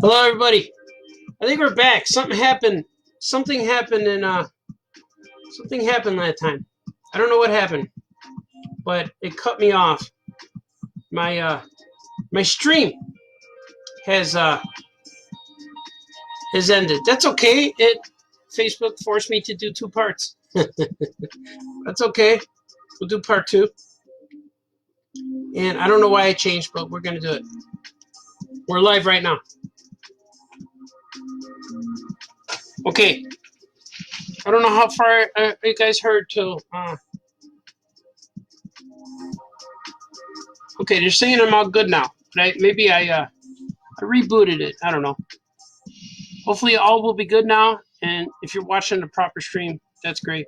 Hello, everybody. I think we're back. Something happened. Something happened something happened last time. I don't know what happened, but it cut me off. My stream has has ended. That's okay. Facebook forced me to do two parts. That's okay. We'll do part two. And I don't know why I changed, but we're gonna do it. We're live right now. Okay. I don't know how far you guys heard till. Okay, they're saying I'm all good now. But maybe I rebooted it. I don't know. Hopefully all will be good now. And if you're watching the proper stream, that's great.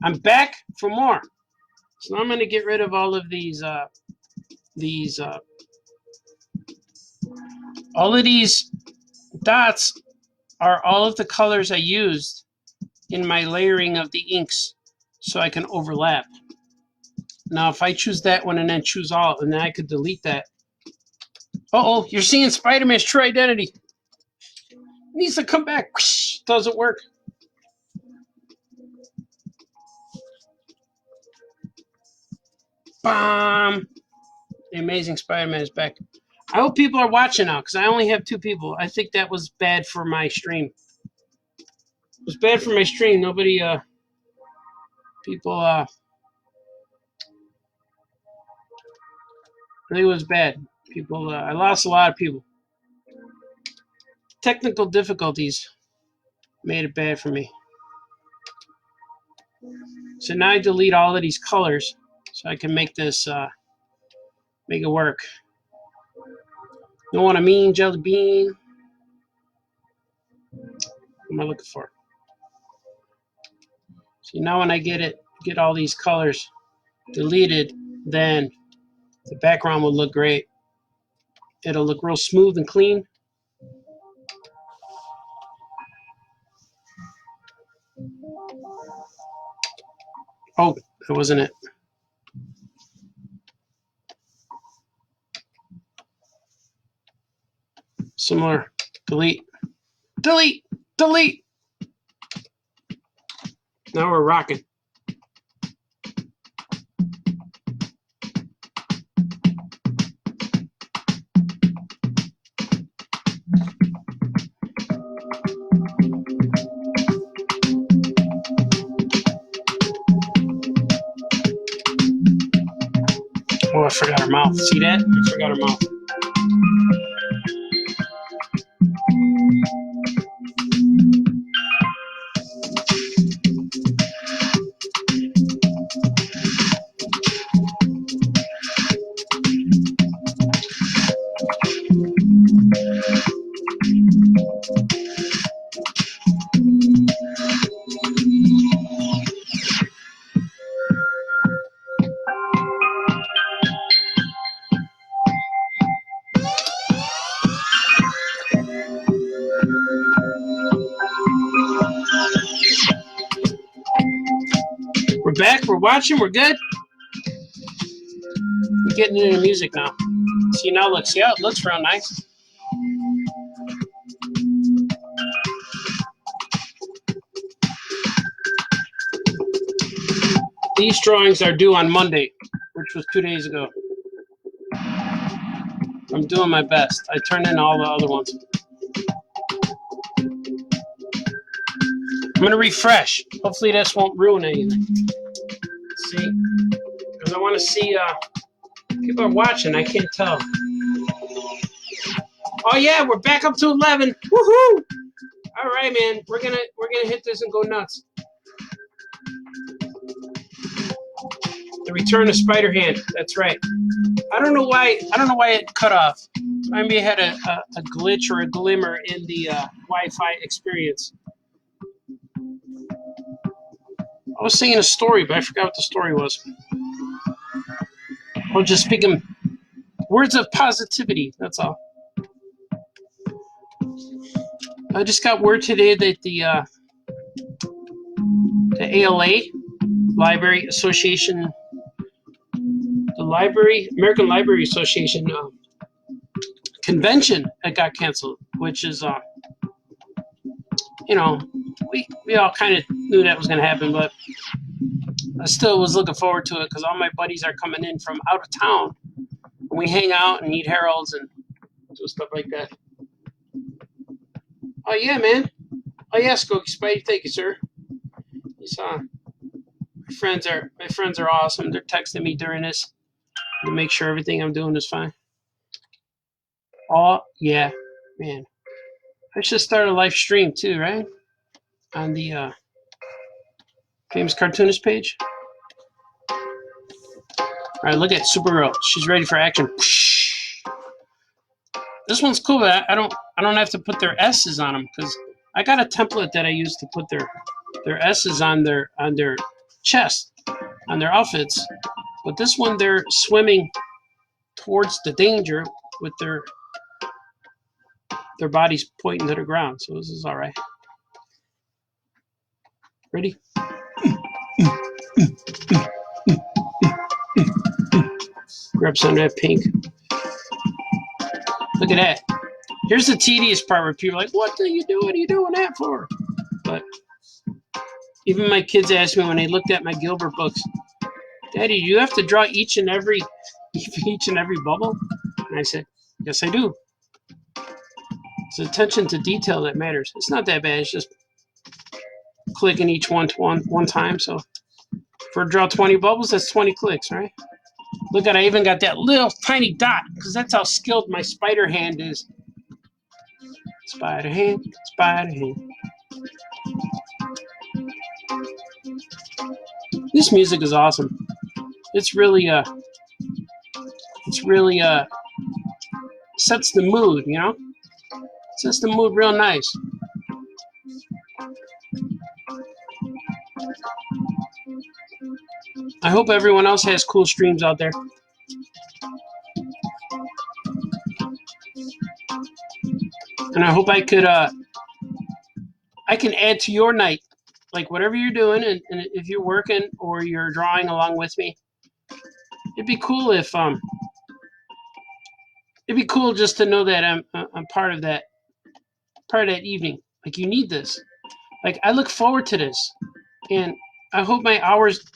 I'm back for more. So I'm going to get rid of all of these all of these dots are all of the colors I used in my layering of the inks so I can overlap. Now, if I choose that one and then choose all, and then I could delete that. Uh-oh, you're seeing Spider-Man's true identity. It needs to come back. Doesn't work. Bam! The Amazing Spider-Man is back. I hope people are watching now, because I only have 2 people. I think that was bad for my stream. It was bad for my stream. Nobody, people, really was bad. People, I lost a lot of people. Technical difficulties made it bad for me. So now I delete all of these colors so I can make this, make it work. You know what I mean, jelly bean? What am I looking for? See, now when I get all these colors deleted, then the background will look great. It'll look real smooth and clean. Oh, that wasn't it. Similar. Delete. Delete. Delete. Now we're rocking. Oh, I forgot her mouth. See that? I forgot her mouth. We're back. We're watching. We're good. We're getting into the music now. See, now look. See how it looks real nice? These drawings are due on Monday, which was 2 days ago. I'm doing my best. I turned in all the other ones. I'm going to refresh. Hopefully this won't ruin anything. See? Because I want to see people are watching. I can't tell. Oh yeah, we're back up to 11. Woohoo! All right, man. We're gonna hit this and go nuts. The return of Spider Hand. That's right. I don't know why it cut off. Maybe it had a glitch or a glimmer in the Wi-Fi experience. I was singing a story, but I forgot what the story was. I was just speaking words of positivity. That's all. I just got word today that the ALA, Library Association, the American Library Association, convention that got canceled, which is, you know, we all kind of knew that was going to happen, but I still was looking forward to it because all my buddies are coming in from out of town. And we hang out and eat Harold's and do stuff like that. Oh, yeah, man. Oh, yeah, Skokie Spidey. Thank you, sir. You saw my friends are awesome. They're texting me during this to make sure everything I'm doing is fine. Oh, yeah, man. I should start a live stream too, right? On the Famous Cartoonist page. All right, look at Supergirl. She's ready for action. This one's cool, but I don't have to put their S's on them because I got a template that I use to put their S's on their chest, on their outfits. But this one, they're swimming towards the danger with their bodies pointing to the ground. So this is all right. Ready? Grab some of that pink. Look at that. Here's the tedious part where people are like, what are you doing that for? But even my kids asked me when they looked at my Gilbert books, Daddy, do you have to draw each and every bubble? And I said, yes, I do. It's attention to detail that matters. It's not that bad. It's just clicking each one time. So for draw 20 bubbles, that's 20 clicks, right? Look at, I even got that little tiny dot because that's how skilled my spider hand is. Spider hand, spider hand. This music is awesome. It's really sets the mood, you know? Sets the mood real nice. I hope everyone else has cool streams out there. And I hope I could I can add to your night. Like whatever you're doing, and if you're working or you're drawing along with me, it'd be cool if it'd be cool just to know that I'm part of that evening. Like you need this. Like I look forward to this, and I hope my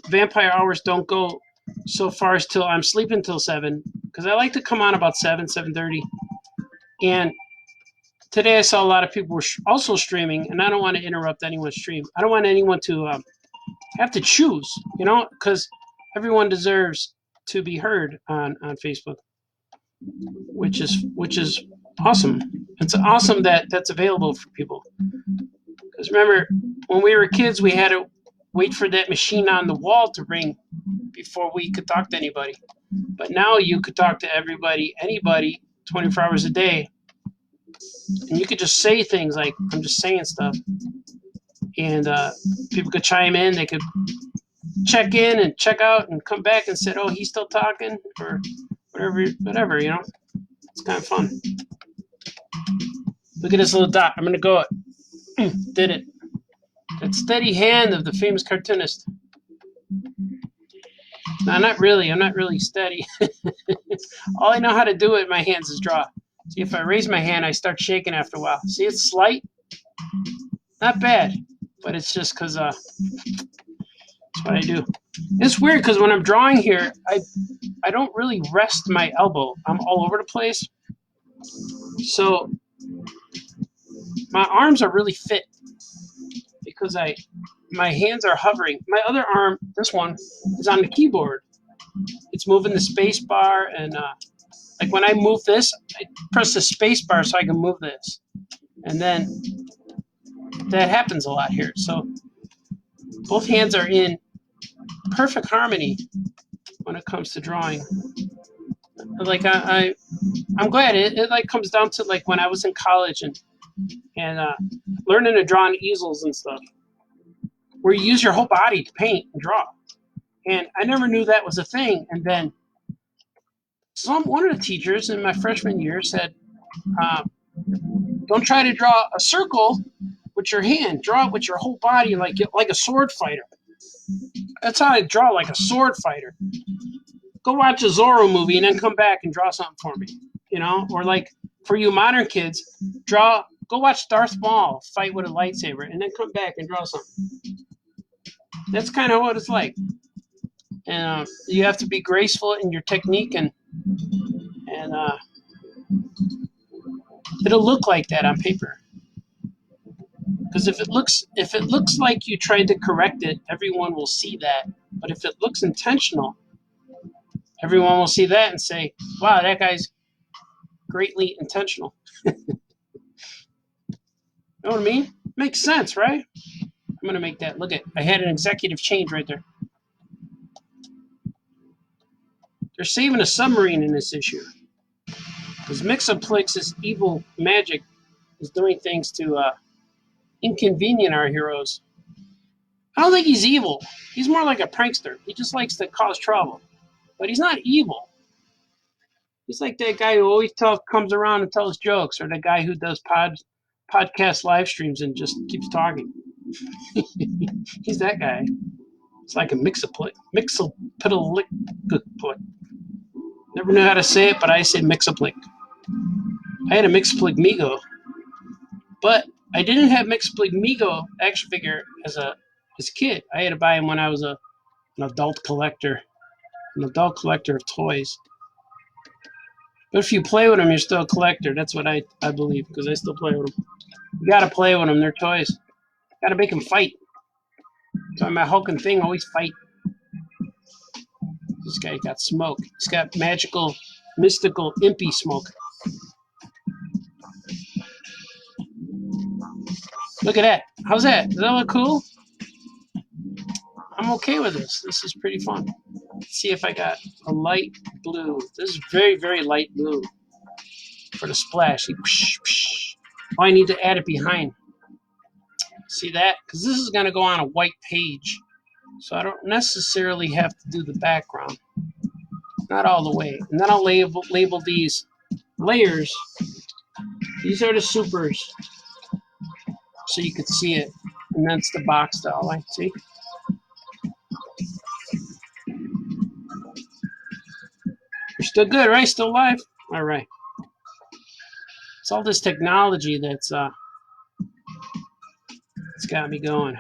vampire hours don't go so far as till I'm sleeping till 7, because I like to come on about 7:30. And today I saw a lot of people were also streaming, and I don't want to interrupt anyone's stream. I don't want anyone to have to choose, you know, because everyone deserves to be heard on Facebook, which is awesome. It's awesome that that's available for people. Because remember, when we were kids, we had to wait for that machine on the wall to ring before we could talk to anybody. But now you could talk to everybody, anybody, 24 hours a day. And you could just say things like, I'm just saying stuff. And people could chime in. They could check in and check out and come back and say, oh, he's still talking, or whatever, you know. It's kind of fun. Look at this little dot. I'm going to go. Did it. That steady hand of the famous cartoonist. No, not really. I'm not really steady. All I know how to do with my hands is draw. See, if I raise my hand, I start shaking after a while. See, it's slight. Not bad, but it's just because that's what I do. It's weird because when I'm drawing here, I don't really rest my elbow. I'm all over the place. So my arms are really fit because my hands are hovering. My other arm, this one, is on the keyboard. It's moving the space bar, and like when I move this, I press the space bar so I can move this. And then that happens a lot here. So both hands are in perfect harmony when it comes to drawing. Like I'm glad it like comes down to like when I was in college and learning to draw on easels and stuff, where you use your whole body to paint and draw. And I never knew that was a thing. And then one of the teachers in my freshman year said, don't try to draw a circle with your hand. Draw it with your whole body like a sword fighter. That's how I draw, like a sword fighter. Go watch a Zorro movie and then come back and draw something for me, you know? Or like for you modern kids, go watch Darth Maul fight with a lightsaber, and then come back and draw something. That's kind of what it's like. And you have to be graceful in your technique, and it'll look like that on paper. Because if it looks like you tried to correct it, everyone will see that. But if it looks intentional, everyone will see that and say, "Wow, that guy's greatly intentional." Know what I mean? Makes sense, right? I'm gonna make that. Look at, I had an executive change right there. They're saving a submarine in this issue. Because Mixaplix's evil magic is doing things to inconvenient our heroes. I don't think he's evil. He's more like a prankster. He just likes to cause trouble. But he's not evil. He's like that guy who always comes around and tells jokes, or the guy who does podcast live streams and just keeps talking. He's that guy. It's like a Mixaplick. Never knew how to say it, but I say Mixaplick. I had a Mixaplick Migo, but I didn't have Mixaplick Migo action figure as a kid. I had to buy him when I was an adult collector of toys. But if you play with them, you're still a collector. That's what I believe, because I still play with them. You gotta play with them. They're toys. Gotta make them fight. So my Hulk and Thing always fight. This guy got smoke. He's got magical, mystical, impy smoke. Look at that. How's that? Does that look cool? I'm okay with this. This is pretty fun. Let's see if I got a light blue. This is very, very light blue for the splash. Oh, I need to add it behind. See that? Because this is going to go on a white page. So I don't necessarily have to do the background. Not all the way. And then I'll label these layers. These are the supers. So you can see it. And that's the box doll. See? You're still good, right? Still alive? All right. It's all this technology that's it's got me going.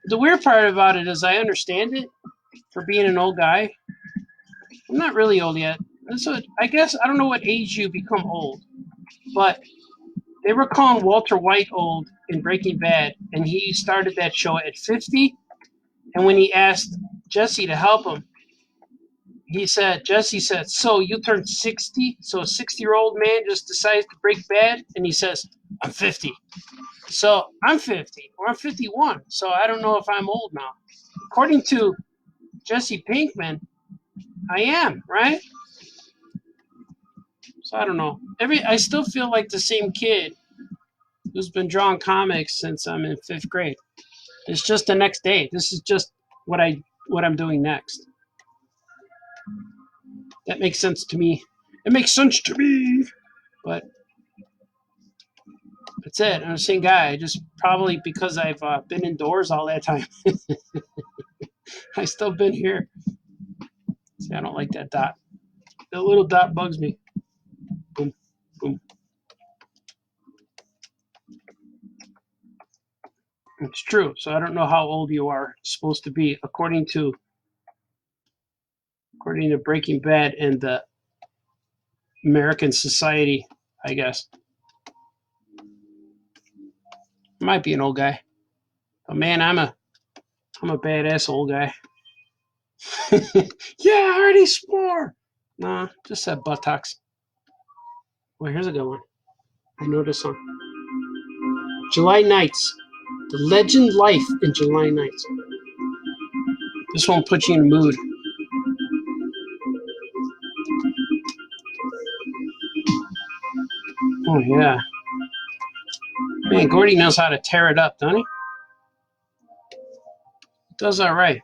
The weird part about it is I understand it for being an old guy. I'm not really old yet. So I guess I don't know what age you become old, but they were calling Walter White old in Breaking Bad, and he started that show at 50. And when he asked Jesse to help him, Jesse said, "So you turned 60? So a 60-year-old man just decides to break bad?" And he says, "I'm 50. So I'm 50, or I'm 51. So I don't know if I'm old now." According to Jesse Pinkman, I am, right? So I don't know. I still feel like the same kid who's been drawing comics since I'm in 5th grade. It's just the next day. This is just what I'm doing next. That makes sense to me. It makes sense to me. But that's it. I'm the same guy. Just probably because I've been indoors all that time. I still been here. See, I don't like that dot. The little dot bugs me. Boom, boom. It's true. So I don't know how old you are supposed to be according to Breaking Bad and the American society, I guess. I might be an old guy, but man, I'm a badass old guy. Yeah, I already swore. Nah, just said buttocks. Well, here's a good one. I know this song. July Nights. The Legend Life in July Nights. This one puts you in a mood. Oh, yeah. Man, Gordy knows how to tear it up, doesn't he? Does all right.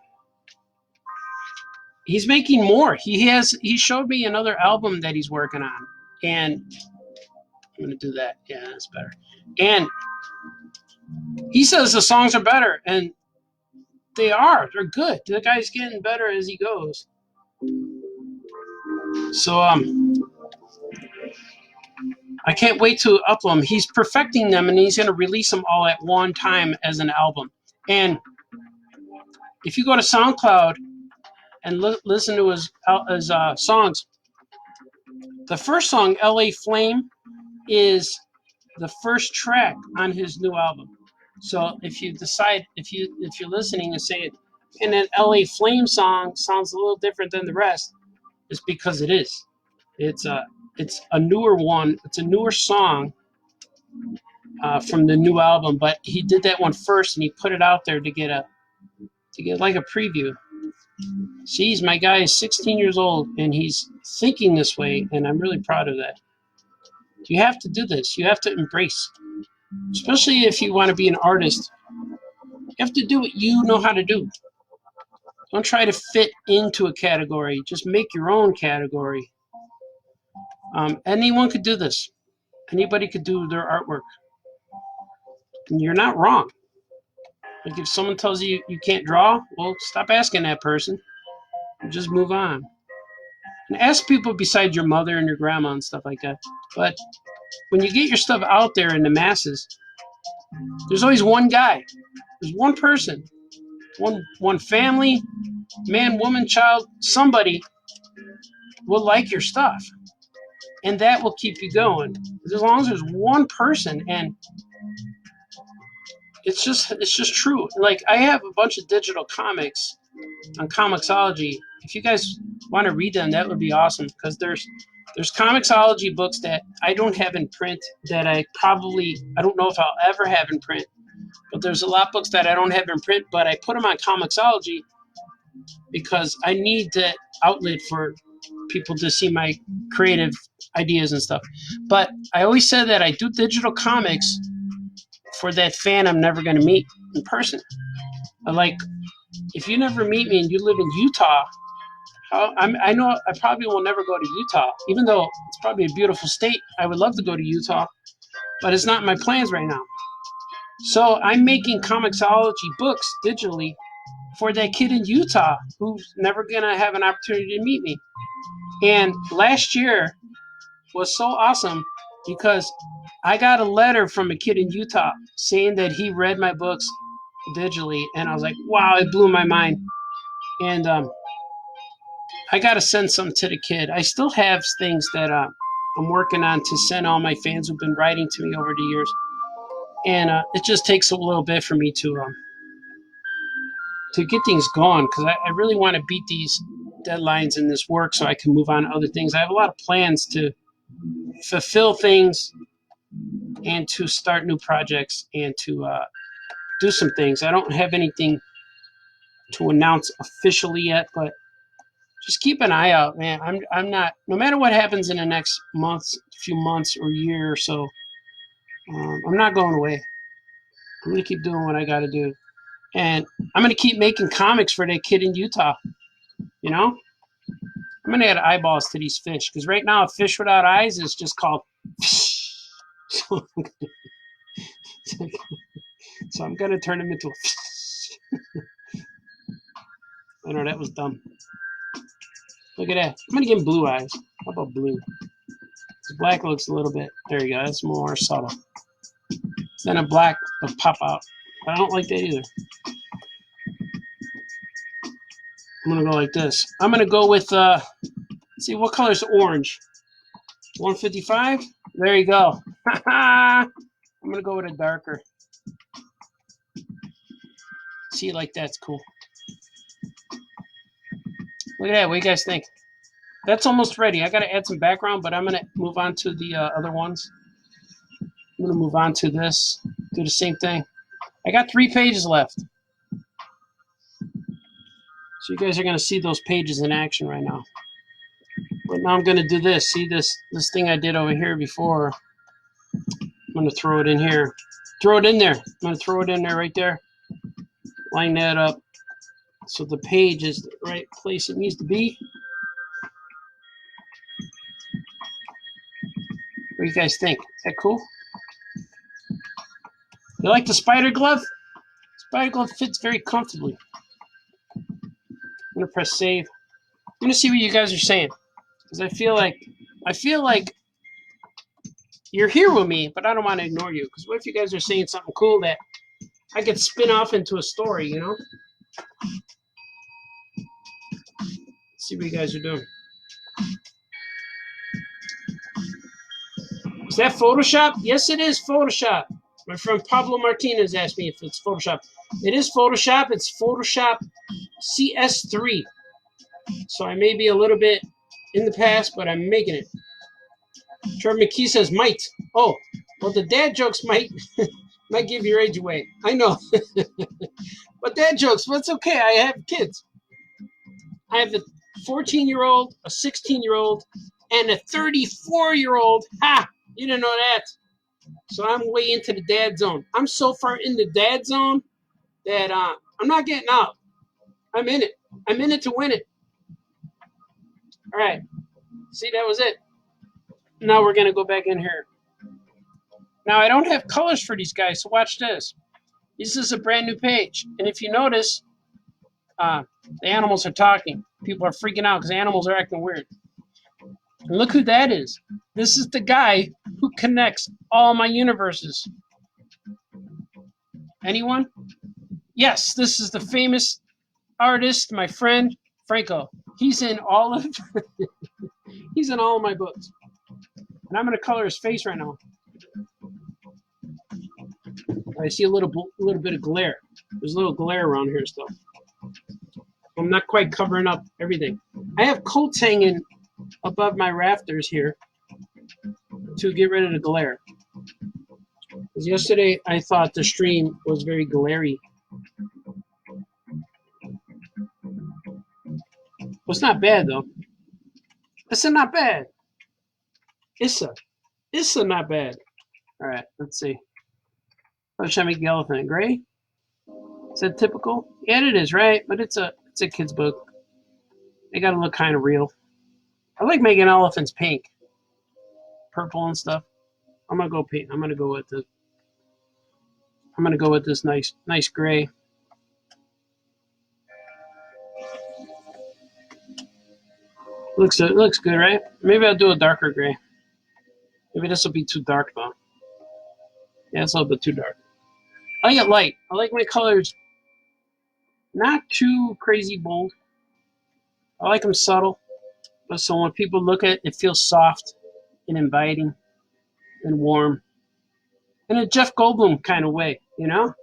He's making more. He showed me another album that he's working on. And I'm going to do that. Yeah, that's better. And he says the songs are better. And they are. They're good. The guy's getting better as he goes. So, I can't wait to upload them. He's perfecting them, and he's going to release them all at one time as an album. And if you go to SoundCloud and listen to his songs, the first song, "LA Flame," is the first track on his new album. So if you decide, if you're listening and say, and an "LA Flame" song sounds a little different than the rest, it's because it is. It's a newer one. It's a newer song from the new album, but he did that one first, and he put it out there to get like a preview. Jeez, my guy is 16 years old, and he's thinking this way, and I'm really proud of that. You have to do this. You have to embrace, especially if you want to be an artist. You have to do what you know how to do. Don't try to fit into a category. Just make your own category. Anyone could do this. Anybody could do their artwork. And you're not wrong. Like if someone tells you you can't draw, well, stop asking that person and just move on. And ask people besides your mother and your grandma and stuff like that. But when you get your stuff out there in the masses, there's always one guy. There's one person. One family, man, woman, child, somebody will like your stuff. And that will keep you going. As long as there's one person, and it's just true. Like I have a bunch of digital comics on Comixology. If you guys want to read them, that would be awesome, because there's Comixology books that I don't have in print that I don't know if I'll ever have in print. But there's a lot of books that I don't have in print, but I put them on Comixology because I need that outlet for people to see my creative ideas and stuff. But I always said that I do digital comics for that fan I'm never going to meet in person. Like, if you never meet me and you live in Utah, I know I probably will never go to Utah, even though it's probably a beautiful state. I would love to go to Utah, but it's not in my plans right now. So I'm making Comixology books digitally for that kid in Utah who's never going to have an opportunity to meet me. And last year was so awesome because I got a letter from a kid in Utah saying that he read my books digitally, and I was like, wow, it blew my mind. And I got to send some to the kid. I still have things that I'm working on to send all my fans who've been writing to me over the years. And it just takes a little bit for me to get things going, because I really want to beat these deadlines in this work so I can move on to other things. I have a lot of plans to fulfill things and to start new projects and to do some things. I don't have anything to announce officially yet, but just keep an eye out, man. I'm not, no matter what happens in the next few months or year or so, I'm not going away. I'm going to keep doing what I got to do. And I'm going to keep making comics for that kid in Utah. You know? I'm going to add eyeballs to these fish, because right now a fish without eyes is just called fish. So I'm going to turn him into a fish. I know that was dumb. Look at that. I'm going to give him blue eyes. How about blue? This black looks a little bit, there you go, that's more subtle. Then a black will pop out. I don't like that either. I'm going to go like this. I'm going to go with, let's see, what color is orange? 155? There you go. I'm going to go with a darker. See, like that's cool. Look at that. What do you guys think? That's almost ready. I got to add some background, but I'm going to move on to the other ones. I'm going to move on to this. Do the same thing. I got 3 pages left. So you guys are going to see those pages in action right now. But now I'm going to do this. See this thing I did over here before? I'm going to throw it in here. Throw it in there. I'm going to throw it in there right there. Line that up so the page is the right place it needs to be. What do you guys think? Is that cool? You like the spider glove? Spider glove fits very comfortably. I'm going to press save. I'm going to see what you guys are saying, because I feel like You're here with me, but I don't want to ignore you. Because what if you guys are saying something cool that I could spin off into a story, you know? Let's see what you guys are doing. Is that Photoshop? Yes, it is Photoshop. My friend Pablo Martinez asked me if it's Photoshop. It is Photoshop. It's Photoshop CS3. So I may be a little bit in the past, but I'm making it. Trevor McKee says might. Oh, well, the dad jokes might give your age away. I know. But dad jokes, well, it's okay. I have kids. I have a 14-year-old, a 16-year-old, and a 34-year-old. Ha! You didn't know that. So I'm way into the dad zone. I'm so far in the dad zone that I'm not getting out. I'm in it. I'm in it to win it. All right. See, that was it. Now we're going to go back in here. Now, I don't have colors for these guys, so watch this. This is a brand new page. And if you notice, the animals are talking. People are freaking out because animals are acting weird. And look who that is. This is the guy who connects all my universes. Anyone? Yes, this is the famous artist, my friend, Franco. He's in all of he's in all of my books. And I'm going to color his face right now. I see a little bit of glare. There's a little glare around here still. I'm not quite covering up everything. I have coats hanging above my rafters here to get rid of the glare. Because yesterday I thought the stream was very glary. Well, it's not bad though. It's not bad. It's not bad. All right, let's see. How should I make the elephant gray? Is that typical? Yeah, it is, right? But it's a kid's book. They gotta look kind of real. I like making elephants pink, purple and stuff. I'm gonna go pink. I'm gonna go with this nice gray. Looks good, right? Maybe I'll do a darker gray. Maybe this will be too dark though. Yeah, it's a little bit too dark. I like it light. I like my colors not too crazy bold. I like them subtle, but so when people look at it, it feels soft and inviting and warm. In a Jeff Goldblum kind of way, you know?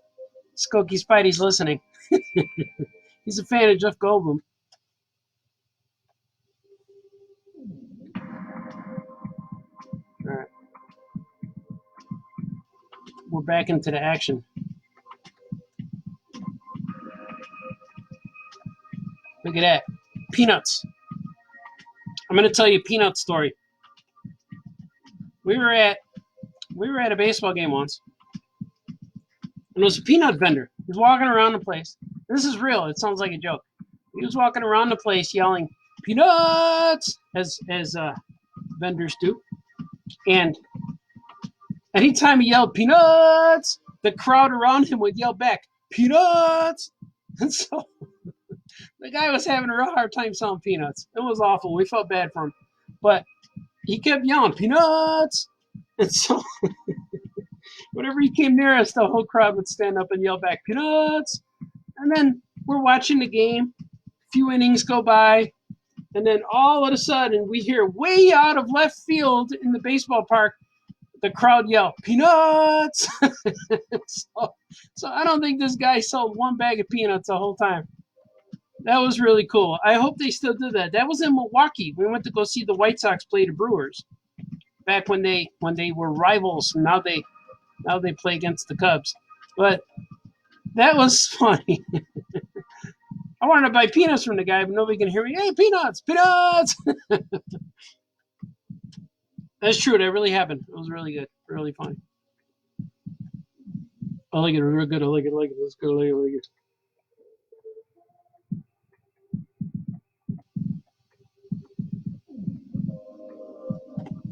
Skokie Spidey's listening. He's a fan of Jeff Goldblum. All right. We're back into the action. Look at that. Peanuts. I'm going to tell you a peanut story. We were at a baseball game once. And there was a peanut vendor. He was walking around the place. This is real. It sounds like a joke. He was walking around the place yelling, "Peanuts!" as vendors do. And anytime he yelled, "Peanuts!" the crowd around him would yell back, "Peanuts!" And so the guy was having a real hard time selling peanuts. It was awful. We felt bad for him. But he kept yelling, "Peanuts!" And so whenever he came near us, the whole crowd would stand up and yell back, "Peanuts!" And then we're watching the game. A few innings go by. And then all of a sudden, we hear way out of left field in the baseball park, the crowd yell, "Peanuts!" so I don't think this guy sold one bag of peanuts the whole time. That was really cool. I hope they still do that. That was in Milwaukee. We went to go see the White Sox play the Brewers back when they were rivals. Now they play against the Cubs. But that was funny. I wanted to buy peanuts from the guy, but nobody can hear me. "Hey, peanuts, peanuts!" That's true. That really happened. It was really good. Really funny. I like it. Real good. I like it. That's good. I like it.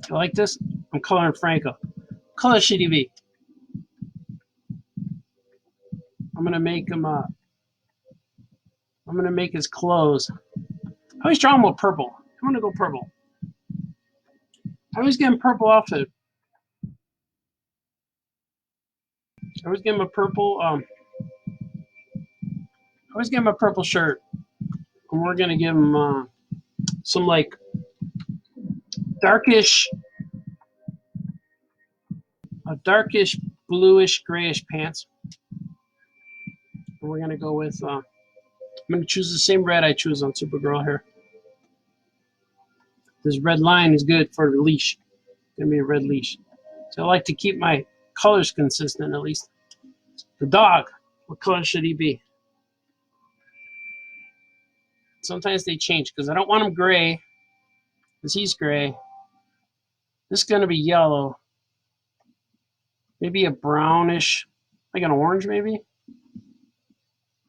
I like this. I'm coloring Franco. Color CDV. I'm gonna make him. I'm gonna make his clothes. I always draw him with purple. I'm gonna go purple. I always get him purple outfit. I always give him a purple. I always give him a purple shirt, and we're gonna give him some like darkish, darkish bluish grayish pants. And we're gonna go with. I'm gonna choose the same red I choose on Supergirl here. This red line is good for the leash. It's gonna be a red leash. So I like to keep my colors consistent at least. The dog, what color should he be? Sometimes they change because I don't want him gray because he's gray. This is going to be yellow. Maybe a brownish, like an orange maybe?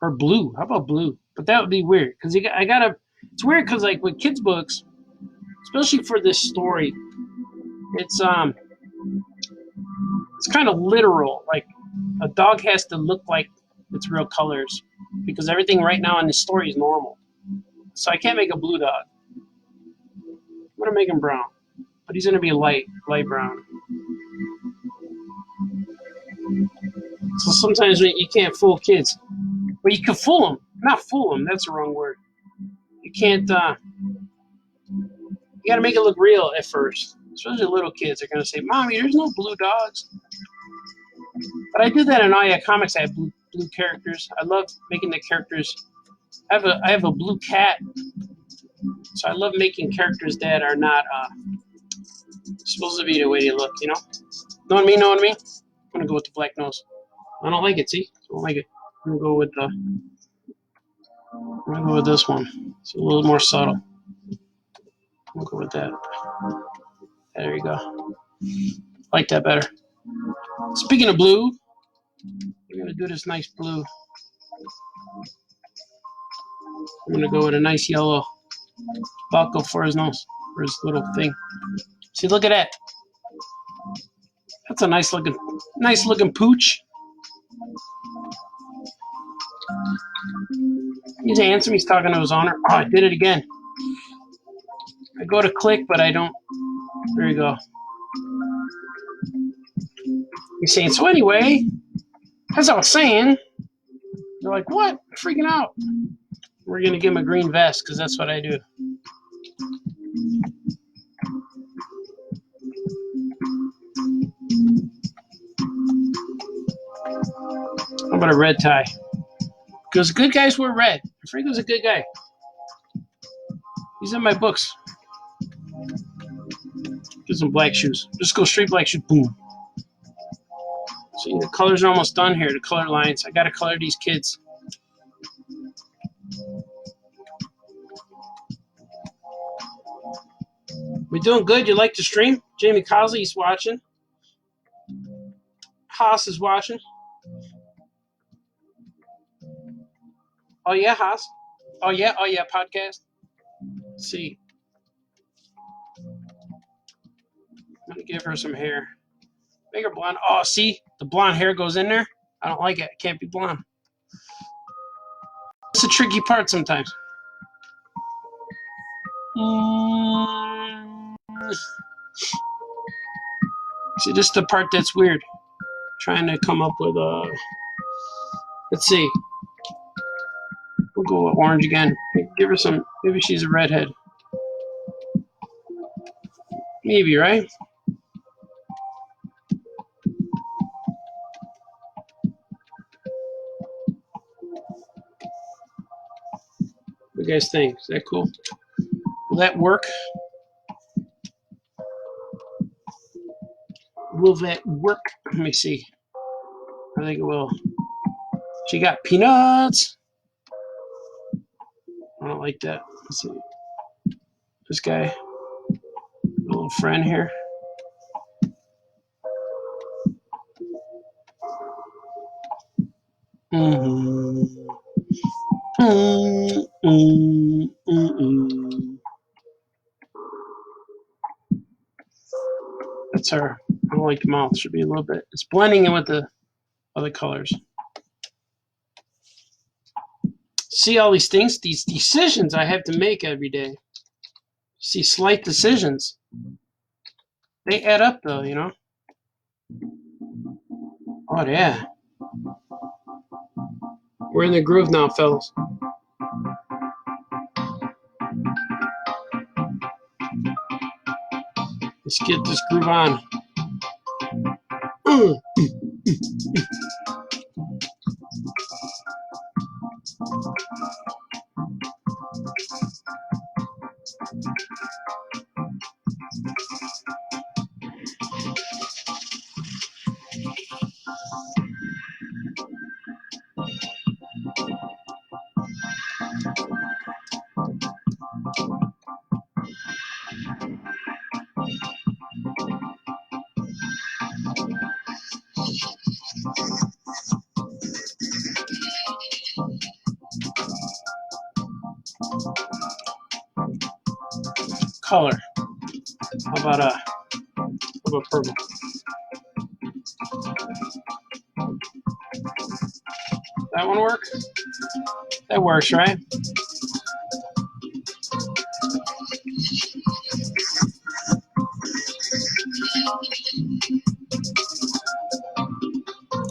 Or blue. How about blue? But that would be weird because I got to, it's weird because like with kids' books, especially for this story, it's kind of literal. Like a dog has to look like its real colors because everything right now in the story is normal. So I can't make a blue dog. I'm going to make him brown. But he's going to be light brown. So sometimes you can't fool kids. But you can fool them. Not fool them, that's the wrong word. You can't, you got to make it look real at first. Especially little kids are going to say, Mommy, there's no blue dogs. But I do that in all comics. I have blue characters. I love making the characters. I have a blue cat. So I love making characters that are not supposed to be the way they look, you know? Know what I mean? I'm going to go with the black nose. I don't like it, see? I don't like it. I'm going to go with this one. It's a little more subtle. I'll go with that. There you go. I like that better. Speaking of blue, we're going to do this nice blue. I'm going to go with a nice yellow buckle for his nose, for his little thing. See, look at that. That's a nice looking pooch. He's handsome. He's talking to his owner. Oh, I did it again. I go to click, but I don't. There you go. He's saying, so anyway, as I was saying, they're like, what? I'm freaking out. We're going to give him a green vest because that's what I do. How about a red tie? Because good guys wear red. Freako's a good guy. He's in my books. Get some black shoes. Just go straight black shoes. Boom. See, the colors are almost done here. The color lines. I got to color these kids. We doing good? You like the stream? Jamie Cosley's watching. Haas is watching. Oh, yeah, Haas. Oh, yeah, podcast. Let's see. I'm going to give her some hair. Make her blonde. Oh, see? The blonde hair goes in there. I don't like it. It can't be blonde. It's a tricky part sometimes. See, this is the part that's weird. Trying to come up with a... Let's see. We'll go with orange again. Give her some... Maybe she's a redhead. Maybe, right? What do you guys think? Is that cool? Will that work? Will that work? Let me see. I think it will. She got peanuts. I don't like that. Let's see. This guy. A little friend here. That's her. I don't like the mouth. Should be a little bit. It's blending in with the other colors. See all these things, these decisions I have to make every day. See, slight decisions. They add up, though, you know. Oh yeah. We're in the groove now, fellas. Let's get this groove on. Color. How about purple? That one work? That works, right?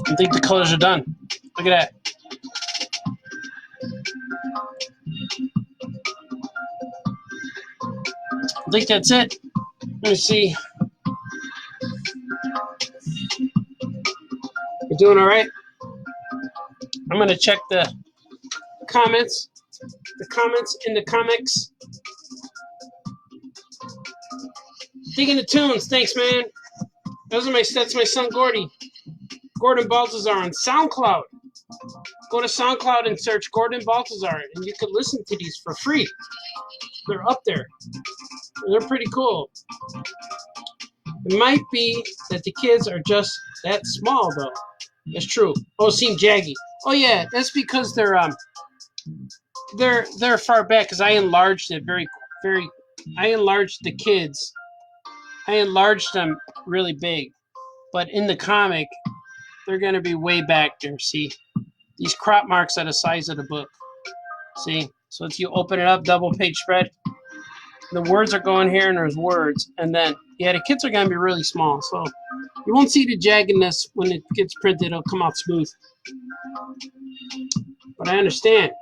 I think the colors are done. Look at that. I think that's it. Let me see. We're doing all right. I'm gonna check the comments. The comments in the comics. Digging the tunes. Thanks, man. That's my son Gordon Baltazar on SoundCloud. Go to SoundCloud and search Gordon Baltazar, and you can listen to these for free. They're up there. They're pretty cool. It might be that the kids are just that small, though. That's true. Oh, seem jaggy. Oh yeah, that's because they're far back. Because I enlarged it very. I enlarged the kids. I enlarged them really big, but in the comic, they're gonna be way back there. See, these crop marks are the size of the book. See, so if you open it up, double page spread, the words are going here, and there's words, and then yeah, the kids are gonna be really small, so you won't see the jaggedness when it gets printed. It'll come out smooth. But I understand.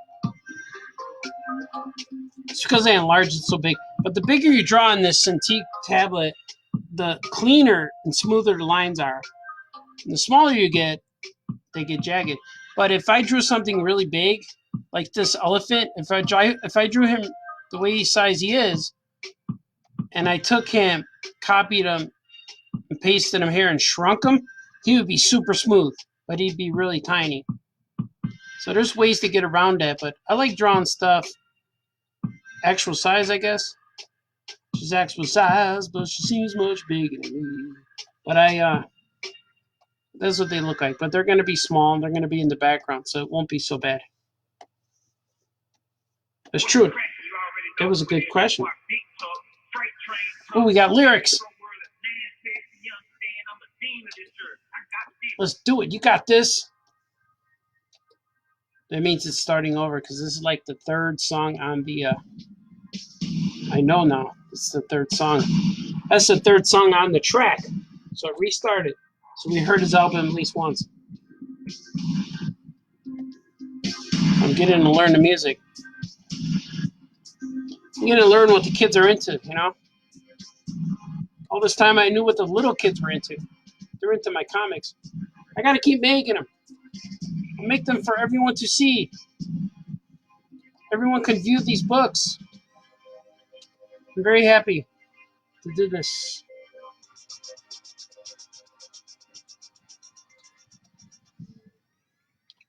It's because I enlarged it so big. But the bigger you draw on this Cintiq tablet, the cleaner and smoother the lines are. And the smaller you get, they get jagged. But if I drew something really big, like this elephant, if I drew him the way size he is, and I took him, copied him, and pasted him here and shrunk him, he would be super smooth, but he'd be really tiny. So there's ways to get around that, but I like drawing stuff actual size, I guess. She's actual size, but she seems much bigger than me. But that's what they look like. But they're going to be small, and they're going to be in the background, so it won't be so bad. That's true. That was a good question. Oh, we got lyrics. Let's do it. You got this. That means it's starting over because this is like the third song on the. I know now. It's the third song. That's the third song on the track. So it restarted. So we heard his album at least once. I'm getting to learn the music. I'm getting to learn what the kids are into, you know? All this time I knew what the little kids were into. They're into my comics. I gotta keep making them. I'll make them for everyone to see. Everyone can view these books. I'm very happy to do this.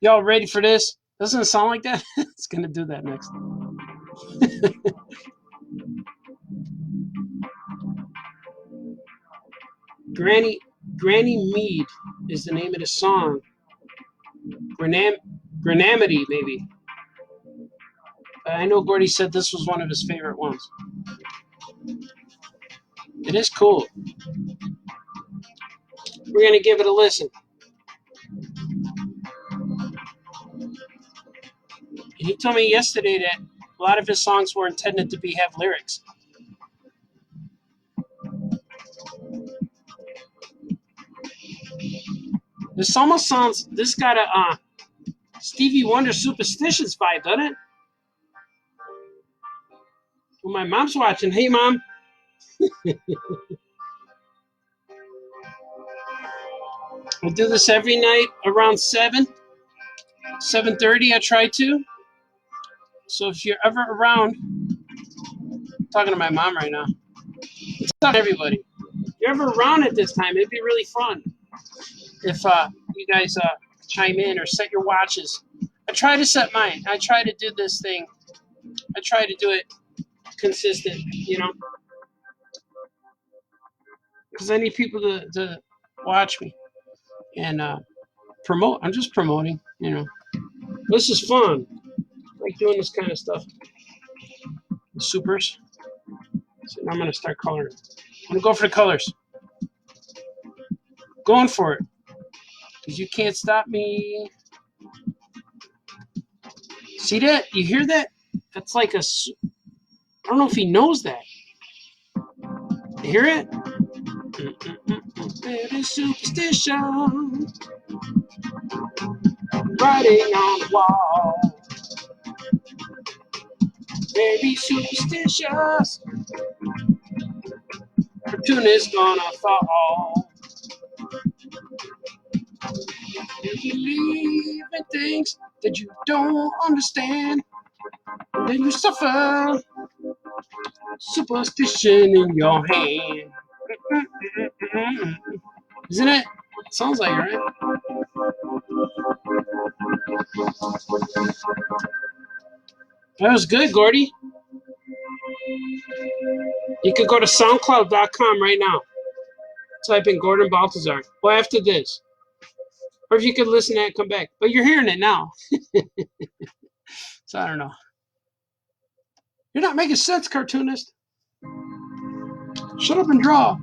Y'all ready for this? Doesn't it sound like that? It's gonna do that next. Granny Mead is the name of the song. Granamity, maybe. I know Gordy said this was one of his favorite ones. It is cool. We're gonna give it a listen. He told me yesterday that a lot of his songs were intended to have lyrics. This almost sounds. This got a Stevie Wonder Superstitious vibe, doesn't it? Well, my mom's watching. Hey, Mom. I do this every night around 7:30. I try to. So if you're ever around, I'm talking to my mom right now. It's not everybody. If you're ever around at this time, it'd be really fun if you guys chime in or set your watches. I try to set mine. I try to do this thing. I try to do it consistent, because I need people to watch me and promote. I'm just promoting. This is fun. I like doing this kind of stuff. The supers. So now I'm going to start coloring. I'm going to go for the colors. Going for it. Because you can't stop me. See that? You hear that? That's like I don't know if he knows that. You hear it? Baby superstition. Writing on the wall. Baby superstitious. Cartoonist gonna fall. You believe in things that you don't understand. Then you suffer. Superstition in your hand. Isn't it? Sounds like it, right? That was good, Gordy. You could go to soundcloud.com right now. Type in Gordon Baltazar. Well, after this. Or if you could listen to it, come back. But you're hearing it now. So I don't know. You're not making sense, cartoonist. Shut up and draw.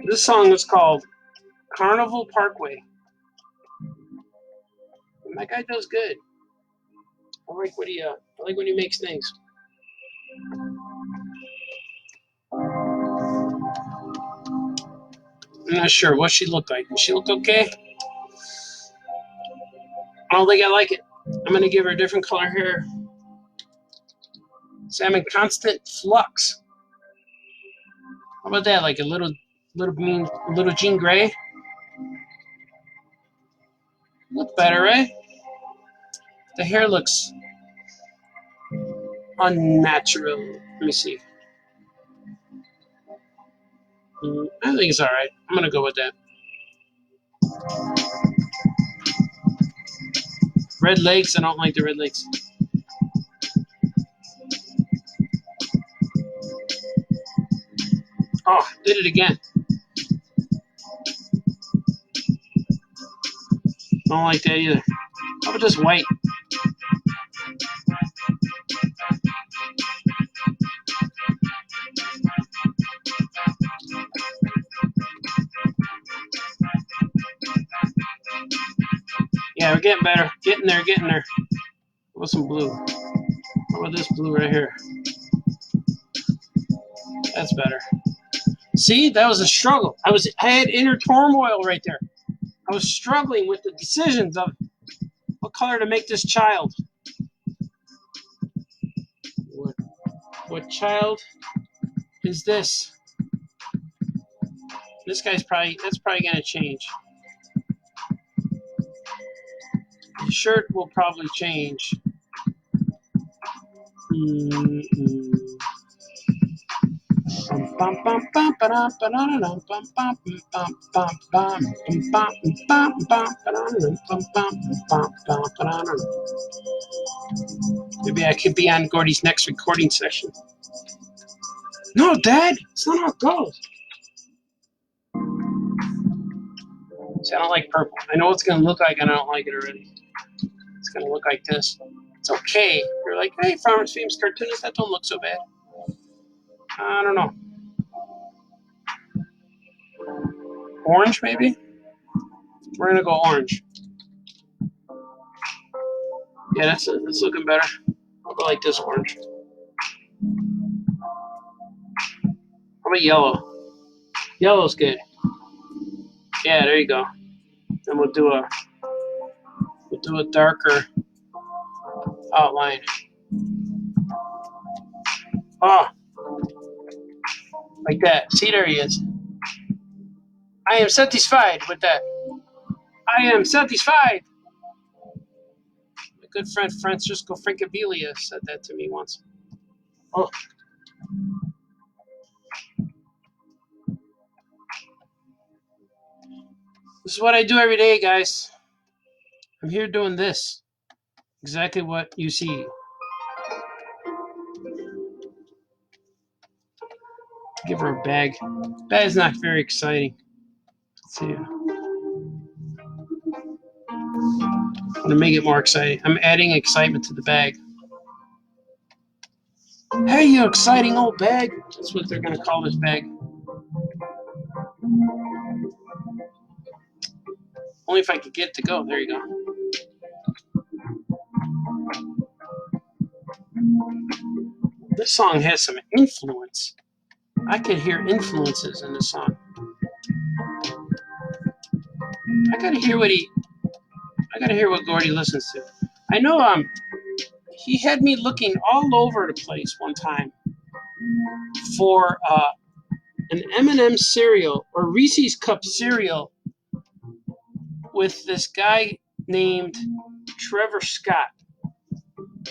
This song is called Carnival Parkway. And that guy does good. I like what I like when he makes things. I'm not sure what she looked like. Does she look okay? I don't think I like it. I'm gonna give her a different color hair. So I'm in constant flux. How about that? Like a little Jean Grey. Look better, right? The hair looks unnatural. Let me see. I think it's all right. I'm gonna go with that. Red legs. I don't like the red legs. Oh, did it again. Don't like that either. How about just white? Yeah, we're getting better. Getting there. What's some blue? How about this blue right here? That's better. See, that was a struggle. I had inner turmoil right there. I was struggling with the decisions of what color to make this child. What child is this? This guy's that's probably gonna change. The shirt will probably change. Maybe I could be on Gordy's next recording session. No, Dad, it's not how it goes. See, I don't like purple. I know what it's gonna look like, and I don't like it already. It's gonna look like this. It's okay. You're like, hey, Famous Cartoonist, that don't look so bad. I don't know. Orange, maybe? We're gonna go orange. Yeah, that's looking better. I'll go like this orange. How about yellow? Yellow's good. Yeah, there you go. Then we'll do do a darker outline. Oh, like that. See, there he is. I am satisfied with that. I am satisfied. My good friend Francisco Francavilla said that to me once. Oh. This is what I do every day, guys. I'm here doing this. Exactly what you see. Give her a bag. Bag's not very exciting. Let's see. I'm going to make it more exciting. I'm adding excitement to the bag. Hey, you exciting old bag. That's what they're going to call this bag. Only if I could get it to go. There you go. This song has some influence. I could hear influences in this song. I gotta hear what Gordy listens to. I know he had me looking all over the place one time for an M&M cereal or Reese's Cup cereal with this guy named Trevor Scott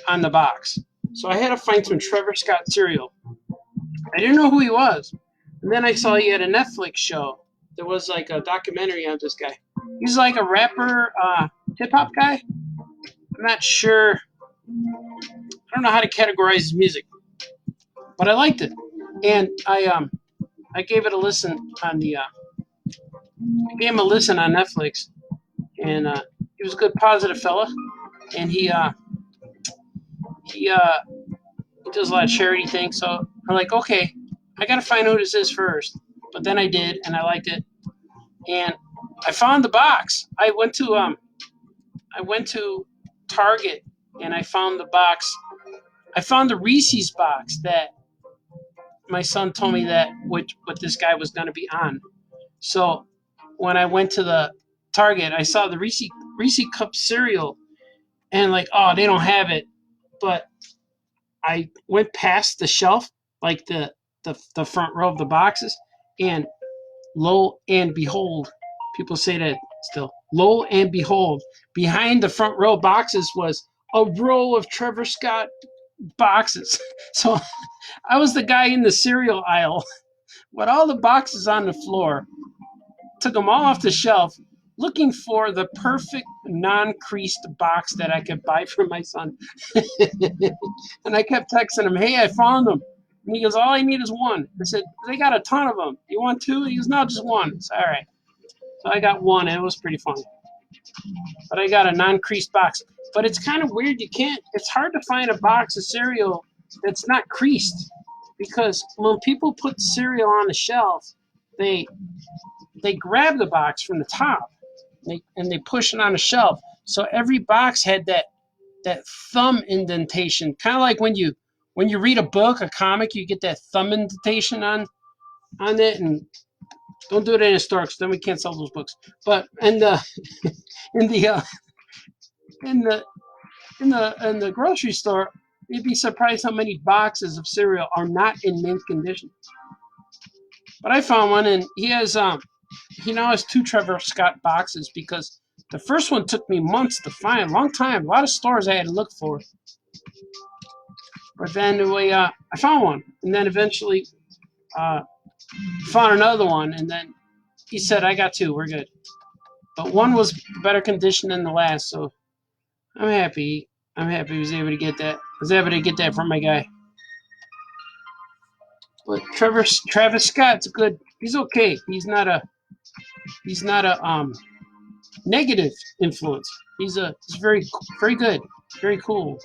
on the box. So I had to find some Trevor Scott cereal. I didn't know who he was. And then I saw he had a Netflix show. There was like a documentary on this guy. He's like a rapper, hip-hop guy. I'm not sure. I don't know how to categorize his music. But I liked it. And I gave it a listen on the I gave him a listen on Netflix. And he was a good, positive fella. And he does a lot of charity things. So I'm like, okay, I got to find out who this is first. But then I did, and I liked it. And I found the box. I went to Target, and I found the box. I found the Reese's box that my son told me that what this guy was going to be on. So when I went to the Target, I saw the Reese Cup cereal, and like, oh, they don't have it. But I went past the shelf, like the front row of the boxes, and lo and behold, people say that still, lo and behold, behind the front row boxes was a row of Trevor Scott boxes. So I was the guy in the cereal aisle with all the boxes on the floor, took them all off the shelf, looking for the perfect non-creased box that I could buy for my son. And I kept texting him, hey, I found them. And he goes, all I need is one. I said, they got a ton of them. You want two? He goes, no, just one. It's all right. So I got one, and it was pretty funny. But I got a non-creased box. But it's kind of weird. It's hard to find a box of cereal that's not creased. Because when people put cereal on the shelf, they grab the box from the top and they push it on the shelf. So every box had that thumb indentation, kind of like when you read a book, a comic, you get that thumb indentation on it. And don't do it in a store, because then we can't sell those books. But in the grocery store, you'd be surprised how many boxes of cereal are not in mint condition. But I found one, and he now has two Trevor Scott boxes, because the first one took me months to find, long time, a lot of stores I had to look for. But then I found one, and then eventually found another one, and then he said, I got two, we're good. But one was better condition than the last, so I'm happy. I was able to get that. I was able to get that from my guy. But Travis Scott's good. He's okay. He's not a negative influence. He's very, very good, very cool,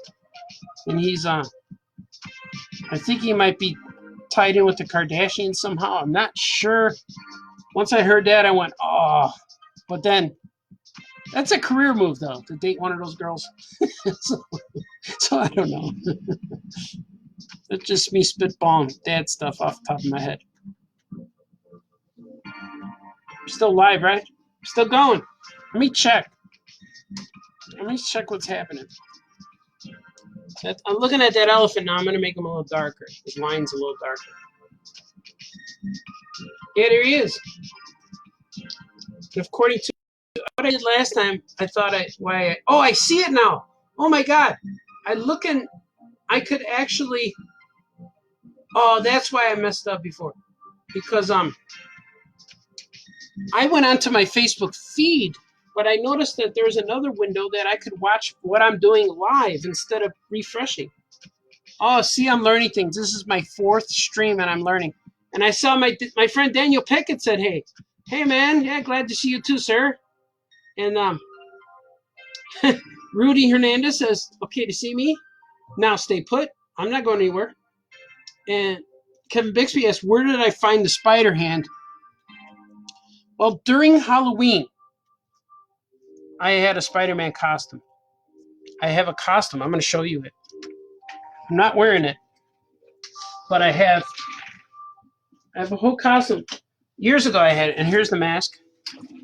and he's I think he might be tied in with the Kardashians somehow. I'm not sure. Once I heard that, I went, oh. But then, that's a career move, though, to date one of those girls. so I don't know. That's just me spitballing dad stuff off the top of my head. We're still live, right? We're still going. Let me check. Let me check what's happening. I'm looking at that elephant now. I'm going to make him a little darker. His line's a little darker. Yeah, there he is. And according to what I did last time, I thought I see it now. Oh my God. I could actually, oh, that's why I messed up before. Because I went onto my Facebook feed, but I noticed that there was another window that I could watch what I'm doing live instead of refreshing. Oh, see, I'm learning things. This is my 4th stream, and I'm learning. And I saw my friend Daniel Pickett said, hey, man, yeah, glad to see you too, sir. And Rudy Hernandez says, okay to see me. Now stay put. I'm not going anywhere. And Kevin Bixby asks, where did I find the spider hand? Well, during Halloween, I had a Spider-Man costume. I have a costume. I'm going to show you it. I'm not wearing it, but I have a whole costume. Years ago I had it, and here's the mask.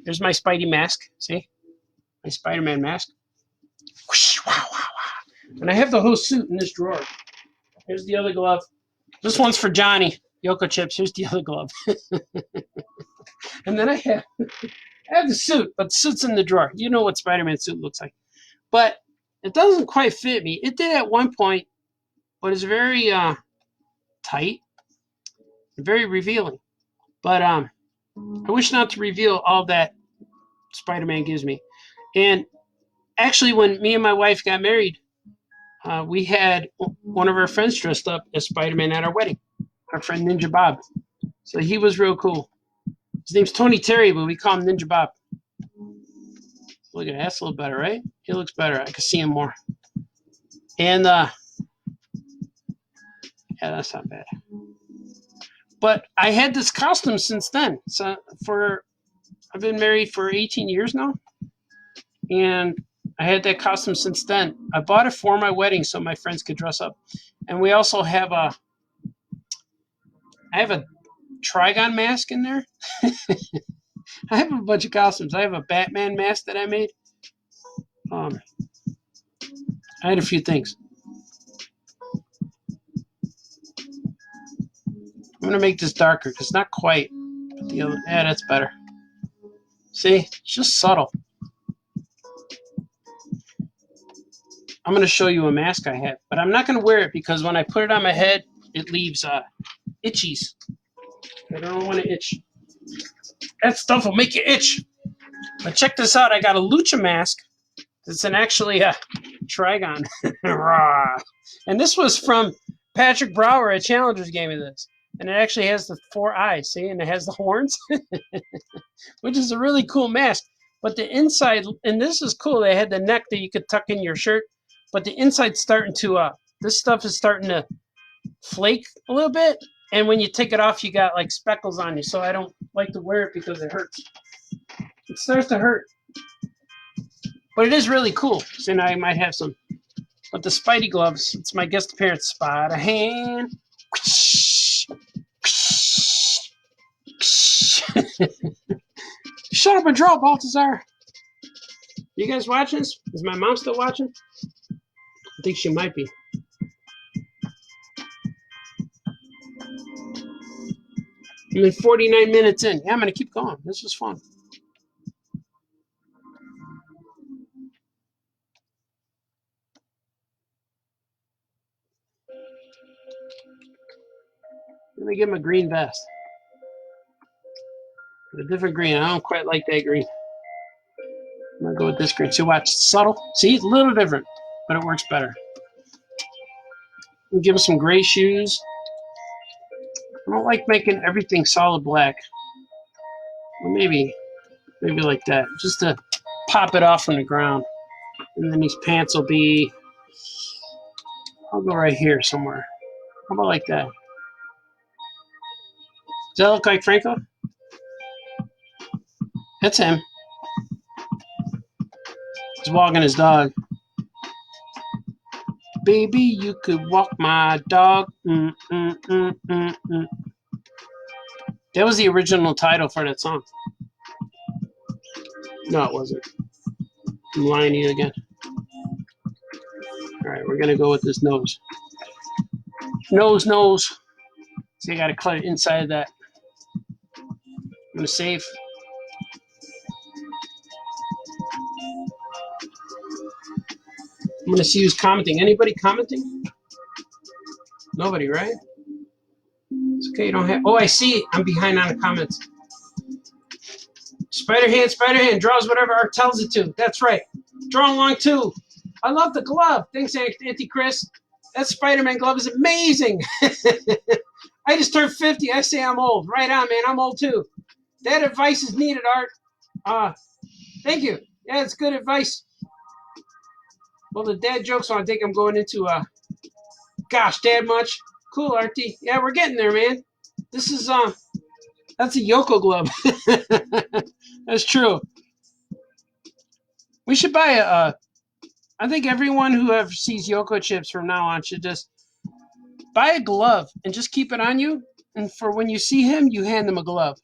There's my Spidey mask. See? My Spider-Man mask. Whoosh, wow, wow, wow. And I have the whole suit in this drawer. Here's the other glove. This one's for Johnny. Yoko Chips. Here's the other glove. And then I have the suit, but the suit's in the drawer. You know what Spider-Man suit looks like. But it doesn't quite fit me. It did at one point, but it's very tight, very revealing. But I wish not to reveal all that Spider-Man gives me. And actually, when me and my wife got married, we had one of our friends dressed up as Spider-Man at our wedding, our friend Ninja Bob. So he was real cool. His name's Tony Terry, but we call him Ninja Bob. Look at that. That's a little better, right? He looks better. I can see him more. And, yeah, that's not bad. But I had this costume since then. So I've been married for 18 years now. And I had that costume since then. I bought it for my wedding so my friends could dress up. And we also have I have a Trigon mask in there. I have a bunch of costumes. I have a Batman mask that I made. I had a few things. I'm going to make this darker because it's not quite. Yeah, that's better. See? It's just subtle. I'm going to show you a mask I have, but I'm not going to wear it because when I put it on my head, it leaves itchies. I don't want to itch. That stuff will make you itch. But check this out. I got a Lucha mask. It's actually a Trigon. And this was from Patrick Brower at Challengers gave me this. And it actually has the 4 eyes, see? And it has the horns, which is a really cool mask. But the inside, and this is cool, they had the neck that you could tuck in your shirt. But the inside's starting to, this stuff is starting to flake a little bit. And when you take it off, you got like speckles on you. So I don't like to wear it because it hurts. It starts to hurt. But it is really cool. So now I might have some. But the Spidey gloves, it's my guest appearance spot. A hand. Shut up and draw, Baltazar. You guys watching this? Is my mom still watching? I think she might be. I'm in 49 minutes in. Yeah, I'm going to keep going. This was fun. Let me give him a green vest. A different green. I don't quite like that green. I'm going to go with this green. See, watch. It's subtle. See, it's a little different, but it works better. Give him some gray shoes. I don't like making everything solid black. Well, maybe like that, just to pop it off from the ground. And then these pants will be, I'll go right here somewhere. How about like that? Does that look like Franco? That's him. He's walking his dog. Baby, you could walk my dog. That was the original title for that song. No, it wasn't. I'm lying to you again. right, we're gonna go with this nose. Nose. So you gotta cut it inside of that. I'm gonna save. I'm gonna see who's commenting. Anybody commenting? Nobody, right? It's okay, you don't have. Oh, I see. I'm behind on the comments. Spider hand draws whatever art tells it to. That's right. Drawing along too. I love the glove. Thanks, Auntie Chris. That Spider-Man glove is amazing. I just turned 50. I say I'm old. Right on, man. I'm old too. That advice is needed, Art. Thank you. Yeah, it's good advice. Well, the dad jokes, so I think I'm going into, gosh, dad much. Cool, Artie. Yeah, we're getting there, man. This is, that's a Yoko glove. That's true. We should buy I think everyone who ever sees Yoko chips from now on should just buy a glove and just keep it on you. And for when you see him, you hand him a glove.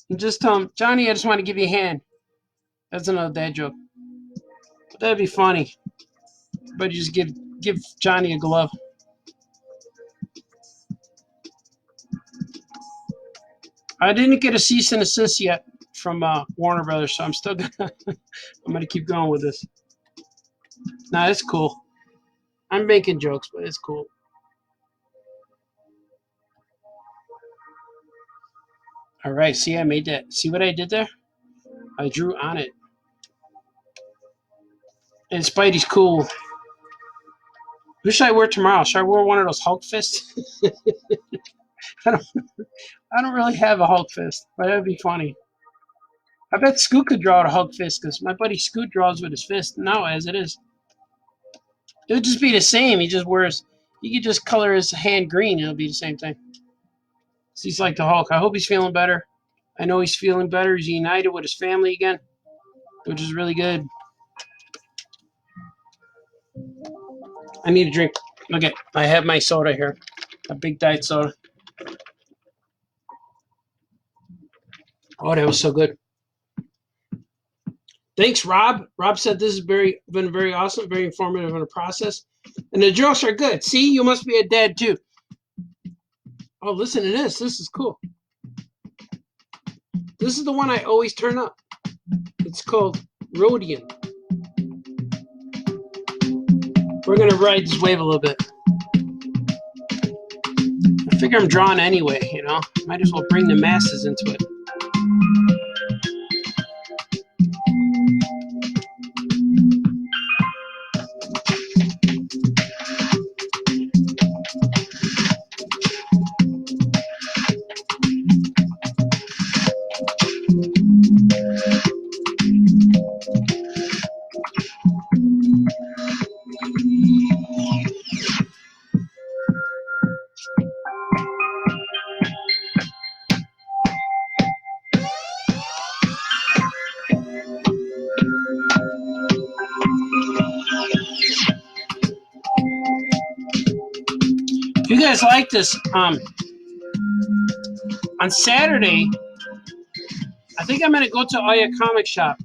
And just tell him, Johnny, I just want to give you a hand. That's another dad joke. But that'd be funny. But you just give Johnny a glove. I didn't get a cease and desist yet from Warner Brothers, so I'm still gonna keep going with this. Nah, it's cool. I'm making jokes, but it's cool. All right, see, I made that. See what I did there? I drew on it. And Spidey's cool. Who should I wear tomorrow? Should I wear one of those Hulk fists? I don't really have a Hulk fist, but that'd be funny. I bet Scoot could draw a Hulk fist because my buddy Scoot draws with his fist now as it is. It would just be the same. He could just color his hand green and it'll be the same thing. So he's like the Hulk. I hope he's feeling better. I know he's feeling better. He's united with his family again, which is really good. I need a drink. Okay, I have my soda here. A big diet soda. Oh, that was so good. Thanks, Rob. Rob said this has been very awesome, very informative in the process. And the jokes are good. See, you must be a dad too. Oh, listen to this. This is cool. This is the one I always turn up. It's called Rhodium. We're going to ride this wave a little bit. I figure I'm drawing anyway, you know. Might as well bring the masses into it. If you guys like this, on Saturday, I think I'm going to go to Aya Comic Shop,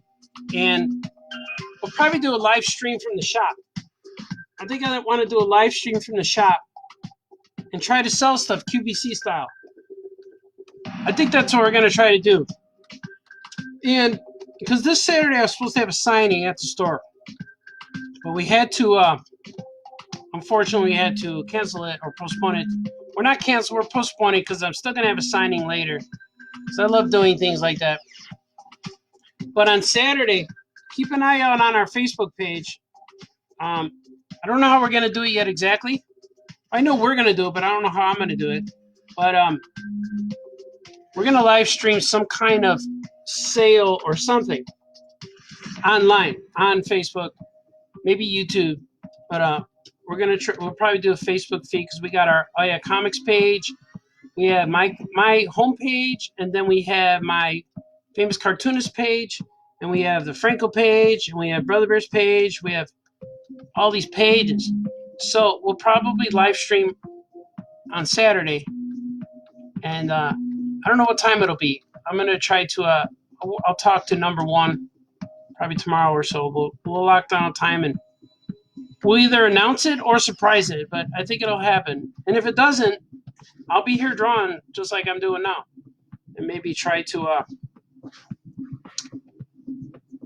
and we'll probably do a live stream from the shop. I think I want to do a live stream from the shop and try to sell stuff QVC style. I think that's what we're going to try to do. And because this Saturday I was supposed to have a signing at the store, but we had to, unfortunately, we had to cancel it or postpone it. We're not canceling, we're postponing because I'm still going to have a signing later. So I love doing things like that. But on Saturday, keep an eye out on our Facebook page. I don't know how we're going to do it yet exactly. I know we're going to do it, but I don't know how I'm going to do it. But we're going to live stream some kind of sale or something online, on Facebook, maybe YouTube. But we're going to we'll probably do a Facebook feed because we got our Aya Comics page. We have my home page, and then we have my Famous Cartoonist page, and we have the Franco page, and we have Brother Bear's page. We have all these pages. So we'll probably live stream on Saturday, and I don't know what time it'll be. I'm going to try to, I'll talk to number one probably tomorrow or so. We'll lock down a time and We'll either announce it or surprise it, but I think it'll happen. And if it doesn't, I'll be here drawing just like I'm doing now. And maybe try to,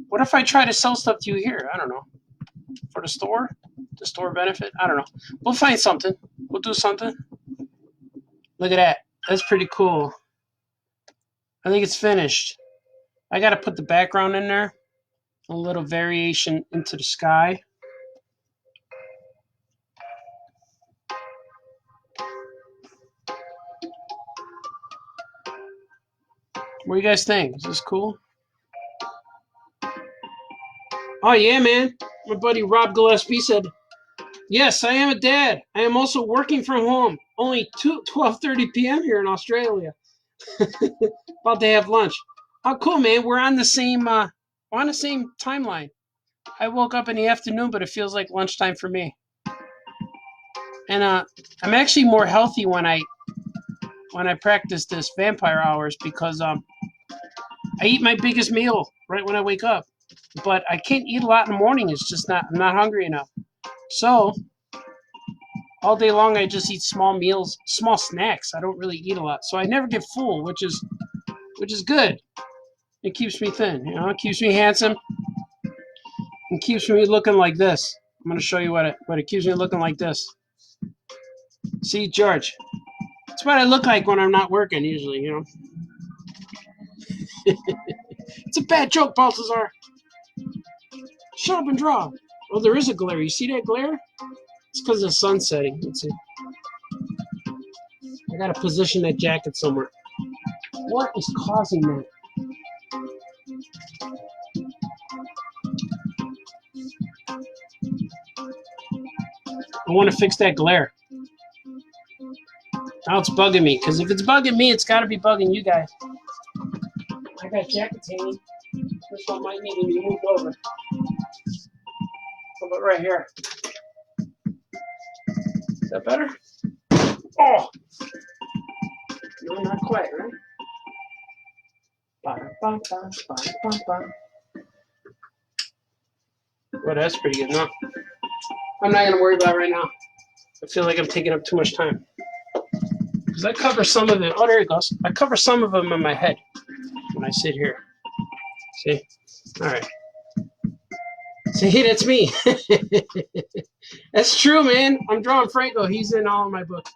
what if I try to sell stuff to you here? I don't know. For the store benefit? I don't know. We'll find something. We'll do something. Look at that. That's pretty cool. I think it's finished. I got to put the background in there. A little variation into the sky. What do you guys think? Is this cool? Oh, yeah, man. My buddy Rob Gillespie said, yes, I am a dad. I am also working from home. Only 12:30 p.m. here in Australia. About to have lunch. Oh, cool, man. We're on the same timeline. I woke up in the afternoon, but it feels like lunchtime for me. And I'm actually more healthy when I practice this vampire hours because I eat my biggest meal right when I wake up. But I can't eat a lot in the morning. It's just I'm not hungry enough. So all day long I just eat small meals, small snacks. I don't really eat a lot. So I never get full, which is good. It keeps me thin, you know, it keeps me handsome. It keeps me looking like this. I'm gonna show you what it keeps me looking like this. See, George. That's what I look like when I'm not working usually, you know. It's a bad joke, Baltazar. Shut up and draw. Oh, there is a glare. You see that glare? It's because of the sun setting. Let's see. I gotta position that jacket somewhere. What is causing that? I want to fix that glare. Now it's bugging me, because if it's bugging me, it's got to be bugging you guys. I got jackets hanging. This one might need to be moved over. How about right here? Is that better? Oh! No, not quite, right? Well, that's pretty good, no? I'm not going to worry about it right now. I feel like I'm taking up too much time. Because I cover some of it. Oh, there it goes. I cover some of them in my head when I sit here. See? All right. See, that's me. That's true, man. I'm drawing Franco. He's in all of my books.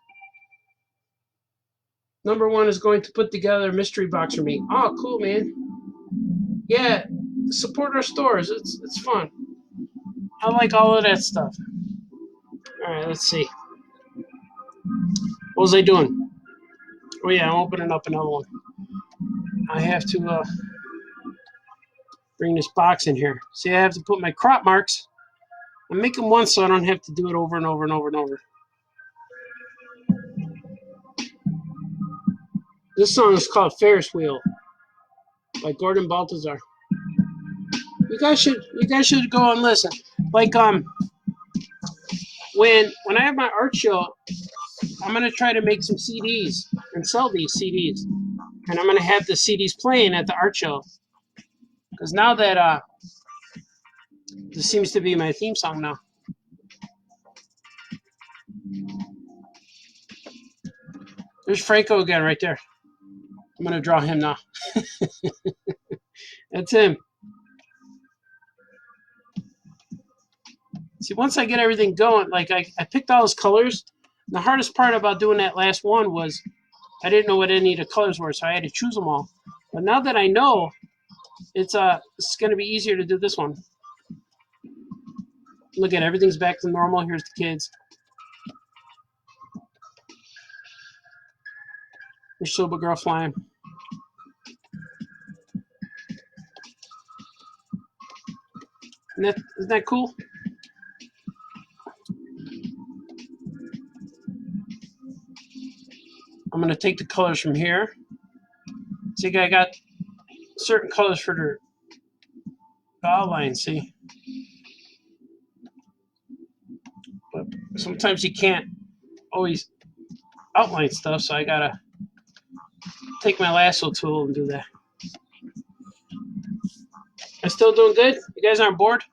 Number one is going to put together a mystery box for me. Oh, cool, man. Yeah, support our stores. It's fun. I like all of that stuff. All right, let's see. What was I doing? Oh, yeah, I'm opening up another one. I have to bring this box in here. See, I have to put my crop marks. I'm making one so I don't have to do it over and over and over and over. This song is called Ferris Wheel by Gordon Baltazar. You guys should go and listen. Like when I have my art show, I'm gonna try to make some CDs and sell these CDs, and I'm gonna have the CDs playing at the art show. Because now that this seems to be my theme song now. There's Franco again right there. I'm gonna draw him now. That's him. See, once I get everything going, like I picked all those colors. The hardest part about doing that last one was I didn't know what any of the colors were, so I had to choose them all. But now that I know, it's going to be easier to do this one. Look at everything's back to normal. Here's the kids. There's Silver Girl flying. Isn't that cool? I'm going to take the colors from here. See, I got certain colors for their outline, see? But sometimes you can't always outline stuff, so I got to take my lasso tool and do that. I'm still doing good? You guys aren't bored?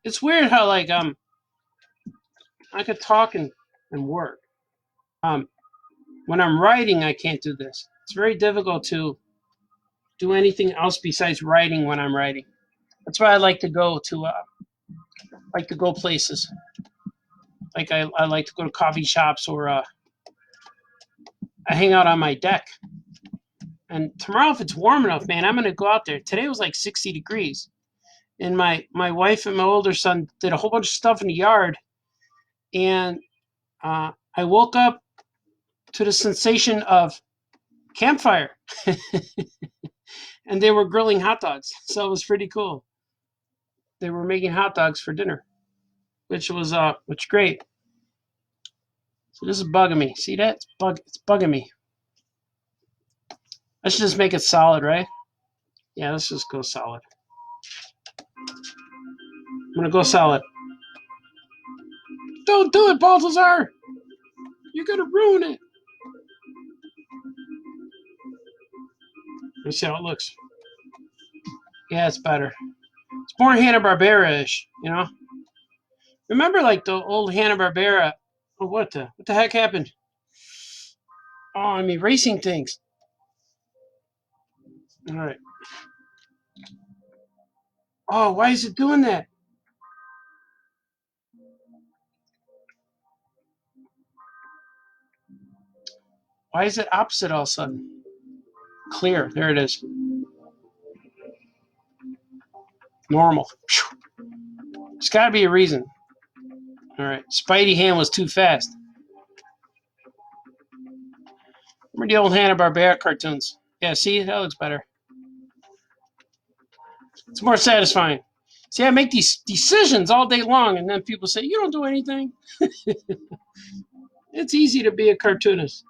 it's weird how like I could talk and work. When I'm writing, I can't do this. It's very difficult to do anything else besides writing when I'm writing. That's why I like to go places. Like I like to go to coffee shops or I hang out on my deck. And tomorrow, if it's warm enough, man, I'm gonna go out there. Today was like 60 degrees, and my wife and my older son did a whole bunch of stuff in the yard, and I woke up to the sensation of campfire, and they were grilling hot dogs, so it was pretty cool. They were making hot dogs for dinner, which was great. So this is bugging me. See that? It's bugging me. I should just make it solid, right? Yeah, let's just go solid. I'm gonna go solid. Don't do it, Baltazar! You're gonna ruin it. Let's see how it looks. Yeah, it's better. It's more Hanna-Barbera-ish, you know? Remember like the old Hanna-Barbera? Oh, what the heck happened? Oh, I'm erasing things. All right. Oh, why is it doing that? Why is it opposite all of a sudden? Clear. There it is. Normal. There's got to be a reason. All right. Spidey hand was too fast. Remember the old Hanna-Barbera cartoons? Yeah, see? That looks better. It's more satisfying. See, I make these decisions all day long, and then people say, you don't do anything. It's easy to be a cartoonist.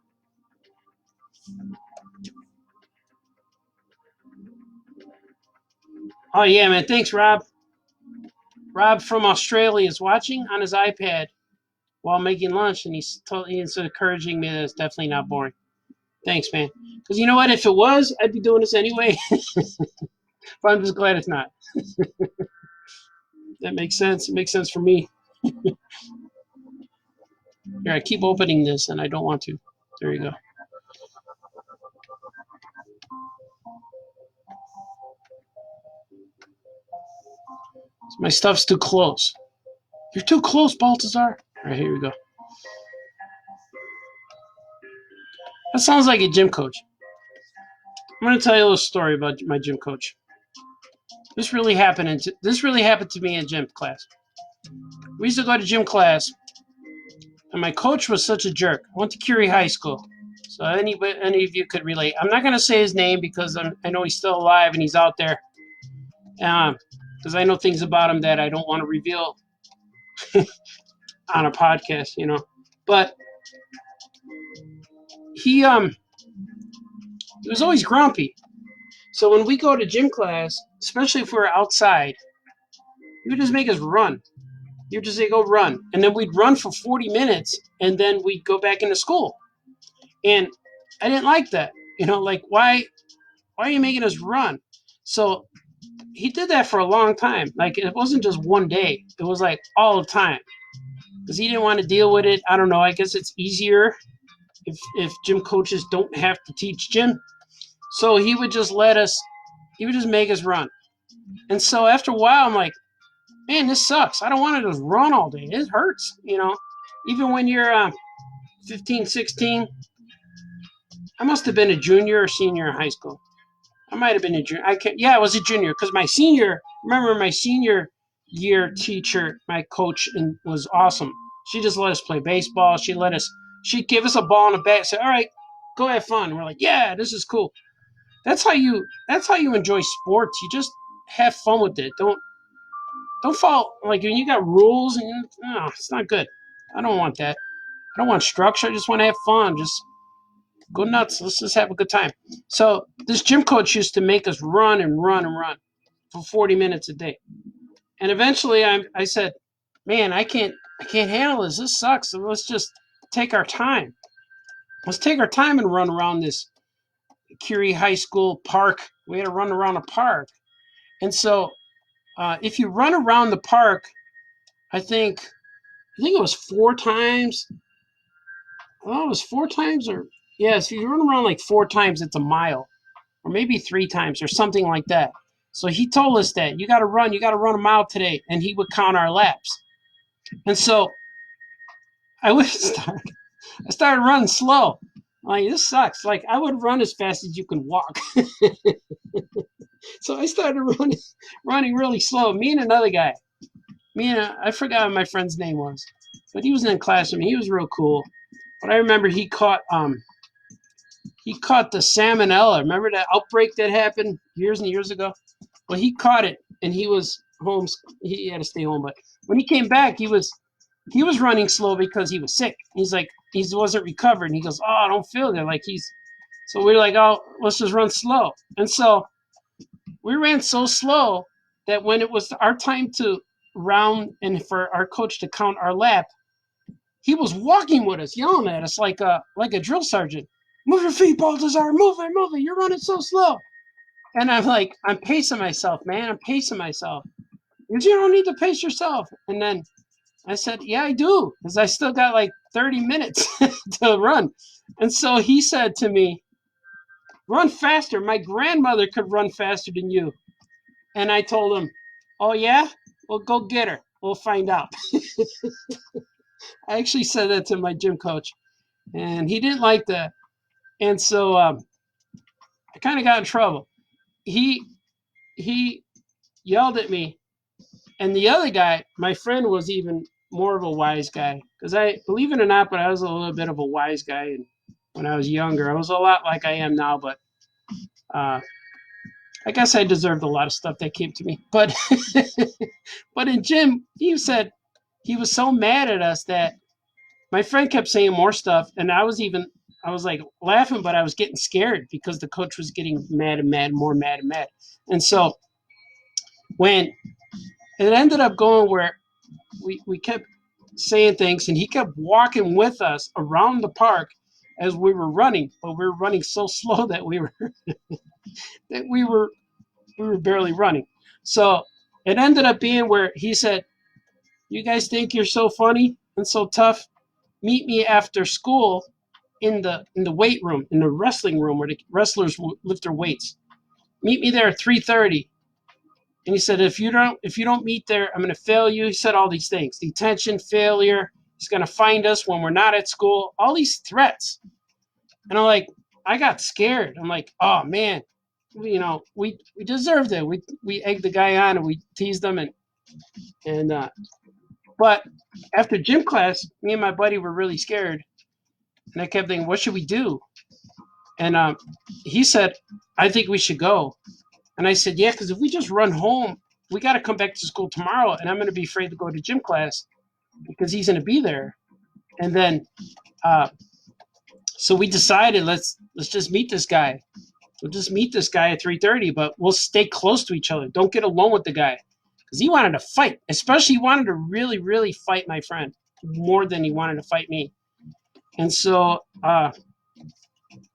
Oh, yeah, man. Thanks, Rob. Rob from Australia is watching on his iPad while making lunch, and he's encouraging me that it's definitely not boring. Thanks, man. Because you know what? If it was, I'd be doing this anyway. But I'm just glad it's not. That makes sense. It makes sense for me. Here, I keep opening this, and I don't want to. There you go. So my stuff's too close. You're too close, Baltazar. All right, here we go. That sounds like a gym coach. I'm going to tell you a little story about my gym coach. This really happened to me in gym class. We used to go to gym class, and my coach was such a jerk. I went to Curie High School, so any of you could relate. I'm not going to say his name because I know he's still alive and he's out there. Because I know things about him that I don't want to reveal on a podcast, you know. But he was always grumpy. So when we go to gym class, especially if we're outside, he would just make us run. He would just say, go run. And then we'd run for 40 minutes, and then we'd go back into school. And I didn't like that. You know, like, why are you making us run? So he did that for a long time. Like, it wasn't just one day. It was, like, all the time. Because he didn't want to deal with it. I don't know. I guess it's easier if gym coaches don't have to teach gym. So he would just make us run. And so after a while, I'm like, man, this sucks. I don't want to just run all day. It hurts, you know. Even when you're 15, 16. I must have been a junior or senior in high school. I might have been a junior. I was a junior because my senior year teacher, my coach, was awesome. She just let us play baseball. She'd give us a ball and a bat and say, all right, go have fun. And we're like, yeah, this is cool. That's how you enjoy sports. You just have fun with it. Don't follow, like, when you got rules and it's not good. I don't want that. I don't want structure. I just want to have fun. Just go nuts. Let's just have a good time. So this gym coach used to make us run and run and run for 40 minutes a day. And eventually I said, man, I can't handle this. This sucks. So let's just take our time. Let's take our time and run around this Curie High School park. We had to run around a park. And so if you run around the park I think it was 4 times. Oh, it was 4 times, or yes, if you run around like 4 times, it's a mile, or maybe 3 times, or something like that. So he told us that you got to run a mile today, and he would count our laps. And so I would start. I started running slow. Like, this sucks. Like, I would run as fast as you can walk. So I started running really slow. Me and another guy. I forgot what my friend's name was, but he was in class with me. He was real cool. But I remember he caught the salmonella. Remember that outbreak that happened years and years ago? Well, he caught it, and he was home. He had to stay home. But when he came back, he was running slow because he was sick. He's like, he wasn't recovered. And he goes, "Oh, I don't feel good." Like he's. So we were like, "Oh, let's just run slow." And so we ran so slow that when it was our time to round and for our coach to count our lap, he was walking with us, yelling at us like a drill sergeant. "Move your feet, Baltazar. Move it, move it. You're running so slow." And I'm like, I'm pacing myself, man. I'm pacing myself. He goes, "You don't need to pace yourself." And then I said, "Yeah, I do, because I still got like 30 minutes to run." And so he said to me, "Run faster. My grandmother could run faster than you." And I told him, "Oh, yeah? Well, go get her. We'll find out." I actually said that to my gym coach, and he didn't like that. And so I kind of got in trouble. He he yelled at me, and the other guy, my friend, was even more of a wise guy, because I believe it or not, but I was a little bit of a wise guy, and when I was younger, I was a lot like I am now, but uh, I guess I deserved a lot of stuff that came to me. But but in gym, he said he was so mad at us that my friend kept saying more stuff, and I was like laughing, but I was getting scared because the coach was getting mad and mad, more mad and mad. And so when it ended up going where we kept saying things, and he kept walking with us around the park as we were running, but we were running so slow that that we were barely running. So it ended up being where he said, "You guys think you're so funny and so tough? Meet me after school in the weight room, in the wrestling room where the wrestlers lift their weights. Meet me there at 3:30." And he said, "If you don't meet there, I'm going to fail you." He said all these things: detention, failure. He's going to find us when we're not at school. All these threats. And I'm like, I got scared. I'm like, oh man, we deserved it. We egged the guy on, and we teased him, and but after gym class, me and my buddy were really scared, and I kept thinking, what should we do? And he said, "I think we should go." And I said, "Yeah, because if we just run home, we got to come back to school tomorrow, and I'm going to be afraid to go to gym class because he's going to be there." And then, uh, so we decided, let's just meet this guy. We'll just meet this guy at 3:30, but we'll stay close to each other. Don't get alone with the guy, because he wanted to fight. Especially, he wanted to really, really fight my friend more than he wanted to fight me. And so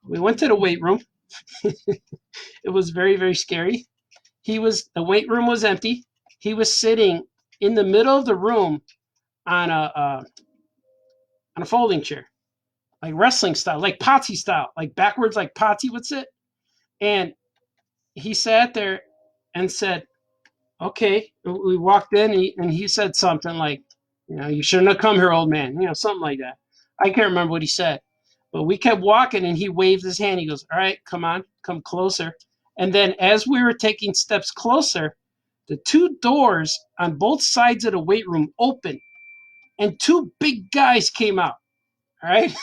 we went to the weight room. It was very, very scary. The weight room was empty. He was sitting in the middle of the room on a folding chair, like wrestling style, like Patsy style, like backwards, like Patsy would sit. And he sat there and said, "Okay." We walked in, and he said something like, "You shouldn't have come here, old man," something like that. I can't remember what he said, but we kept walking, and he waved his hand. He goes, "All right, come on, come closer." And then as we were taking steps closer, the two doors on both sides of the weight room opened, and two big guys came out. All right.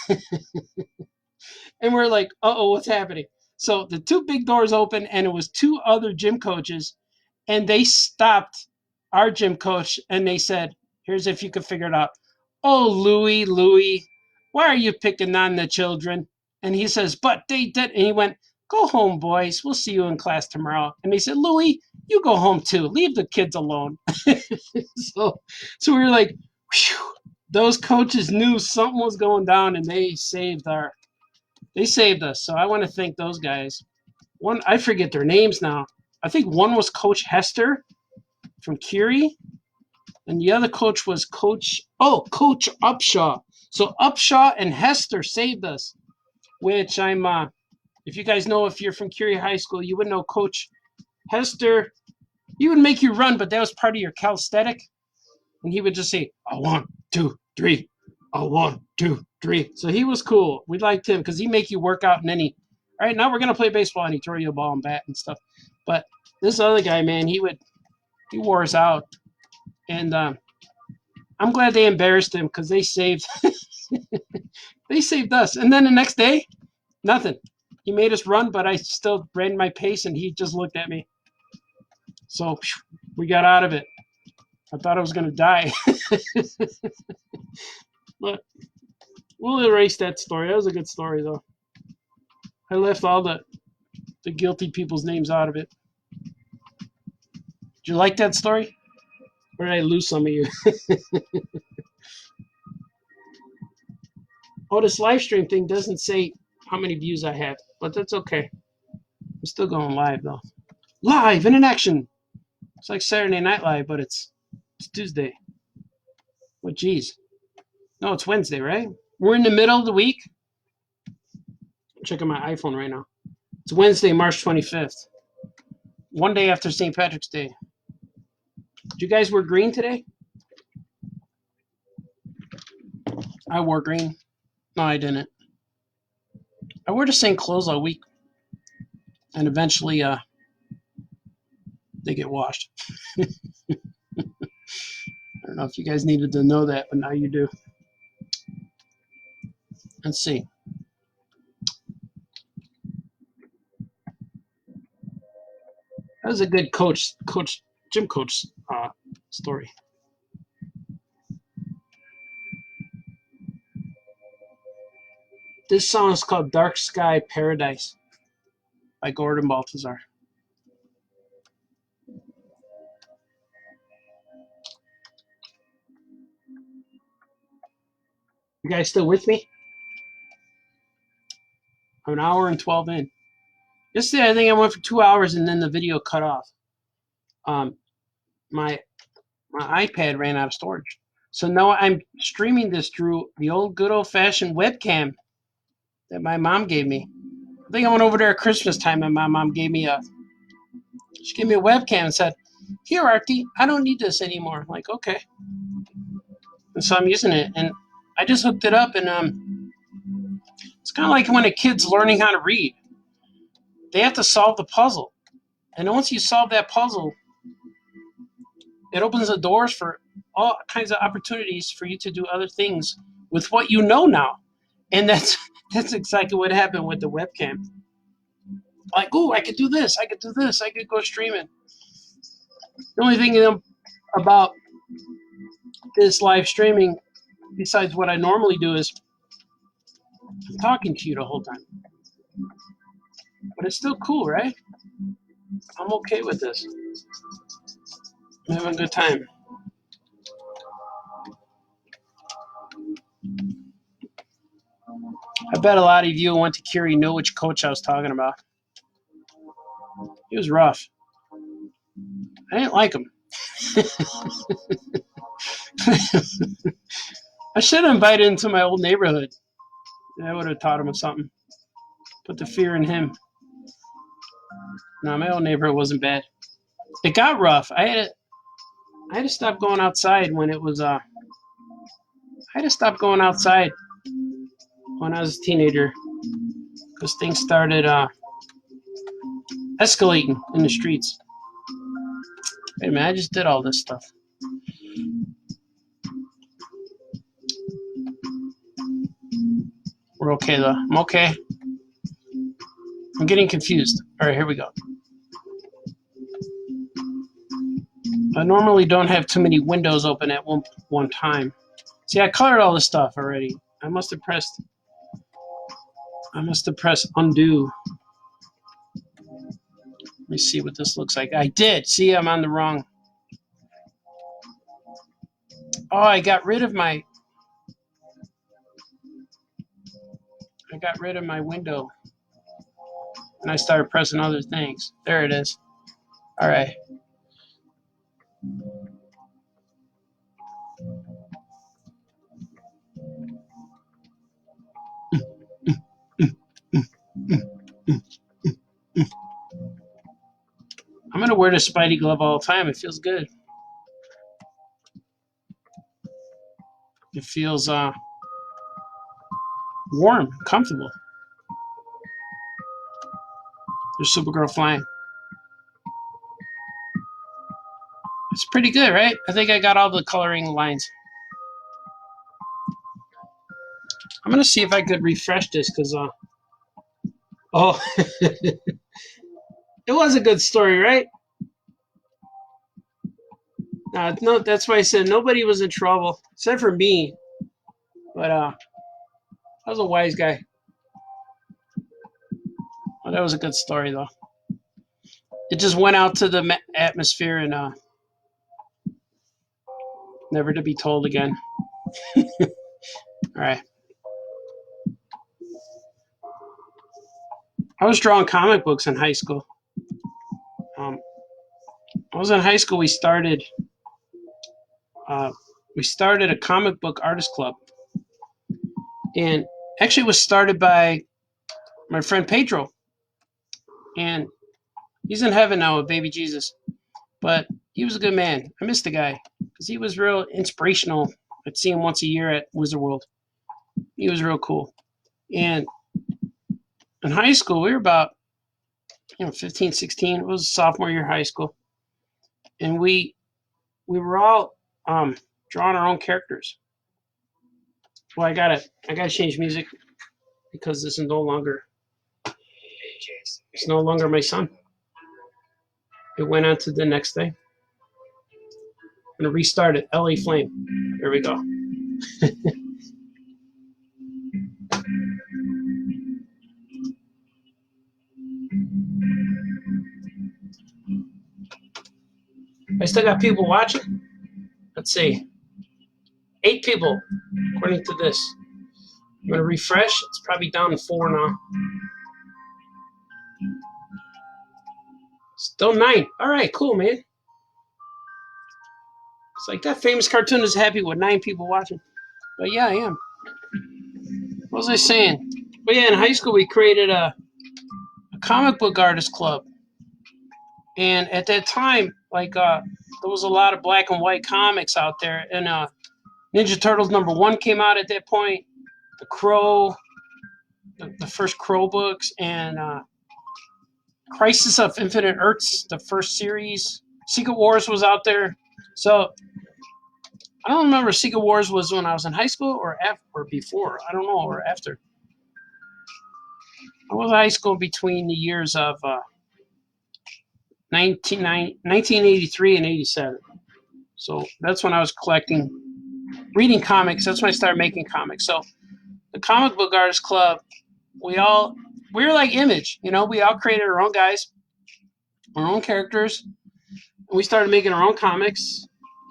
And we're like, "Uh-oh, what's happening?" So the two big doors open, and it was two other gym coaches, and they stopped our gym coach, and they said, "Here's if you could figure it out. Oh, Louis, why are you picking on the children?" And he says, "But they did." And he went, "Go home, boys. We'll see you in class tomorrow." And they said, "Louis, you go home too. Leave the kids alone." so, so we were like, whew, those coaches knew something was going down, and they saved us. So I want to thank those guys. One, I forget their names now. I think one was Coach Hester from Curie, And the other coach was Coach Upshaw. So Upshaw and Hester saved us, which if you guys know, if you're from Curie High School, you would know Coach Hester. He would make you run, but that was part of your calisthenic. And he would just say, a 1, 2, 3, a 1, 2, 3. So he was cool. We liked him because he make you work out, and then all right, now we're gonna play baseball, and he throw you a ball and bat and stuff. But this other guy, man, he wore us out, and I'm glad they embarrassed him because they saved they saved us. And then the next day, nothing. He made us run, but I still ran my pace, and he just looked at me. So we got out of it. I thought I was gonna die. But we'll erase that story. That was a good story, though. I left all the guilty people's names out of it. Did you like that story? Or did I lose some of you? Oh, this live stream thing doesn't say how many views I have, but that's okay. I'm still going live, though. Live and in action. It's like Saturday Night Live, but it's Tuesday. Well, geez. No, it's Wednesday, right? We're in the middle of the week. I'm checking my iPhone right now. It's Wednesday, March 25th. One day after St. Patrick's Day. Did you guys wear green today? I wore green. No, I didn't. I wore the same clothes all week. And eventually, they get washed. I don't know if you guys needed to know that, but now you do. Let's see. That was a good gym coach story. This song is called Dark Sky Paradise by Gordon Baltazar. You guys still with me? I'm an hour and 12 in. Yesterday, I think I went for 2 hours and then the video cut off. My iPad ran out of storage. So now I'm streaming this through the old good old-fashioned webcam that my mom gave me. I think I went over there at Christmas time and my mom gave me a webcam and said, "Here, Artie, I don't need this anymore." I'm like, okay. And so I'm using it, and I just hooked it up, and it's kind of like when a kid's learning how to read. They have to solve the puzzle, and once you solve that puzzle, it opens the doors for all kinds of opportunities for you to do other things with what you know now. And that's exactly what happened with the webcam. Like, oh, I could do this, I could do this, I could go streaming. The only thing about this live streaming, besides what I normally do, is I'm talking to you the whole time. But it's still cool, right? I'm okay with this. I'm having a good time. I bet a lot of you who went to Curie know which coach I was talking about. He was rough. I didn't like him. I should have invited him to my old neighborhood. I would have taught him something. Put the fear in him. No, my old neighborhood wasn't bad. It got rough. I had to stop going outside when it was I had to stop going outside when I was a teenager because things started escalating in the streets. Wait a minute, I just did all this stuff. We're okay though. I'm okay. I'm getting confused. All right, here we go. I normally don't have too many windows open at one time. See, I colored all this stuff already. I must have pressed undo. Let me see what this looks like. I did. See, I'm on the wrong. Oh, I got rid of my window. And I started pressing other things. There it is. All right. I'm gonna wear the Spidey glove all the time. It feels good. It feels warm, comfortable. There's Supergirl flying. It's pretty good, right? I think I got all the coloring lines. I'm gonna see if I could refresh this because oh, it was a good story, right? No, that's why I said nobody was in trouble except for me. But I was a wise guy. Well, that was a good story though. It just went out to the atmosphere and never to be told again. All right. I was drawing comic books in high school. I was in high school. We started a comic book artist club, and actually it was started by my friend Pedro, and he's in heaven now with baby Jesus. But he was a good man. I miss the guy because he was real inspirational. I'd see him once a year at Wizard World. He was real cool. And in high school, we were about 15, 16. It was sophomore year of high school, and we were all drawing our own characters. Well, I gotta change music because this is no longer my son. It went on to the next thing. I'm gonna restart it. LA Flame. There we go. I still got people watching. Let's see. 8 people, according to this. I'm gonna refresh. It's probably down to 4 now. Still 9. All right, cool, man. It's like that famous cartoon is happy with 9 people watching. But yeah, I am. What was I saying? But yeah, in high school we created a comic book artist club, and at that time, there was a lot of black and white comics out there, and Ninja Turtles #1 came out at that point. The Crow, the first Crow books, and Crisis of Infinite Earths, the first series. Secret Wars was out there. So I don't remember Secret Wars was when I was in high school or after or before. I don't know, or after. I was in high school between the years of 1983 and 87. So that's when I was reading comics. That's when I started making comics. So the Comic Book Artists Club, we were like Image, we all created our own guys, our own characters. And we started making our own comics,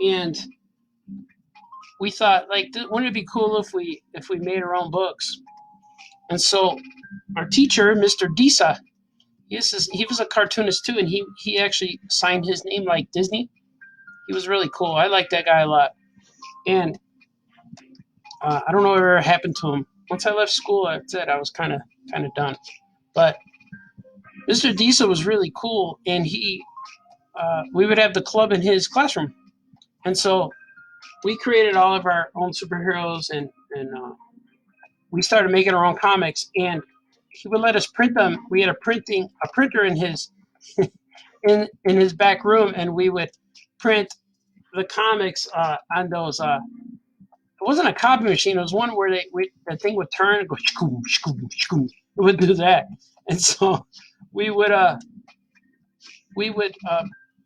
and we thought, wouldn't it be cool if we made our own books? And so our teacher, Mr. Disa, he was a cartoonist too, and he actually signed his name like Disney. He was really cool. I liked that guy a lot. And I don't know what happened to him. Once I left school, that's it. I was kind of done. But Mr. Disa was really cool, and we would have the club in his classroom, and so we created all of our own superheroes, and we started making our own comics, and he would let us print them. We had a printer in his in his back room, and we would print the comics on those. It wasn't a copy machine. It was one where the thing would turn and go shkoom, shkoom, shkoom. It would do that, and so we would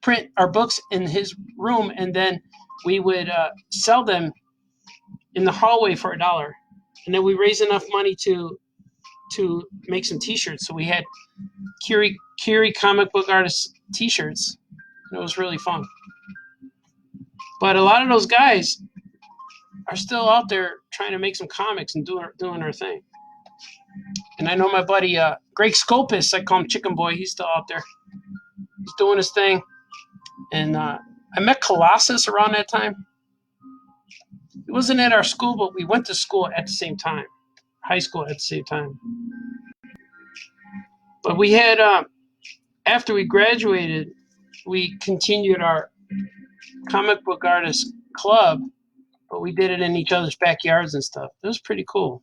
print our books in his room, and then we would sell them in the hallway for $1, and then we raised enough money to make some T-shirts. So we had Kiri comic book artist T-shirts, and it was really fun. But a lot of those guys are still out there trying to make some comics and doing their thing. And I know my buddy Greg Scopus, I call him Chicken Boy. He's still out there. He's doing his thing. And I met Colossus around that time. He wasn't at our school, but we went to school at the same time. High school at the same time. But we had after we graduated, we continued our comic book artist club, but we did it in each other's backyards and stuff. It was pretty cool.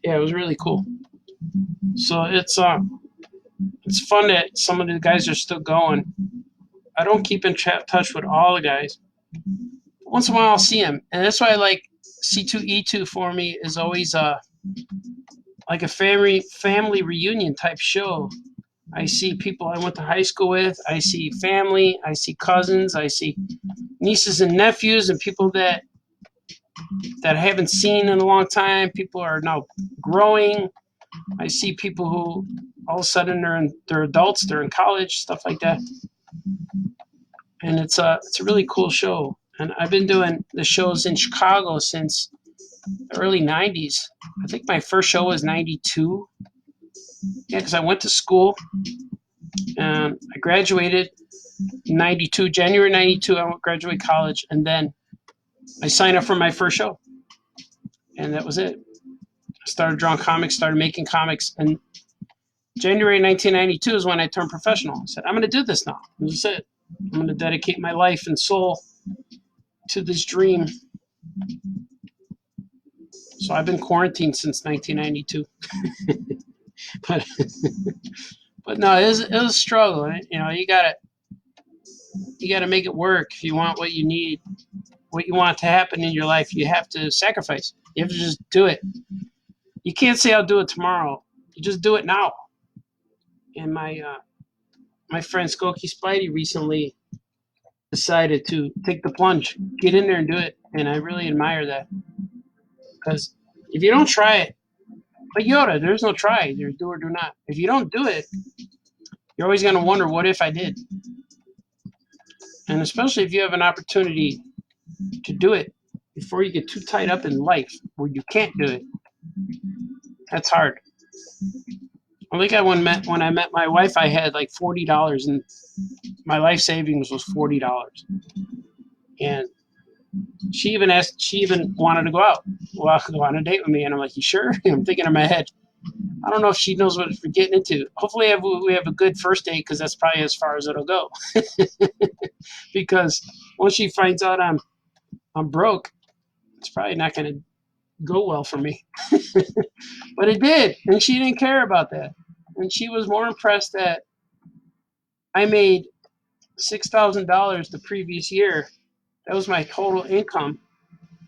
Yeah, it was really cool. So it's fun that some of the guys are still going. I don't keep in touch with all the guys. Once in a while, I'll see them, and that's why I like C2E2 for me is always like a family reunion type show. I see people I went to high school with. I see family. I see cousins. I see nieces and nephews, and people that I haven't seen in a long time. People are now growing. I see people who all of a sudden they're adults. They're in college, stuff like that. And it's a really cool show. And I've been doing the shows in Chicago since the early '90s. I think my first show was '92. Yeah, because I went to school and I graduated in '92, January '92. I graduated college, and then I signed up for my first show, and that was it. I started drawing comics, started making comics, and January 1992 is when I turned professional. I said, I'm going to do this now. This is it. I'm going to dedicate my life and soul to this dream. So I've been quarantined since 1992. but no, it was a struggle. Right? You know, you gotta make it work if you want what you need, what you want to happen in your life. You have to sacrifice. You have to just do it. You can't say I'll do it tomorrow. You just do it now. And my friend Skokie Spidey recently decided to take the plunge, get in there and do it. And I really admire that. Because if you don't try it, like Yoda, there's no try. There's do or do not. If you don't do it, you're always going to wonder, what if I did? And especially if you have an opportunity to do it before you get too tied up in life where you can't do it. That's hard. I think when I met my wife, I had like $40, and my life savings was $40. And she even wanted to go out, go on a date with me, and I'm like, you sure? I'm thinking in my head, I don't know if she knows what we're getting into. Hopefully we have a good first date, because that's probably as far as it'll go. Because once she finds out I'm broke, it's probably not going to go well for me. But it did, and she didn't care about that. And she was more impressed that I made $6,000 the previous year. That was my total income.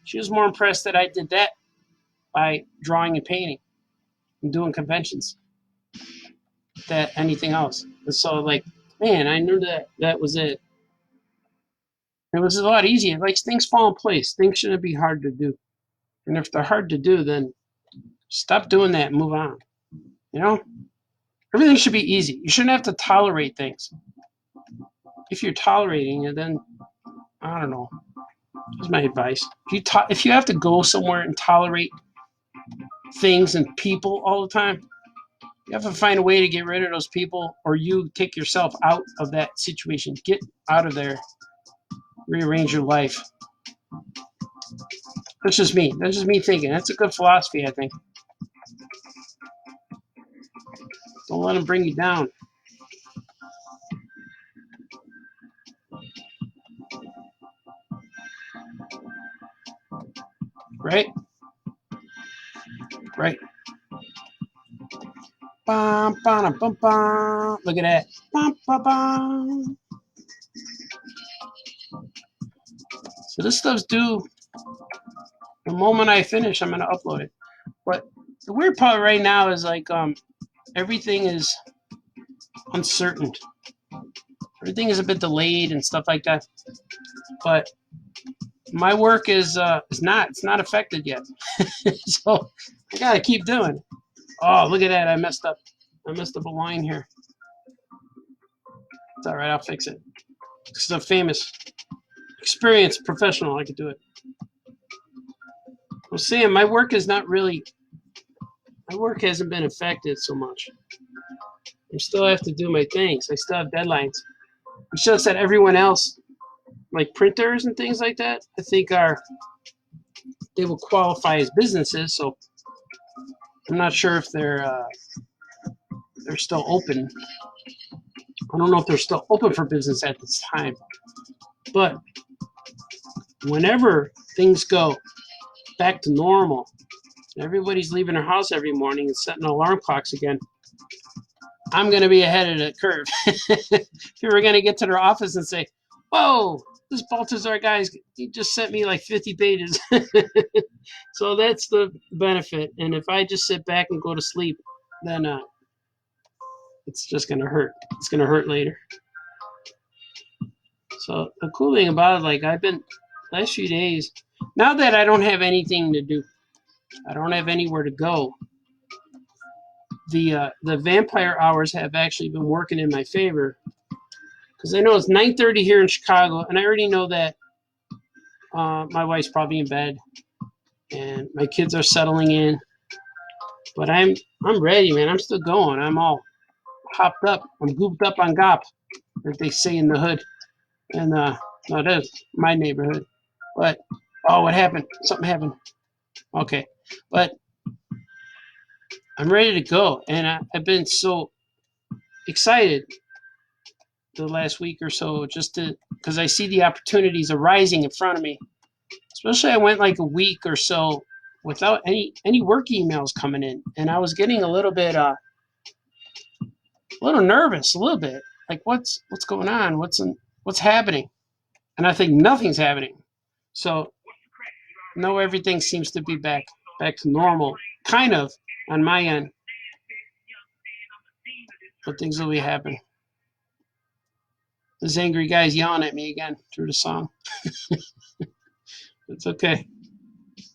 She was more impressed that I did that by drawing and painting and doing conventions than anything else. And so, like, man, I knew that was it. It was a lot easier. Like, things fall in place. Things shouldn't be hard to do. And if they're hard to do, then stop doing that and move on. You know? Everything should be easy. You shouldn't have to tolerate things. If you're tolerating it, then, I don't know. That's my advice. If you have to go somewhere and tolerate things and people all the time, you have to find a way to get rid of those people, or you take yourself out of that situation. Get out of there. Rearrange your life. That's just me. That's just me thinking. That's a good philosophy, I think. Don't let them bring you down. Right? Right. Bum, bum, bum, bum. Look at that. Bum, bum, bum. So this stuff's due. The moment I finish, I'm going to upload it. But the weird part right now is like everything is uncertain. Everything is a bit delayed and stuff like that. But my work is not affected yet. So I gotta keep doing it. Oh, look at that! I messed up. I messed up a line here. It's all right. I'll fix it. Because I'm famous, experienced professional. I could do it. I'm saying my work is not really. My work hasn't been affected so much. I still have to do my things. I still have deadlines. It's just that everyone else, like printers and things like that, I think they will qualify as businesses. So I'm not sure if they're still open. I don't know if they're still open for business at this time. But whenever things go back to normal, everybody's leaving their house every morning and setting alarm clocks again, I'm going to be ahead of the curve. If you were going to get to their office and say, whoa, this Baltazar he just sent me like 50 pages. So that's the benefit. And if I just sit back and go to sleep, then it's just going to hurt. It's going to hurt later. So the cool thing about it, like I've been last few days, now that I don't have anything to do, I don't have anywhere to go, the vampire hours have actually been working in my favor. Because I know it's 9:30 here in Chicago, and I already know that my wife's probably in bed, and my kids are settling in. But I'm ready, man. I'm still going. I'm all hopped up. I'm gooped up on gop, as they say in the hood. And no, that's my neighborhood. But what happened? Something happened. Okay, but I'm ready to go, and I've been so excited the last week or so because I see the opportunities arising in front of me. Especially I went like a week or so without any work emails coming in, and I was getting a little bit nervous, a little bit like what's going on, what's happening, and I think nothing's happening. So no, everything seems to be back to normal, kind of on my end, but things will be happening. This angry guy's yelling at me again through the song. It's okay.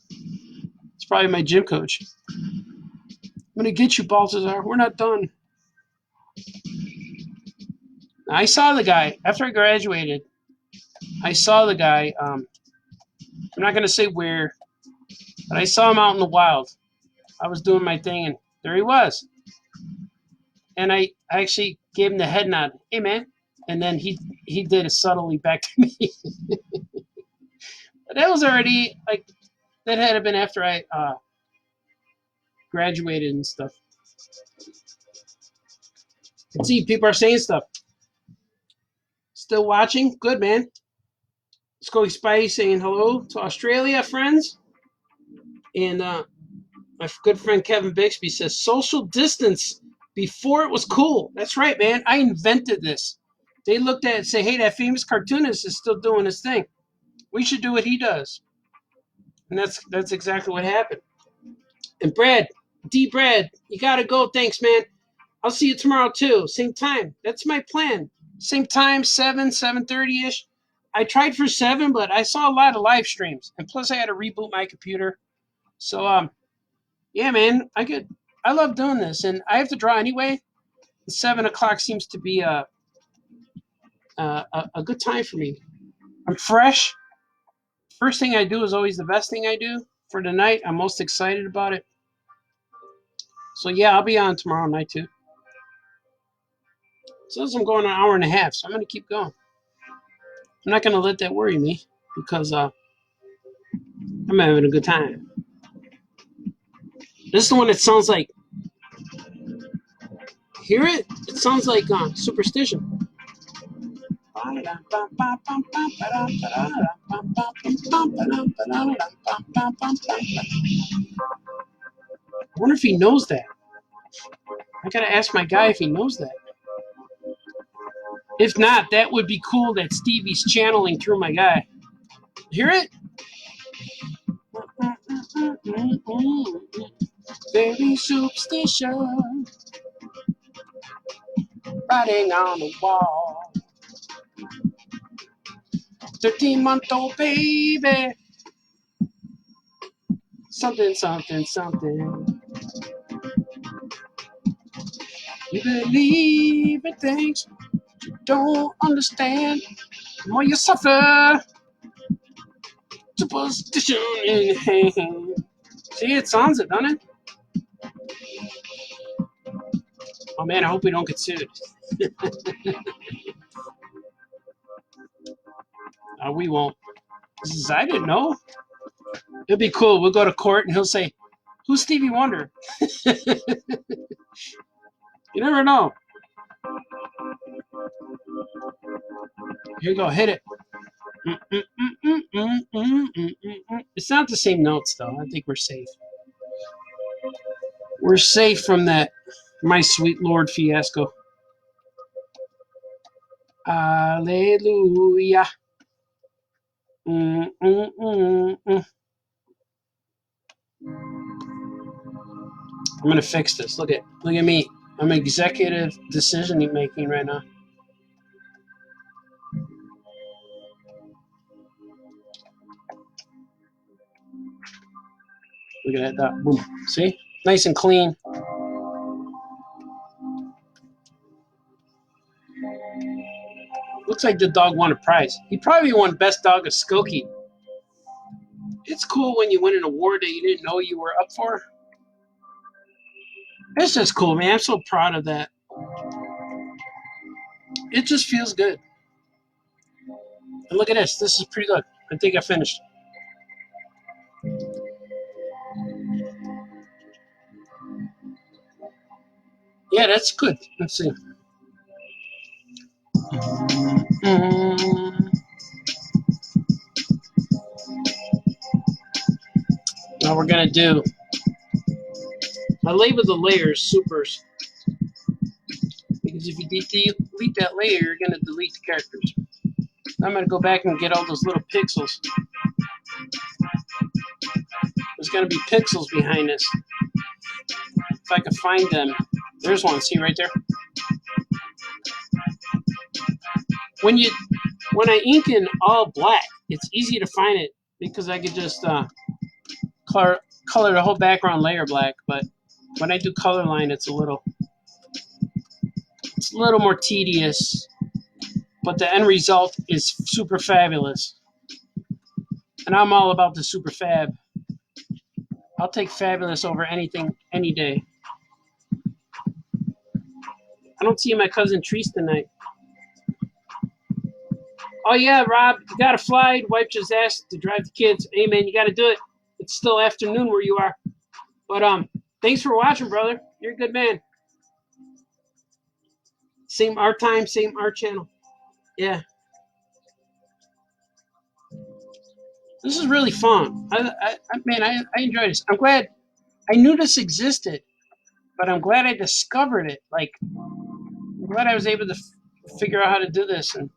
It's probably my gym coach. I'm gonna get you, Baltazar. We're not done. I saw the guy after I graduated. I saw the guy. I'm not gonna say where, but I saw him out in the wild. I was doing my thing, and there he was. And I actually gave him the head nod. Hey, man. And then he did it subtly back to me. But that was already like that had been after I graduated and stuff. Let's see, people are saying stuff. Still watching? Good, man. Scully Spidey saying hello to Australia, friends. And my good friend Kevin Bixby says social distance before it was cool. That's right, man. I invented this. They looked at it and say, hey, that famous cartoonist is still doing his thing. We should do what he does. And that's exactly what happened. And Brad, Brad, you got to go. Thanks, man. I'll see you tomorrow, too. Same time. That's my plan. Same time, 7:30-ish. I tried for 7, but I saw a lot of live streams. And plus, I had to reboot my computer. So, yeah, man, I love doing this. And I have to draw anyway. 7 o'clock seems to be a good time for me. I'm fresh. First thing I do is always the best thing I do. For tonight, I'm most excited about it. So, yeah, I'll be on tomorrow night, too. So I'm going an hour and a half, so I'm going to keep going. I'm not going to let that worry me because I'm having a good time. This is the one that sounds like, hear it? It sounds like Superstition. I wonder if he knows that. I got to ask my guy if he knows that. If not, that would be cool that Stevie's channeling through my guy. Hear it? Baby Superstition, writing on the wall. 13-month-old baby. Something, something, something. You believe in things you don't understand. The more you suffer, superstition in hand. See, it sounds it, doesn't it? Oh man, I hope we don't get sued. We won't. I didn't know. It'll be cool. We'll go to court and he'll say, "Who's Stevie Wonder?" You never know. Here you go. Hit it. It's not the same notes, though. I think we're safe. We're safe from that My Sweet Lord fiasco. Hallelujah. I'm gonna fix this. Look at me. I'm executive decision making right now. Look at that. Boom. See? Nice and clean. Looks like the dog won a prize. He probably won Best Dog of Skokie. It's cool when you win an award that you didn't know you were up for. It's just cool, man. I'm so proud of that. It just feels good. And look at this. This is pretty good. I think I finished. Yeah, that's good. Let's see. Now we're going to do, I label the layers supers. Because if you delete that layer, you're going to delete the characters. I'm going to go back and get all those little pixels. There's going to be pixels behind this. If I can find them. There's one. See right there? When I ink in all black, it's easy to find it because I could just color the whole background layer black. But when I do color line, it's a little more tedious. But the end result is super fabulous. And I'm all about the super fab. I'll take fabulous over anything, any day. I don't see my cousin Treese tonight. Oh yeah, Rob, you gotta fly. Wipe his ass to drive the kids. Hey man, you gotta do it. It's still afternoon where you are. But thanks for watching, brother. You're a good man. Same art time, same art channel. Yeah. This is really fun. I enjoy this. I'm glad I knew this existed, but I'm glad I discovered it. Like, I'm glad I was able to figure out how to do this. And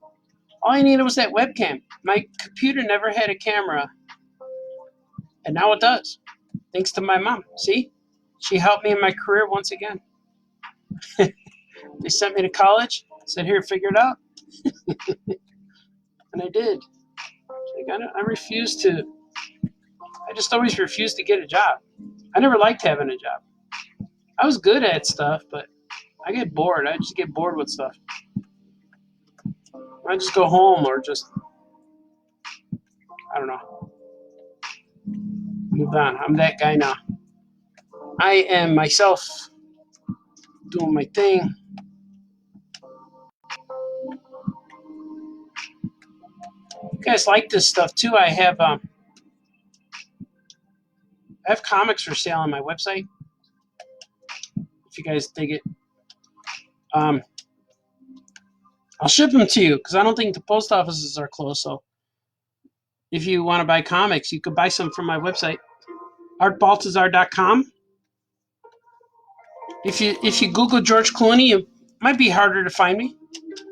all I needed was that webcam. My computer never had a camera, and now it does, thanks to my mom. See? She helped me in my career once again. They sent me to college, said, here, figure it out. And I did. Like, I just always refused to get a job. I never liked having a job. I was good at stuff, but I get bored. I just get bored with stuff. I just go home or just, I don't know. Move on. I'm that guy now. I am myself doing my thing. You guys like this stuff too. I have comics for sale on my website. If you guys dig it, I'll ship them to you because I don't think the post offices are closed. So if you want to buy comics, you could buy some from my website, artbaltazar.com. If you Google George Clooney, it might be harder to find me,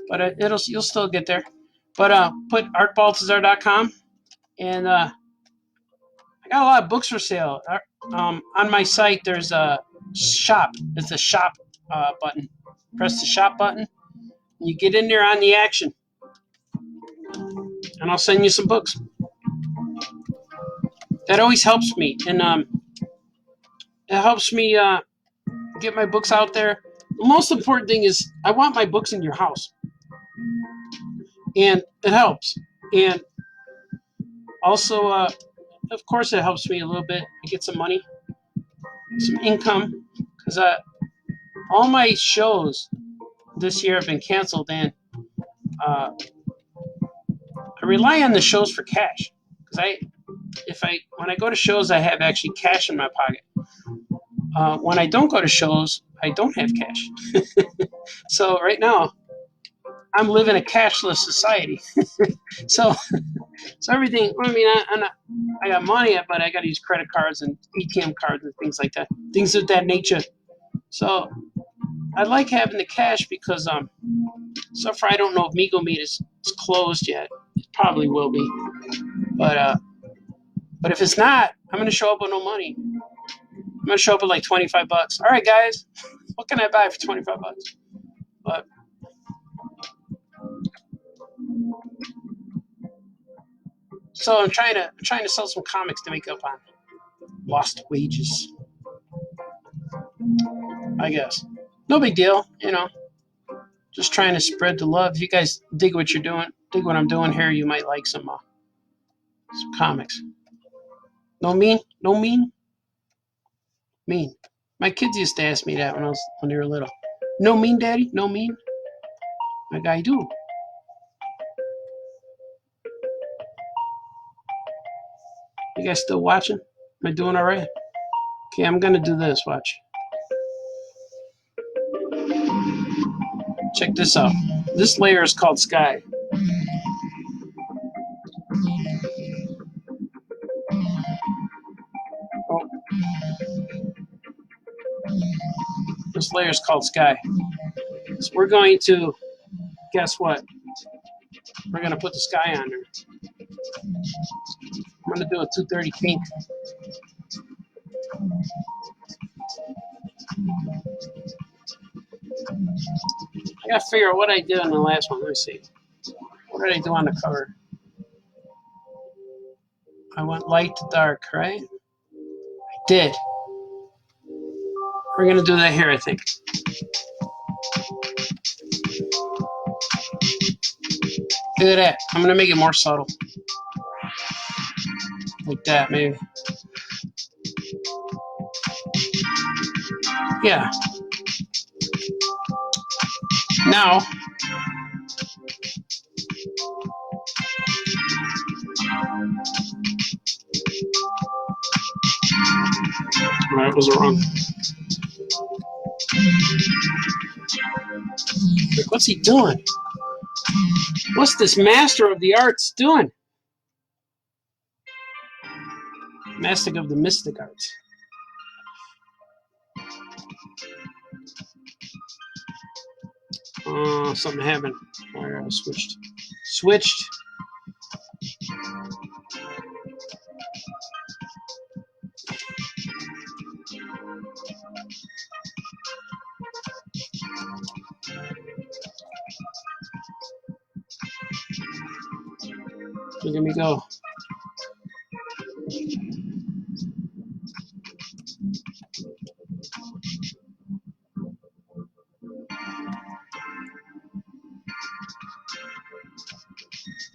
but you'll still get there. But put artbaltazar.com, and I got a lot of books for sale. On my site, there's a shop. It's a shop button. Press the shop button. And you get in there on the action, and I'll send you some books. That always helps me, and it helps me get my books out there. The most important thing is I want my books in your house, and it helps. And also, of course, it helps me a little bit. I get some money, some income, because all my shows this year have been canceled, and I rely on the shows for cash because when I go to shows, I have actually cash in my pocket. When I don't go to shows, I don't have cash. So right now, I'm living a cashless society. So everything. I mean, I got money, but I got to use credit cards and ATM cards and things like that. Things of that nature. So I like having the cash because so far I don't know if Migo Meat is closed yet. It probably will be, but if it's not, I'm gonna show up with no money. I'm gonna show up with like $25. All right, guys, what can I buy for $25? But so I'm trying to sell some comics to make up on lost wages. I guess no big deal, you know. Just trying to spread the love. If you guys dig what you're doing, dig what I'm doing here, you might like some comics. No mean, no mean, mean. My kids used to ask me that when they were little. No mean, Daddy? No mean? Like I do. You guys still watching? Am I doing all right? Okay, I'm gonna do this. Watch. Check this out. This layer is called Sky. Oh, this layer is called Sky. So we're going to, guess what? We're gonna put the sky on there. I'm gonna do a 230 pink. I gotta figure out what I did on the last one. Let me see. What did I do on the cover? I went light to dark, right? I did. We're gonna do that here, I think. Look at that. I'm gonna make it more subtle. Like that, maybe. Yeah. Now, alright, was it wrong? Like, what's he doing? What's this master of the arts doing? Master of the mystic arts. Something happened. Alright, I switched. Switched. Look at me go.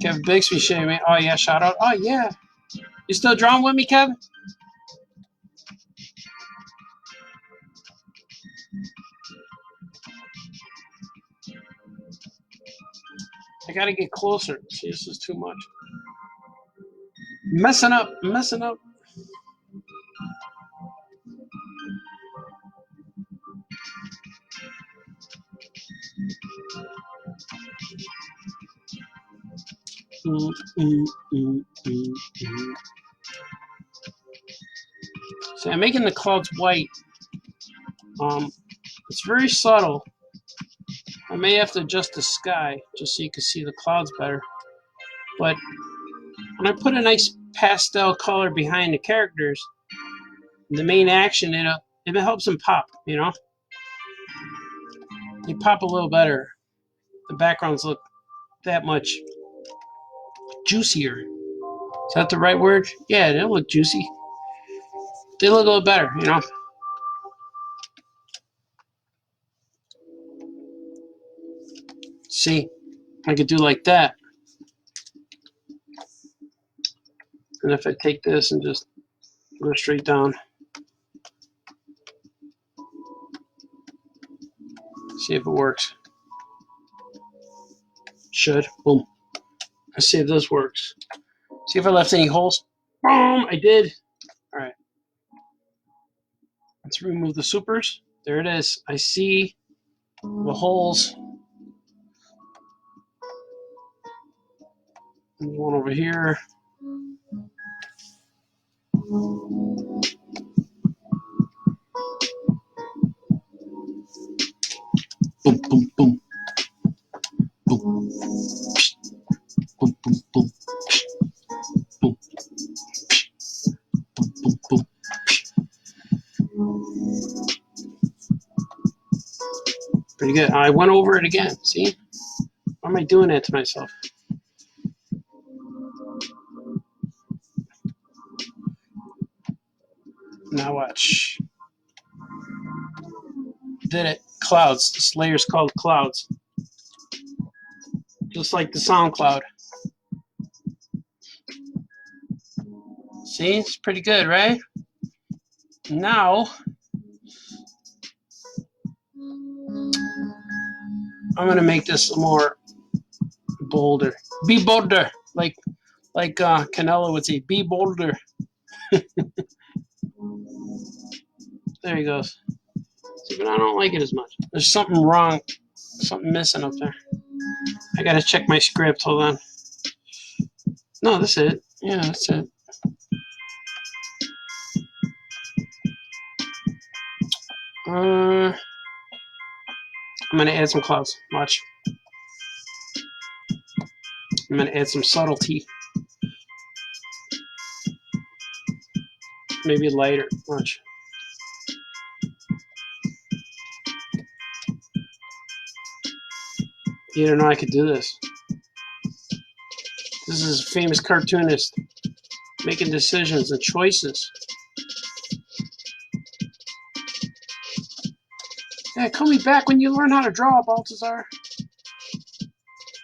Kevin Bixby showing me. Oh yeah, shout out. Oh yeah. You still drawing with me, Kevin? I gotta get closer. See, this is too much. Messing up, messing up. So I'm making the clouds white. It's very subtle. I may have to adjust the sky just so you can see the clouds better. But when I put a nice pastel color behind the characters, the main action, it helps them pop, you know? They pop a little better. The backgrounds look that much juicier. Is that the right word? Yeah, they look juicy. They look a little better, you know? See, I could do like that. And if I take this and just go straight down, see if it works. Should. Boom. Let's see if this works. See if I left any holes. Boom! I did. All right. Let's remove the supers. There it is. I see the holes. There's one over here. Boom, boom, boom. Boom. Boom, boom, boom. Boom. Boom, boom, boom. Pretty good. I went over it again. See? Why am I doing that to myself? Now watch. Did it. Clouds. This layer's called clouds. Just like the sound cloud. See? It's pretty good, right? Now, I'm going to make this more bolder. Be bolder. Like Canelo would say, be bolder. There he goes. See, but I don't like it as much. There's something wrong. Something missing up there. I gotta check my script. Hold on. No, that's it. Yeah, that's it. I'm gonna add some clouds. Watch. I'm gonna add some subtlety. Maybe lighter. Watch. You didn't know I could do this. This is a famous cartoonist making decisions and choices. Yeah, call me back when you learn how to draw, Baltazar.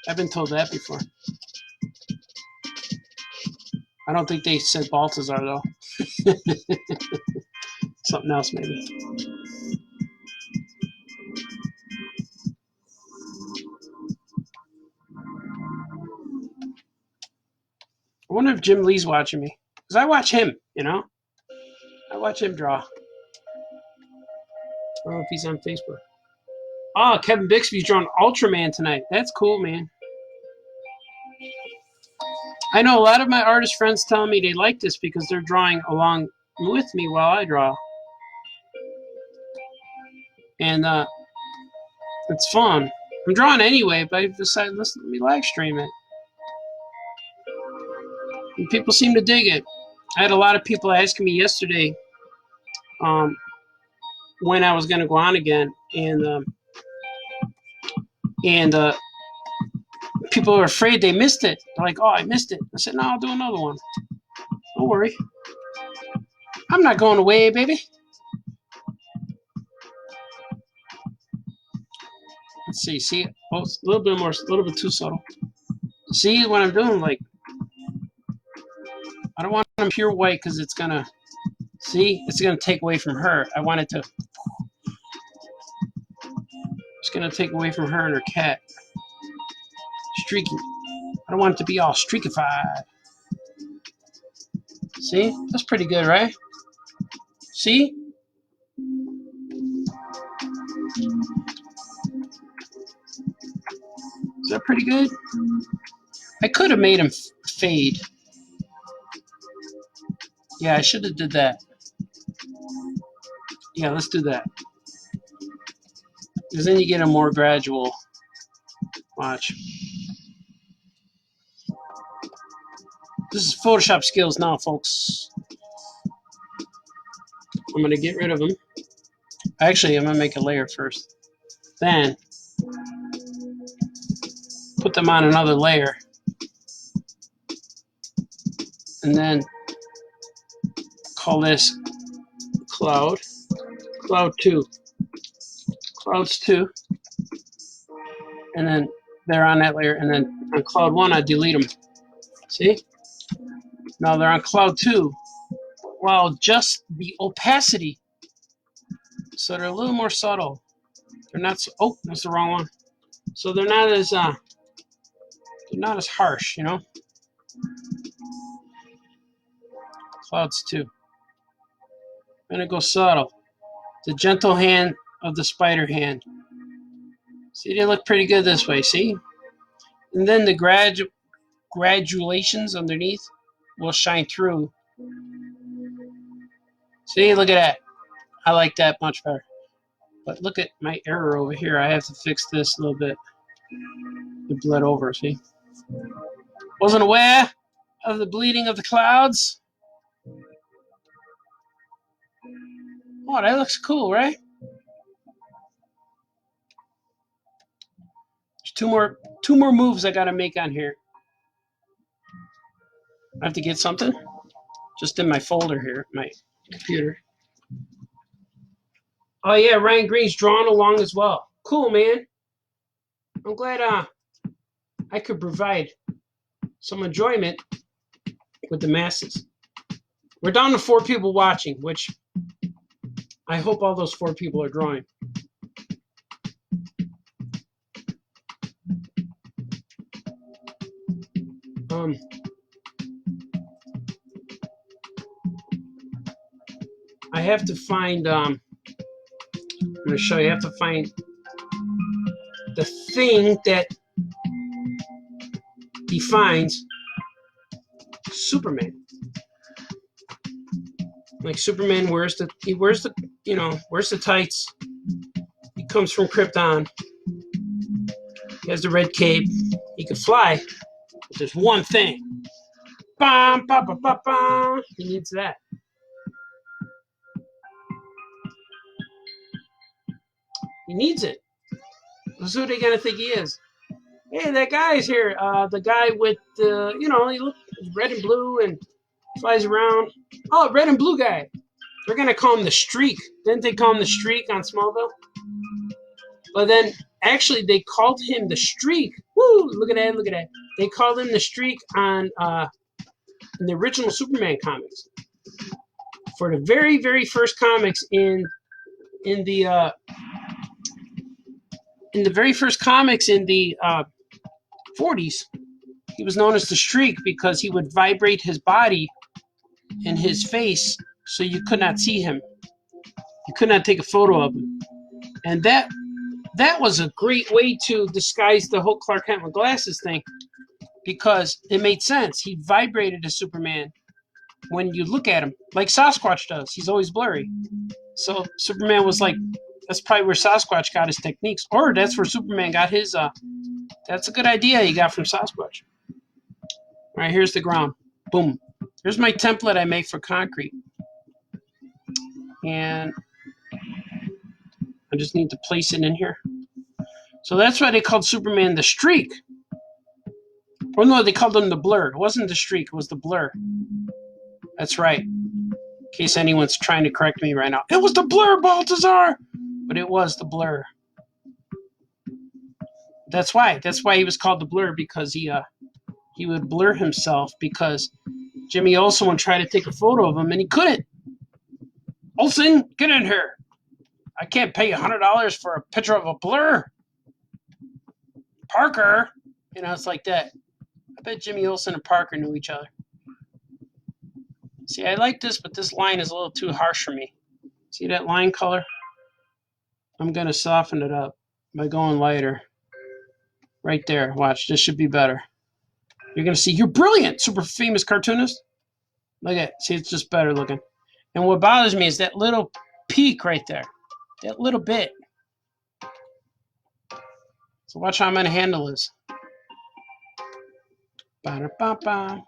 I've been told that before. I don't think they said Baltazar, though. Something else, maybe. I wonder if Jim Lee's watching me. Because I watch him, you know? I watch him draw. I don't know if he's on Facebook. Oh, Kevin Bixby's drawing Ultraman tonight. That's cool, man. I know a lot of my artist friends telling me they like this because they're drawing along with me while I draw. And it's fun. I'm drawing anyway, but I decided, let me live stream it. And people seem to dig it. I had a lot of people asking me yesterday when I was going to go on again. And people are afraid they missed it. They're like, oh, I missed it. I said, no, I'll do another one. Don't worry. I'm not going away, baby. Let's see. See? Oh, it's a little bit more, a little bit too subtle. See what I'm doing? Like, I don't want them pure white because it's going to, see? It's going to take away from her. I want it to, it's going to take away from her and her cat. Streaky. I don't want it to be all streakified. See? That's pretty good, right? See? Is that pretty good? I could have made him fade. Yeah, I should have did that. Yeah, let's do that. Because then you get a more gradual. Watch. This is Photoshop skills now, folks. I'm going to get rid of them. Actually, I'm going to make a layer first. Then, put them on another layer. And then, call this Cloud. Cloud 2. Clouds 2. And then, they're on that layer. And then, on Cloud 1, I delete them. See? Now they're on Cloud 2. Well, just the opacity. So they're a little more subtle. They're not so, oh, that's the wrong one. So they're not as harsh, you know? clouds too. I'm gonna go subtle. The gentle hand of the spider hand. See, they look pretty good this way, see? And then the gradulations underneath will shine through. See, look at that. I like that much better. But look at my error over here. I have to fix this a little bit. It bled over, see? Wasn't aware of the bleeding of the clouds. Oh, that looks cool, right? There's two more moves I gotta make on here. I have to get something just in my folder here, my computer. Oh yeah, Ryan Green's drawing along as well. Cool, man. I'm glad I could provide some enjoyment with the masses. We're down to 4 people watching, which I hope all those 4 people are drawing. I have to find, I'm going to show you, I have to find the thing that defines Superman. Like Superman wears the tights. He comes from Krypton. He has the red cape. He can fly. But there's one thing. Bam, ba, ba, ba, ba. He needs that. He needs it. Who are they gonna think he is? Hey, that guy's here. The guy with he looks red and blue and flies around. Oh, red and blue guy. They're gonna call him the Streak. Didn't they call him the Streak on Smallville? But then actually they called him the Streak. Woo! Look at that! Look at that! They called him the Streak on in the original Superman comics. For the very, very first comics in the very first comics in the 40s, he was known as the Streak because he would vibrate his body and his face so you could not see him. You could not take a photo of him. And that was a great way to disguise the whole Clark Kent with glasses thing because it made sense. He vibrated as Superman when you look at him, like Sasquatch does. He's always blurry. So Superman was like, that's probably where Sasquatch got his techniques. Or that's where Superman got his, that's a good idea he got from Sasquatch. All right, here's the ground. Boom. Here's my template I make for concrete. And I just need to place it in here. So that's why they called Superman the Streak. Or no, they called him the Blur. It wasn't the Streak, it was the Blur. That's right. In case anyone's trying to correct me right now. It was the Blur, Baltazar! But it was the Blur. That's why. That's why he was called the Blur, because he would blur himself because Jimmy Olsen would try to take a photo of him and he couldn't. Olsen, get in here. I can't pay $100 for a picture of a blur. Parker, it's like that. I bet Jimmy Olsen and Parker knew each other. See, I like this, but this line is a little too harsh for me. See that line color? I'm going to soften it up by going lighter. Right there. Watch, this should be better. You're going to see, you're brilliant, super famous cartoonist. Look at it. See, it's just better looking. And what bothers me is that little peak right there. That little bit. So watch how I'm going to handle this. Ba-da-ba-ba.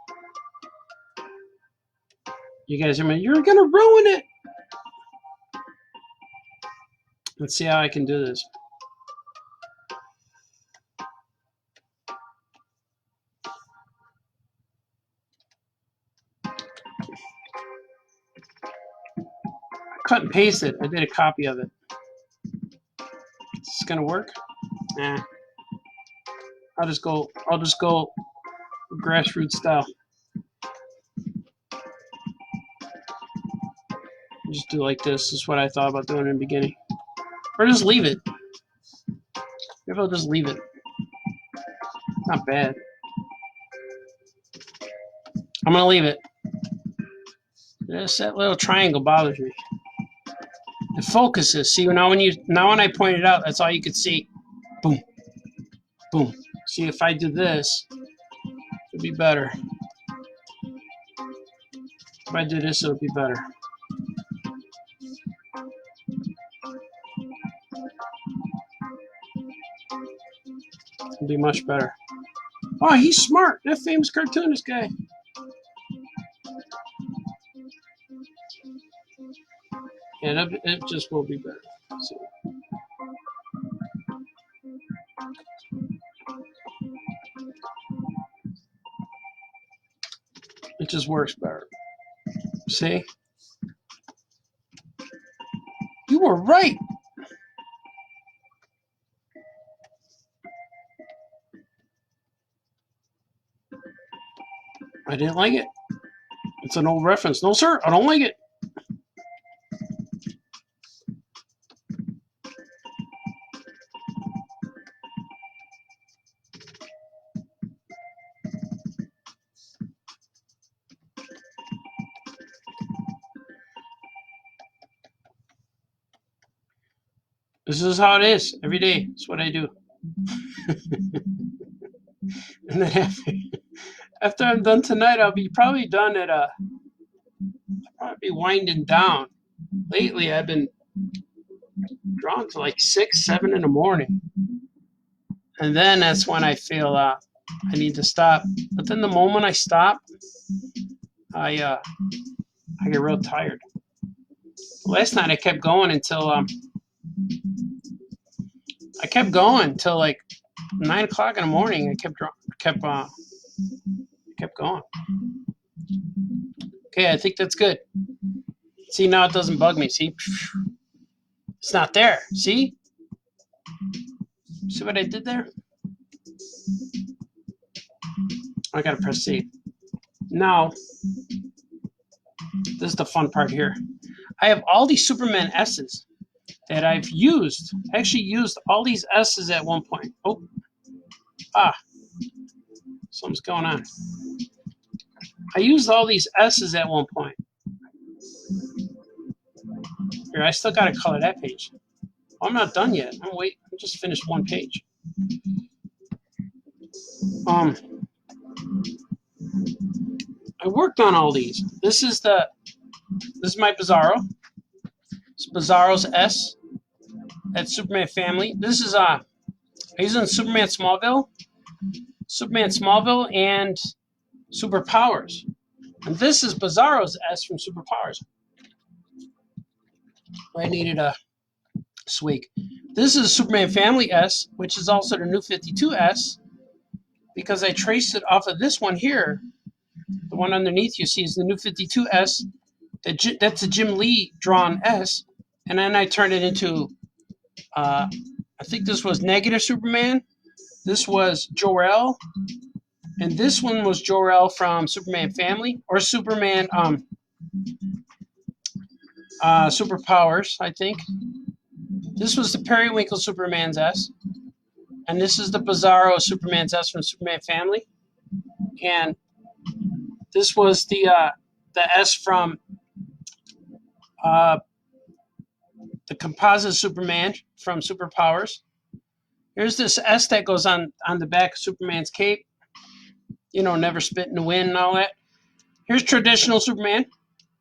You guys are you're going to ruin it. Let's see how I can do this. Cut and paste it. I did a copy of it. Is this gonna work? Nah. I'll just go grassroots style. Just do like this. This is what I thought about doing in the beginning. Or just leave it. Maybe I'll just leave it. Not bad. I'm gonna leave it. Just that little triangle bothers me. It focuses. See, now when I point it out, that's all you could see. Boom, boom. See, if I do this, it'll be better. If I do this, it'll be better. It'll be much better. Oh, he's smart. That famous cartoonist guy. Yeah, it just will be better. See. It just works better. See? You were right. I didn't like it. It's an old reference. No, sir, I don't like it. This is how it is every day. That's what I do. And then after I'm done tonight, I'll be probably done at I'll probably be winding down. Lately, I've been drawn to like 6, 7 in the morning, and then that's when I feel I need to stop. But then the moment I stop, I get real tired. Last night I kept going until like 9 o'clock in the morning. I kept going. Okay, I think that's good. See, now it doesn't bug me. See, it's not there. See what I did there? I gotta press save. Now, this is the fun part here. I have all these Superman S's that I've used. I actually used all these S's at one point. Oh, something's going on. I used all these S's at one point. Here, I still gotta color that page. I'm not done yet. I just finished one page. I worked on all these. This is my Bizarro. It's Bizarro's S. That's Superman Family. This is he's in Superman Smallville, and Superpowers. And this is Bizarro's S from Superpowers. I needed a swig. This is Superman Family S, which is also the New 52 S, because I traced it off of this one here. The one underneath you see is the New 52 S. That's a Jim Lee drawn S. And then I turned it into, I think this was Negative Superman. This was Jor-El. And this one was Jor-El from Superman Family, or Superman Superpowers, I think. This was the Periwinkle Superman's S. And this is the Bizarro Superman's S from Superman Family. And this was the S from the Composite Superman from Superpowers. Here's this S that goes on the back of Superman's cape. You know, never spit in the wind and all that. Here's traditional Superman.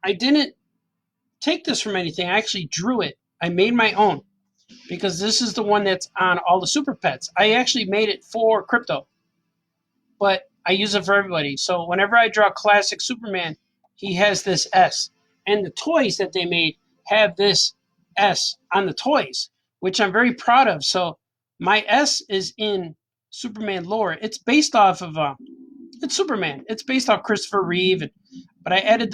I didn't take this from anything. I actually drew it. I made my own because this is the one that's on all the Super Pets. I actually made it for Crypto, but I use it for everybody. So whenever I draw classic Superman, he has this S. And the toys that they made have this S on the toys, which I'm very proud of. So my S is in Superman lore. It's based off of it's Superman. It's based off Christopher Reeve, but I added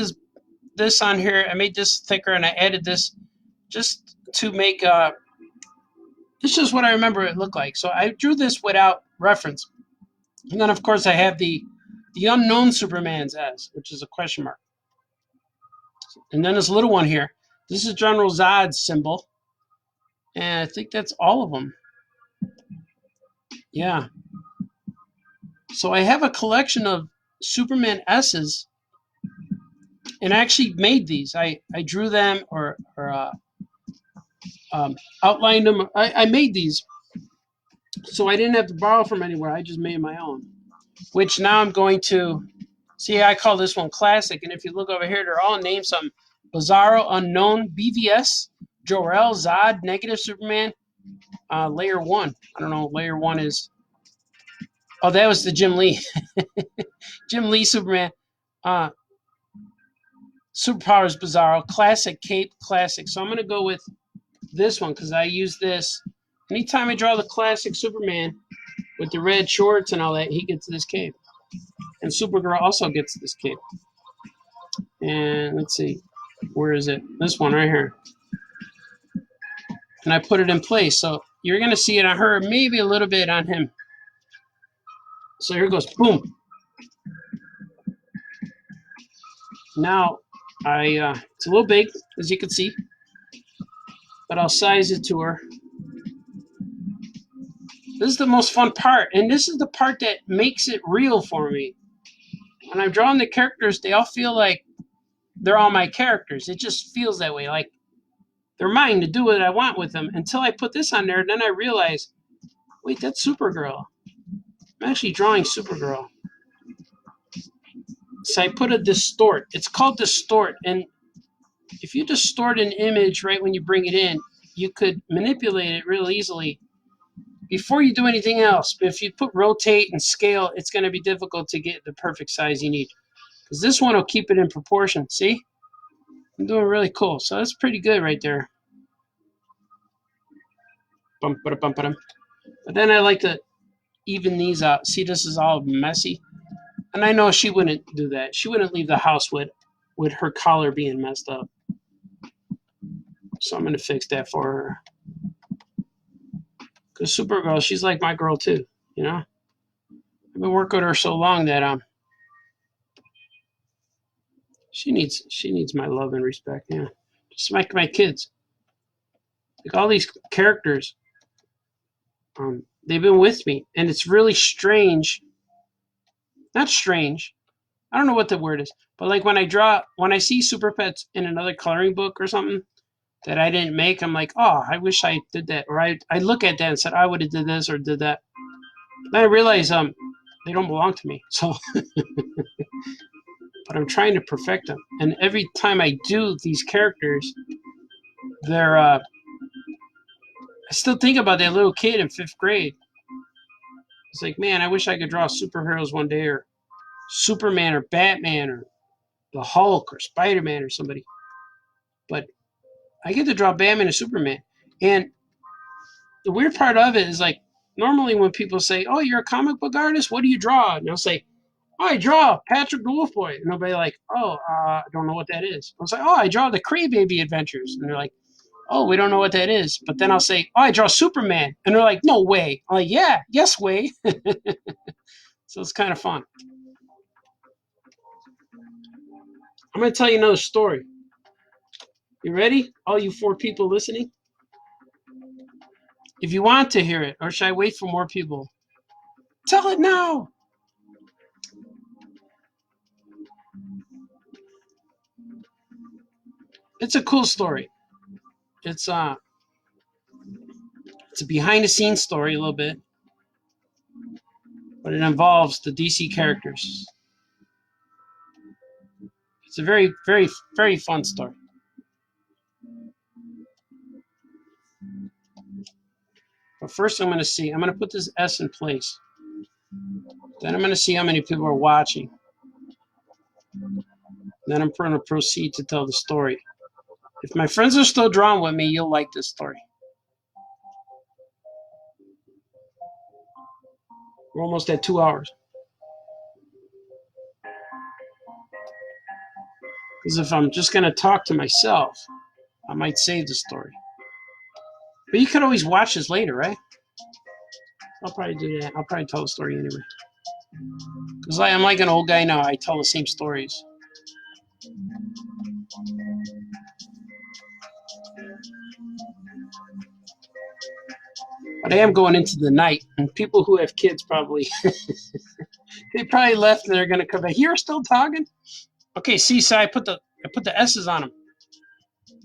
this on here. I made this thicker, and I added this just to make it's just what I remember it looked like. So I drew this without reference. And then, of course, I have the unknown Superman's S, which is a question mark. And then this little one here. This is General Zod's symbol. And I think that's all of them. Yeah. So I have a collection of Superman S's. and I actually made these. I drew them or outlined them. I made these, so I didn't have to borrow from anywhere. I just made my own, which now I'm going to see. I call this one classic, and if you look over here, they're all named something: Bizarro, Unknown, BVS, Jor-El, Zod, Negative Superman, Layer 1. I don't know what Layer 1 is. Oh, that was the Jim Lee. Jim Lee Superman. Superpowers Bizarro. Classic Cape. Classic. So I'm going to go with this one because I use this. Anytime I draw the classic Superman with the red shorts and all that, he gets this cape. And Supergirl also gets this cape. And let's see. Where is it? This one right here. And I put it in place. So you're going to see it on her, maybe a little bit on him. So here goes. Boom. Now, it's a little big, as you can see, but I'll size it to her. This is the most fun part, and this is the part that makes it real for me. When I'm drawing the characters, they all feel like they're all my characters. It just feels that way, like they're mine to do what I want with them. Until I put this on there, then I realize, wait, that's Supergirl. I'm actually drawing Supergirl. So I put a distort. It's called distort, and if you distort an image right when you bring it in, you could manipulate it real easily before you do anything else. But if you put rotate and scale, it's going to be difficult to get the perfect size you need. Because this one will keep it in proportion. See? I'm doing really cool. So that's pretty good right there. Bum, ba, bum, ba, but then I like to even these out. See, this is all messy. And I know she wouldn't do that. She wouldn't leave the house with her collar being messed up. So I'm going to fix that for her. Because Supergirl, she's like my girl too, you know? I've been working with her so long that she needs my love and respect, yeah. Just like my kids. Like all these characters, they've been with me, and it's really strange. Not strange. I don't know what the word is, but like when I see Super Pets in another coloring book or something that I didn't make, I'm like, oh, I wish I did that. Or I look at that and said, I would have did this or did that. Then I realize they don't belong to me. So, but I'm trying to perfect them. And every time I do these characters, they're I still think about that little kid in 5th grade. It's like, man, I wish I could draw superheroes one day, or Superman or Batman or the Hulk or Spider-Man or somebody. But I get to draw Batman and Superman. And the weird part of it is, like, normally when people say, oh, you're a comic book artist, what do you draw? And I'll say, oh, I draw Patrick the Wolf Boy. And they'll be like, oh, I don't know what that is. I'll say, oh, I draw the Crybaby Adventures. And they're like, oh, we don't know what that is. But then I'll say, oh, I draw Superman. And they're like, no way. I'm like, yeah, yes way. So it's kind of fun. I'm going to tell you another story. You ready? All you 4 people listening? If you want to hear it, or should I wait for more people? Tell it now. It's a cool story. It's a behind the scenes story a little bit, but it involves the DC characters. It's a very, very, very fun story. But first I'm going to put this S in place. Then I'm going to see how many people are watching. Then I'm going to proceed to tell the story. If my friends are still drawing with me, you'll like this story. We're almost at 2 hours. Because if I'm just going to talk to myself, I might save the story. But you could always watch this later, right? I'll probably do that. I'll probably tell the story anyway. Because I'm like an old guy now. I tell the same stories. But I am going into the night. And people who have kids probably... they probably left and they're going to come back. You're still talking? Okay, see, so I put the I put the S's on them.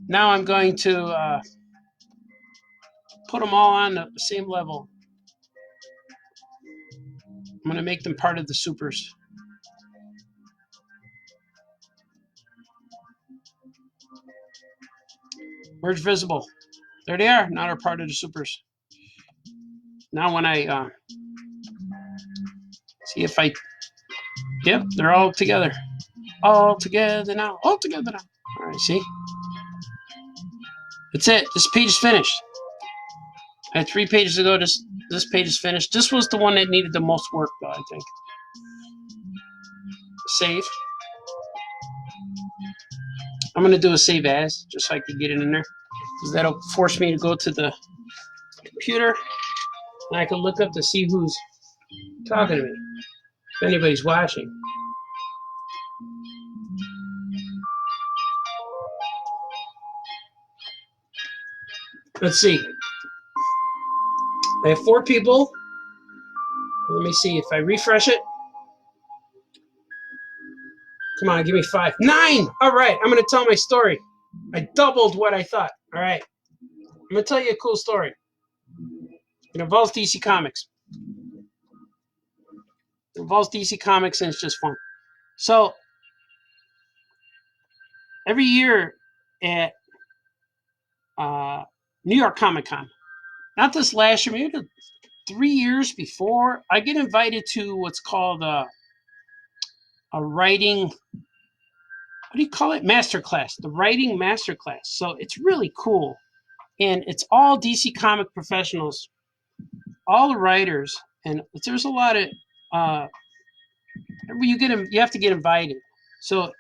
Now I'm going to put them all on the same level. I'm going to make them part of the supers. Merge visible. There they are. Now they're part of the supers. Now when I see if I, yep, they're all together. All together now. All together now. All right, see? That's it. This page is finished. I had 3 pages to go. This page is finished. This was the one that needed the most work, though, I think. Save. I'm going to do a save as, just so I can get it in there. Because that'll force me to go to the computer. And I can look up to see who's talking to me. If anybody's watching. Let's see. I have 4 people. Let me see if I refresh it. Come on, give me 5. 9! All right, I'm going to tell my story. I doubled what I thought. All right. I'm going to tell you a cool story. It involves DC Comics. It involves DC Comics, and it's just fun. So, every year at New York Comic Con, not this last year, maybe 3 years before, I get invited to what's called a writing, what do you call it? Masterclass. The writing masterclass. So it's really cool. And it's all DC comic professionals, all the writers. And there's a lot of, you have to get invited. So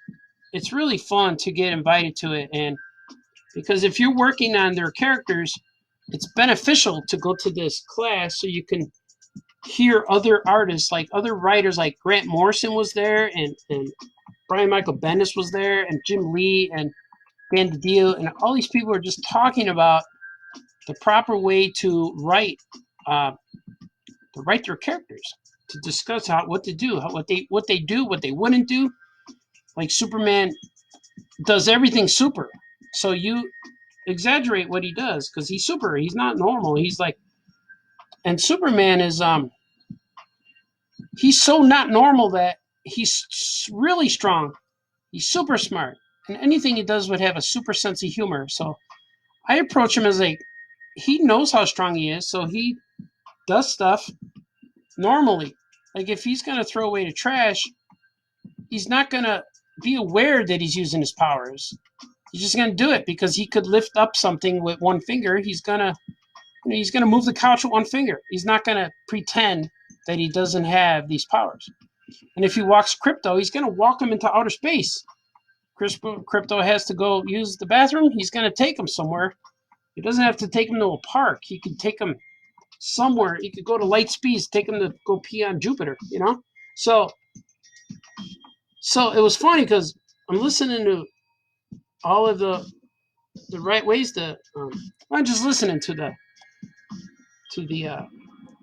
it's really fun to get invited to it. And because if you're working on their characters, it's beneficial to go to this class so you can hear other artists, like other writers, like Grant Morrison was there, and Brian Michael Bendis was there, and Jim Lee, and Dan DiDio, and all these people are just talking about the proper way to write their characters, to discuss what to do, what they do, what they wouldn't do. Like Superman does everything super, so you exaggerate what he does because he's super. He's not normal. He's like, and Superman is he's so not normal that he's really strong. He's super smart, and anything he does would have a super sense of humor. So I approach him as like, he knows how strong he is, so he does stuff normally. Like if he's gonna throw away the trash, he's not gonna be aware that he's using his powers. He's just gonna do it because he could lift up something with one finger. He's gonna move the couch with one finger. He's not gonna pretend that he doesn't have these powers. And if he walks Crypto, he's gonna walk him into outer space. Crypto has to go use the bathroom. He's gonna take him somewhere. He doesn't have to take him to a park. He could take him somewhere. He could go to light speeds, take him to go pee on Jupiter, you know? So it was funny because I'm listening to all of the right ways to, I'm just listening to the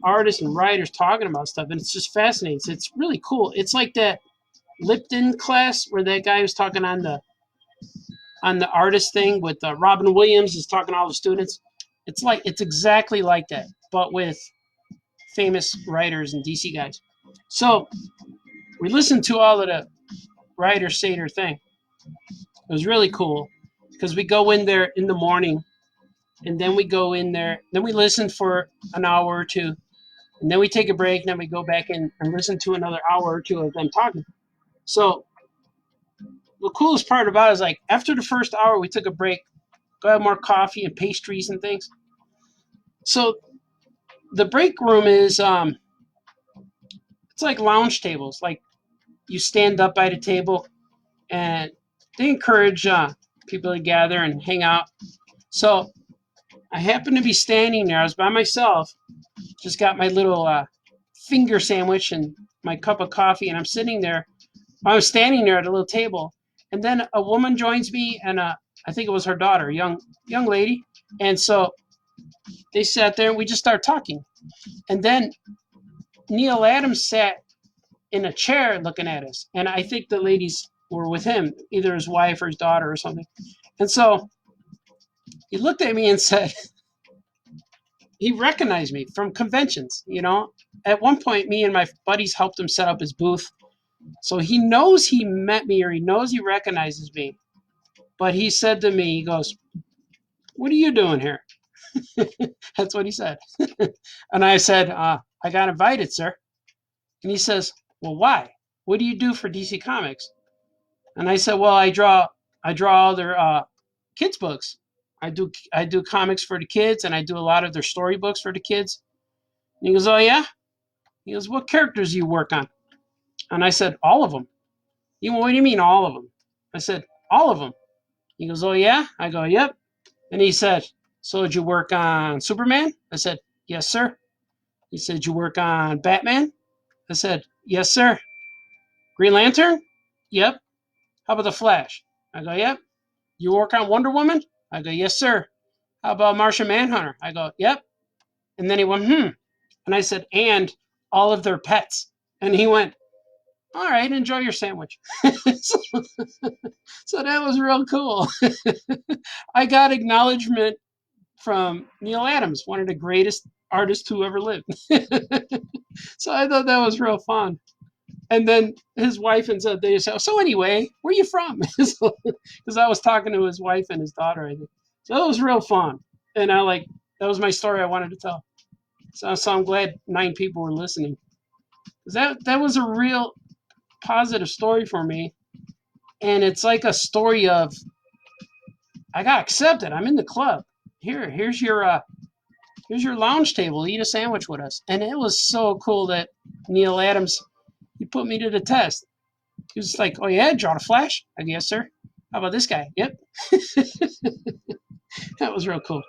artists and writers talking about stuff, and it's just fascinating. It's really cool. It's like that Lipton class where that guy was talking on the artist thing with Robin Williams is talking to all the students. It's exactly like that, but with famous writers and DC guys. So we listened to all of the writers say their thing. It was really cool because we go in there in the morning, and then we go in there, then we listen for an hour or two, and then we take a break, and then we go back in and listen to another hour or two of them talking. So the coolest part about it is like after the first hour, we took a break, go have more coffee and pastries and things. So the break room is it's like lounge tables. Like you stand up by the table, and they encourage people to gather and hang out. So I happened to be standing there. I was by myself, just got my little finger sandwich and my cup of coffee, and I'm sitting there. I was standing there at a little table, and then a woman joins me, and I think it was her daughter, young lady. And so they sat there, and we just started talking. And then Neil Adams sat in a chair looking at us, and I think the ladies were with him, either his wife or his daughter or something. And so he looked at me and said, he recognized me from conventions, you know. At one point, me and my buddies helped him set up his booth. So he knows he met me, or he knows he recognizes me. But he said to me, he goes, "What are you doing here?" That's what he said. And I said, "I got invited, sir." And he says, "Well, why? What do you do for DC Comics?" And I said, "Well, I draw all their kids' books. I do comics for the kids, and I do a lot of their storybooks for the kids." And he goes, "Oh yeah?" He goes, "What characters do you work on?" And I said, "All of them." He went, "What do you mean all of them?" I said, "All of them." He goes, "Oh yeah?" I go, "Yep." And he said, "So did you work on Superman?" I said, "Yes, sir." He said, "Did you work on Batman?" I said, "Yes, sir." "Green Lantern?" "Yep." "How about the Flash?" I go, "Yep." "You work on Wonder Woman?" I go, "Yes, sir." "How about Martian Manhunter?" I go, "Yep." And then he went, And I said, "And all of their pets." And he went, "All right, enjoy your sandwich." so, so that was real cool. I got acknowledgement from Neil Adams, one of the greatest artists who ever lived. So I thought that was real fun. And then his wife and said, they said, "So anyway, where are you from?" Because I was talking to his wife and his daughter, I think. So it was real fun. And that was my story I wanted to tell. So I'm glad 9 people were listening. That was a real positive story for me. And it's like a story of, I got accepted. I'm in the club. Here's your lounge table. Eat a sandwich with us. And it was so cool that Neil Adams, he put me to the test. He was like, "Oh yeah, draw the Flash?" I go, "Yes, sir." "How about this guy?" "Yep." That was real cool.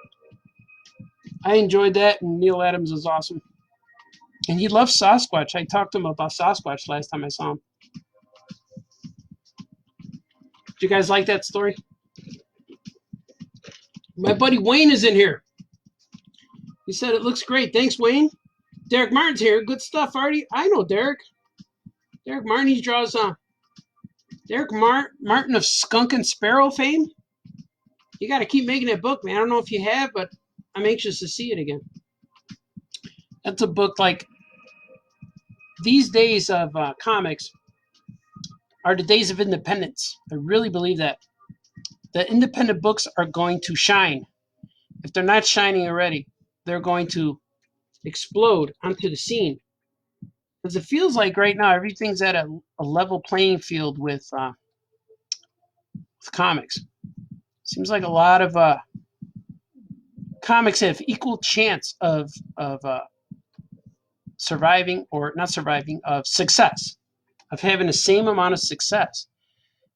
I enjoyed that, and Neil Adams is awesome. And he loves Sasquatch. I talked to him about Sasquatch last time I saw him. Do you guys like that story? My buddy Wayne is in here. He said it looks great. Thanks, Wayne. Derek Martin's here. Good stuff, Artie. I know Derek. Derek Martin, he draws Martin of Skunk and Sparrow fame. You got to keep making that book, man. I don't know if you have, but I'm anxious to see it again. That's a book like these days of comics are the days of independence. I really believe that. The independent books are going to shine. If they're not shining already, they're going to explode onto the scene. Because it feels like right now everything's at a level playing field with comics. Seems like a lot of comics have equal chance of surviving or not surviving, of success, of having the same amount of success.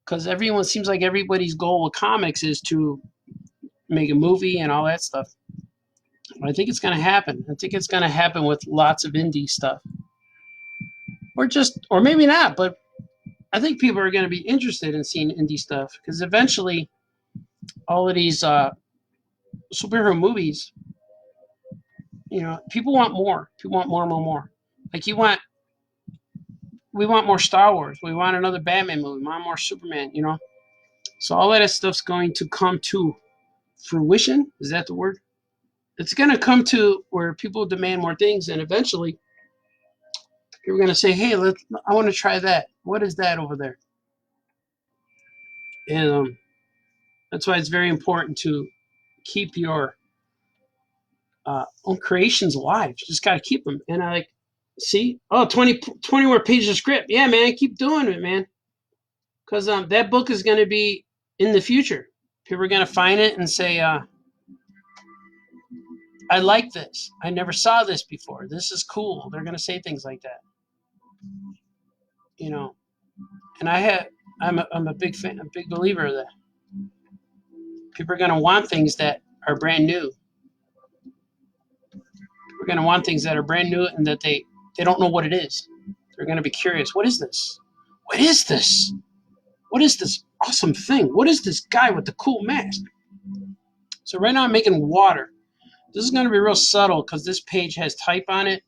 Because everyone seems like everybody's goal with comics is to make a movie and all that stuff. I think it's going to happen. I think it's going to happen with lots of indie stuff, or maybe not. But I think people are going to be interested in seeing indie stuff because eventually, all of these superhero movies, people want more. People want more, more, more. Like we want more Star Wars. We want another Batman movie. We want more Superman. So all of that stuff's going to come to fruition. Is that the word? It's going to come to where people demand more things, and eventually, people are going to say, "Hey, I want to try that. What is that over there?" And that's why it's very important to keep your own creations alive. You just got to keep them. And I see, 20 more pages of script. Yeah, man, keep doing it, man. Because that book is going to be in the future. People are going to find it and say, "I like this. I never saw this before. This is cool." They're going to say things like that. And I'm a big fan, a big believer of that. People are going to want things that are brand new. We're going to want things that are brand new and that they don't know what it is. They're going to be curious. What is this? What is this? What is this awesome thing? What is this guy with the cool mask? So right now I'm making water. This is going to be real subtle because this page has type on it.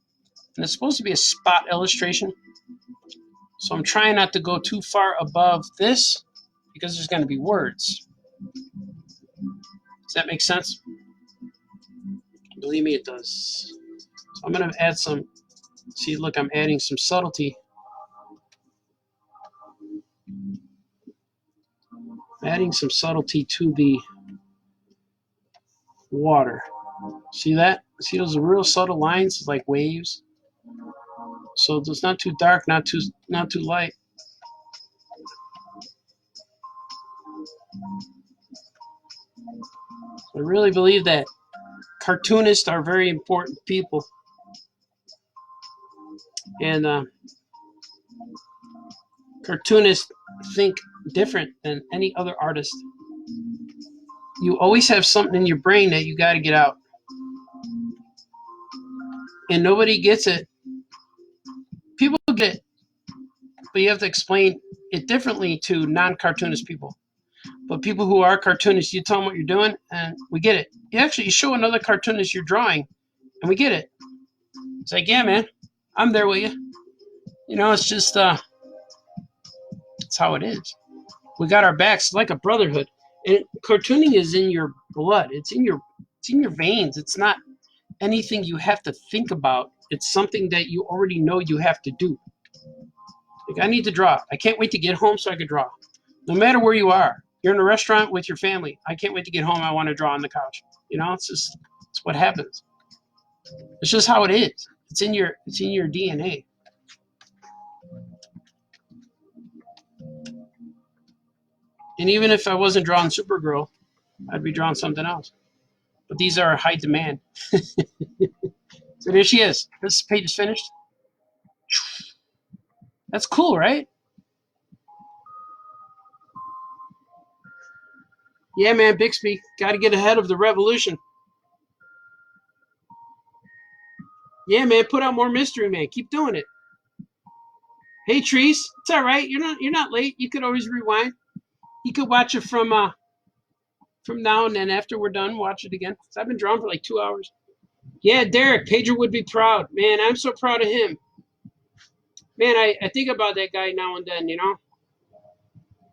And it's supposed to be a spot illustration. So I'm trying not to go too far above this because there's going to be words. Does that make sense? Believe me, it does. So I'm going to add some, see, look, I'm adding some subtlety. Adding some subtlety to the water. See that? See those real subtle lines like waves? So it's not too dark, not too light. I really believe that cartoonists are very important people. And cartoonists think different than any other artist. You always have something in your brain that you got to get out. And nobody gets it. People get it, but you have to explain it differently to non-cartoonist people. But people who are cartoonists, you tell them what you're doing, and we get it. You show another cartoonist your drawing, and we get it. It's like, yeah, man, I'm there with you. You know, it's just, it's how it is. We got our backs like a brotherhood. And cartooning is in your blood. It's in your veins. It's not anything you have to think about. It's something that you already know you have to do. Like, I need to draw. I can't wait to get home so I can draw. No matter where you are. You're in a restaurant with your family. I can't wait to get home. I want to draw on the couch. You know, it's what happens. It's just how it is. It's in your DNA. And even if I wasn't drawing Supergirl, I'd be drawing something else. But these are high demand. So there she is. This page is finished. That's cool, right? Yeah, man, Bixby. Got to get ahead of the revolution. Yeah, man, put out more mystery, man. Keep doing it. Hey, Trees. It's all right. You're not late. You could always rewind. You could watch it from now and then. After we're done, watch it again. I've been drawing for like 2 hours. Yeah, Derek. Pedro would be proud. Man, I'm so proud of him. Man, I think about that guy now and then, you know.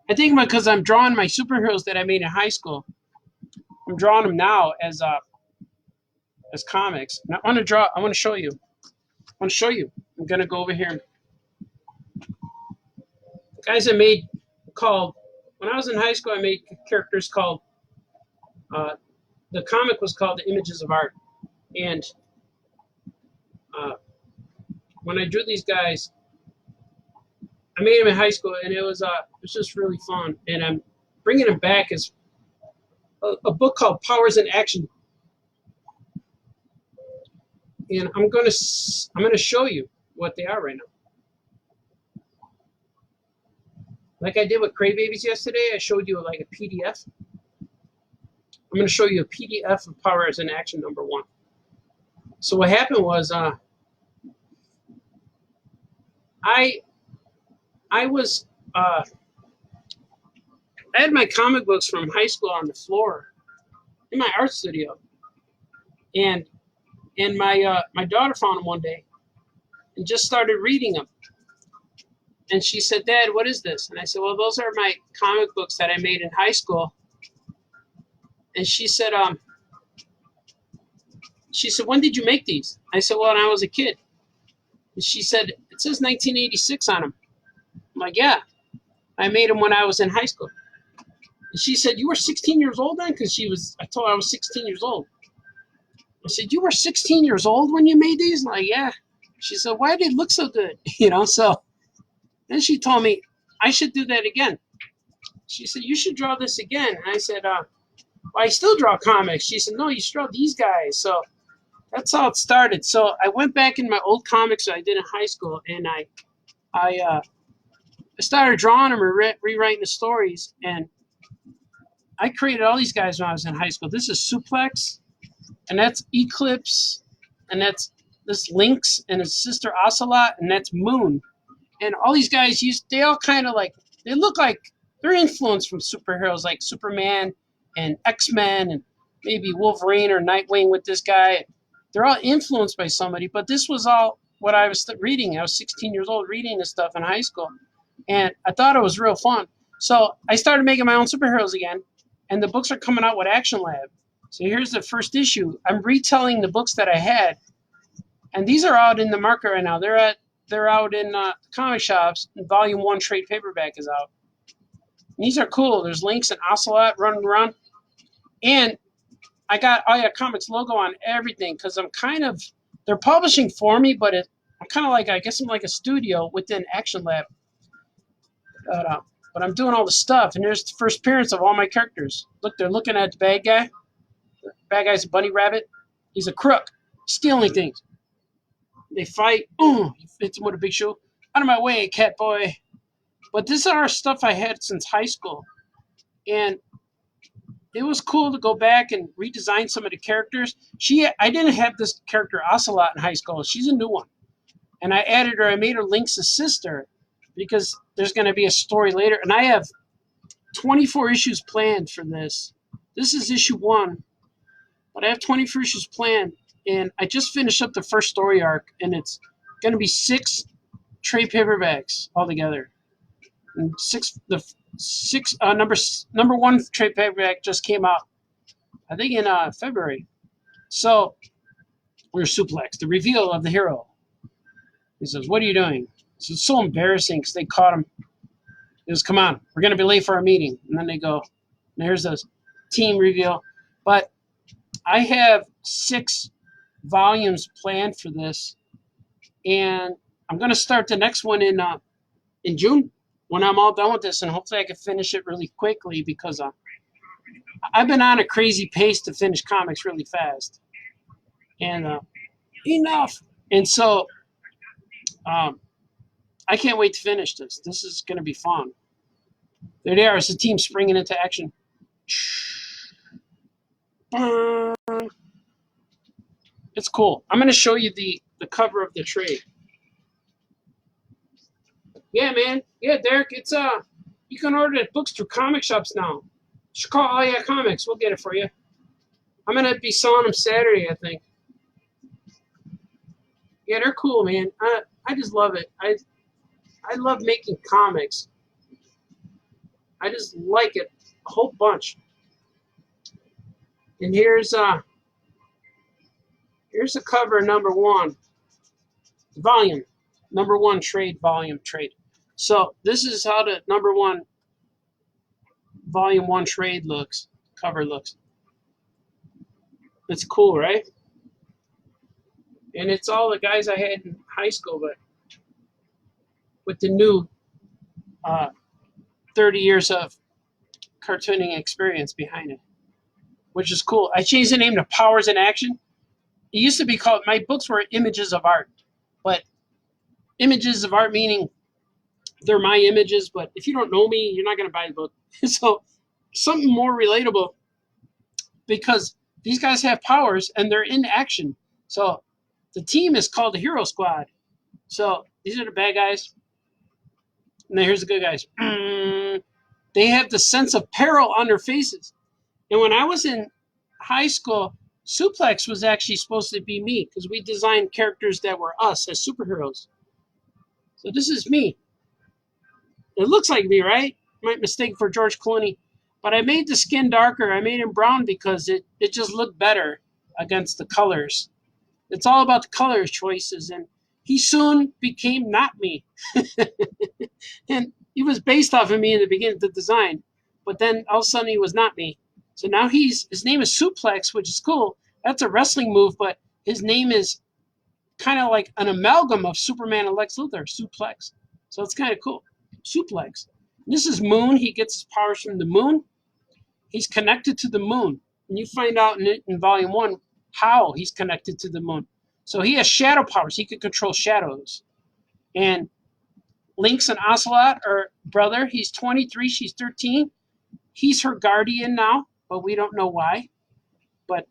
I think about because I'm drawing my superheroes that I made in high school. I'm drawing them now as comics. And I want to show you. I'm gonna go over here. The guys I made called when I was in high school. I made characters called. The comic was called The Images of Art, and when I drew these guys, I made them in high school, and it was just really fun. And I'm bringing them back as a book called Powers in Action. And I'm gonna show you what they are right now. Like I did with Cray Babies yesterday, I showed you like a PDF. I'm gonna show you a PDF of Powers in Action #1. So what happened was I had my comic books from high school on the floor in my art studio, and my daughter found them one day and just started reading them. And she said, "Dad, what is this?" And I said, "Well, those are my comic books that I made in high school." And she said, "When did you make these?" I said, "Well, when I was a kid." And she said, "It says 1986 on them." I'm like, "Yeah, I made them when I was in high school." And she said, "You were 16 years old then?" Because I told her I was 16 years old. I said, "You were 16 years old when you made these?" I'm like, "Yeah." She said, "Why did it look so good?" You know, so then she told me I should do that again. She said, "You should draw this again." And I said, "Well, I still draw comics." She said, "No, you should draw these guys." So that's how it started. So I went back in my old comics that I did in high school, and I started drawing them or rewriting the stories. And I created all these guys when I was in high school. This is Suplex, and that's Eclipse, and that's this Lynx and his sister Ocelot, and that's Moon. And all these guys they all kind of like, they look like they're influenced from superheroes like Superman and X-Men and maybe Wolverine or Nightwing with this guy. They're all influenced by somebody, but this was all what I was reading. I was 16 years old reading this stuff in high school, and I thought it was real fun. So I started making my own superheroes again, and the books are coming out with Action Lab. So here's the first issue. I'm retelling the books that I had, and these are out in the market right now. They're out in comic shops. And Volume 1 trade paperback is out. And these are cool. There's Lynx and Ocelot running around, and I got Comics logo on everything because they're publishing for me, but I'm kind of like, I guess I'm like a studio within Action Lab. But I'm doing all the stuff, and there's the first appearance of all my characters. Look, they're looking at the bad guy. The bad guy's a bunny rabbit. He's a crook, stealing things. They fight. He hits him with a big shoe. Out of my way, cat boy. But this is our stuff I had since high school. And it was cool to go back and redesign some of the characters. I didn't have this character Ocelot in high school. She's a new one. And I added her. I made her Lynx's sister because there's going to be a story later. And I have 24 issues planned for this. This is issue 1. But I have 24 issues planned. And I just finished up the first story arc. And it's going to be 6 trade paperbacks altogether. And number 1 trade paperback just came out, I think in February. So we're Suplex, the reveal of the hero. He says, "What are you doing?" It's so embarrassing because they caught him. He goes, "Come on, we're going to be late for our meeting." And then they go, and here's the team reveal. But I have 6 volumes planned for this, and I'm going to start the next one in June when I'm all done with this, and hopefully I can finish it really quickly because I've been on a crazy pace to finish comics really fast. And enough. And so I can't wait to finish this. This is going to be fun. There they are. It's the team springing into action. It's cool. I'm going to show you the cover of the trade. Yeah, man. Yeah, Derek, it's you can order the books through comic shops now. Just call Comics. We'll get it for you. I'm going to be selling them Saturday, I think. Yeah, they're cool, man. I just love it. I love making comics. I just like it a whole bunch. And here's the cover number 1. Volume. Number 1 trade, volume trade. So this is how the number 1 volume 1 trade looks. Cover looks. It's cool, right? And it's all the guys I had in high school, but with the new 30 years of cartooning experience behind it, which is cool. I changed the name to Powers in Action. It used to be called, my books were Images of Art, but Images of Art meaning they're my images, but if you don't know me, you're not going to buy the book. So something more relatable, because these guys have powers and they're in action. So the team is called the Hero Squad. So these are the bad guys. And then here's the good guys. They have the sense of peril on their faces. And when I was in high school, Suplex was actually supposed to be me because we designed characters that were us as superheroes. So this is me. It looks like me, right? Might mistake for George Clooney. But I made the skin darker. I made him brown because it just looked better against the colors. It's all about the color choices. And he soon became not me. And he was based off of me in the beginning of the design. But then all of a sudden he was not me. So now his name is Suplex, which is cool. That's a wrestling move, but his name is kind of like an amalgam of Superman and Lex Luthor, Suplex. So it's kind of cool. Suplex. This is Moon. He gets his powers from the moon. He's connected to the moon. And you find out in Volume 1 how he's connected to the moon. So he has shadow powers. He can control shadows. And Lynx and Ocelot are brother. He's 23. She's 13. He's her guardian now, but we don't know why. But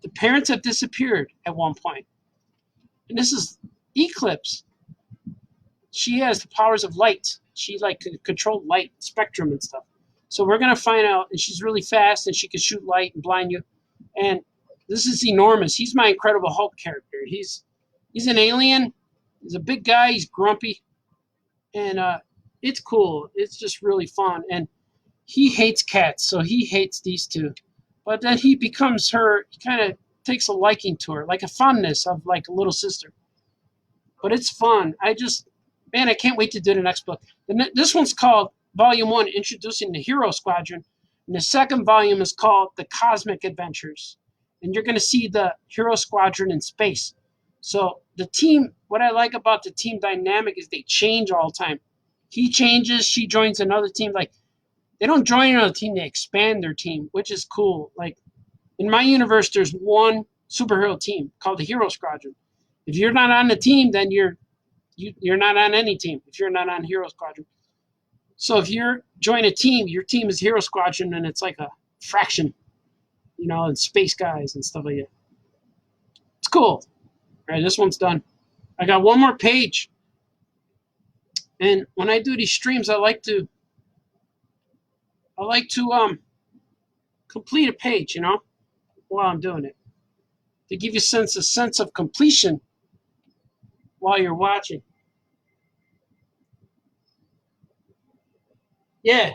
the parents have disappeared at one point. And this is Eclipse. She has the powers of light. She can control light, spectrum and stuff. So we're going to find out, and she's really fast, and she can shoot light and blind you. And this is enormous. He's my Incredible Hulk character. He's an alien, He's a big guy. He's grumpy, and it's cool. It's just really fun. And he hates cats, so he hates these two. But then he becomes her. He kind of takes a liking to her, like a fondness of like a little sister. But it's fun. Man, I can't wait to do the next book. This one's called Volume 1, Introducing the Hero Squadron. And the second volume is called The Cosmic Adventures. And you're going to see the Hero Squadron in space. So the team, what I like about the team dynamic is they change all the time. He changes, she joins another team. Like, they don't join another team, they expand their team, which is cool. Like, in my universe, there's one superhero team called the Hero Squadron. If you're not on the team, then you're not on any team if you're not on Hero Squadron. So if you're join a team, your team is Hero Squadron, and it's like a fraction, and space guys and stuff like that. It's cool. All right, this one's done. I got one more page. And when I do these streams, I like to complete a page, while I'm doing it, to give you a sense of completion while you're watching. Yeah.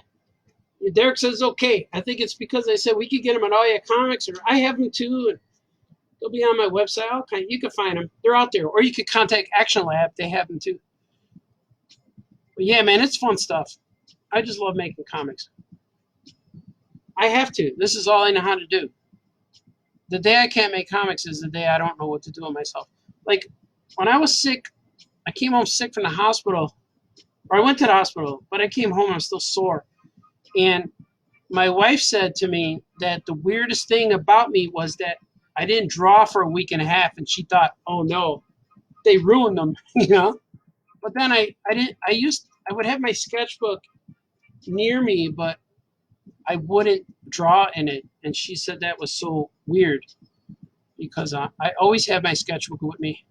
Derek says, okay. I think it's because I said we could get them at All Yeah Comics, or I have them too, and they'll be on my website. Okay, you can find them. They're out there. Or you could contact Action Lab. They have them too. But yeah, man, it's fun stuff. I just love making comics. I have to. This is all I know how to do. The day I can't make comics is the day I don't know what to do with myself. Like, when I was sick, I came home sick from the hospital. Or I went to the hospital, but I came home and I was still sore. And my wife said to me that the weirdest thing about me was that I didn't draw for a week and a half, and she thought, oh no, they ruined them, But then I would have my sketchbook near me, but I wouldn't draw in it. And she said that was so weird because I always have my sketchbook with me,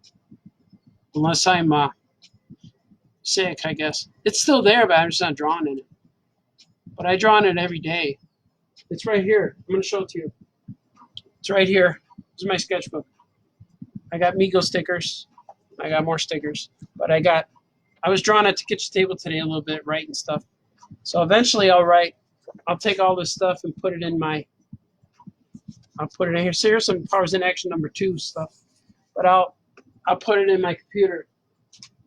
unless I'm sick, I guess. It's still there, but I'm just not drawing in it. But I draw in it every day. It's right here. I'm going to show it to you. It's right here. This is my sketchbook. I got Migo stickers. I got more stickers. But I was drawing at the kitchen table today a little bit, writing stuff. So eventually I'll take all this stuff and put it in here. So here's some Powers in Action #2 stuff. But I'll put it in my computer.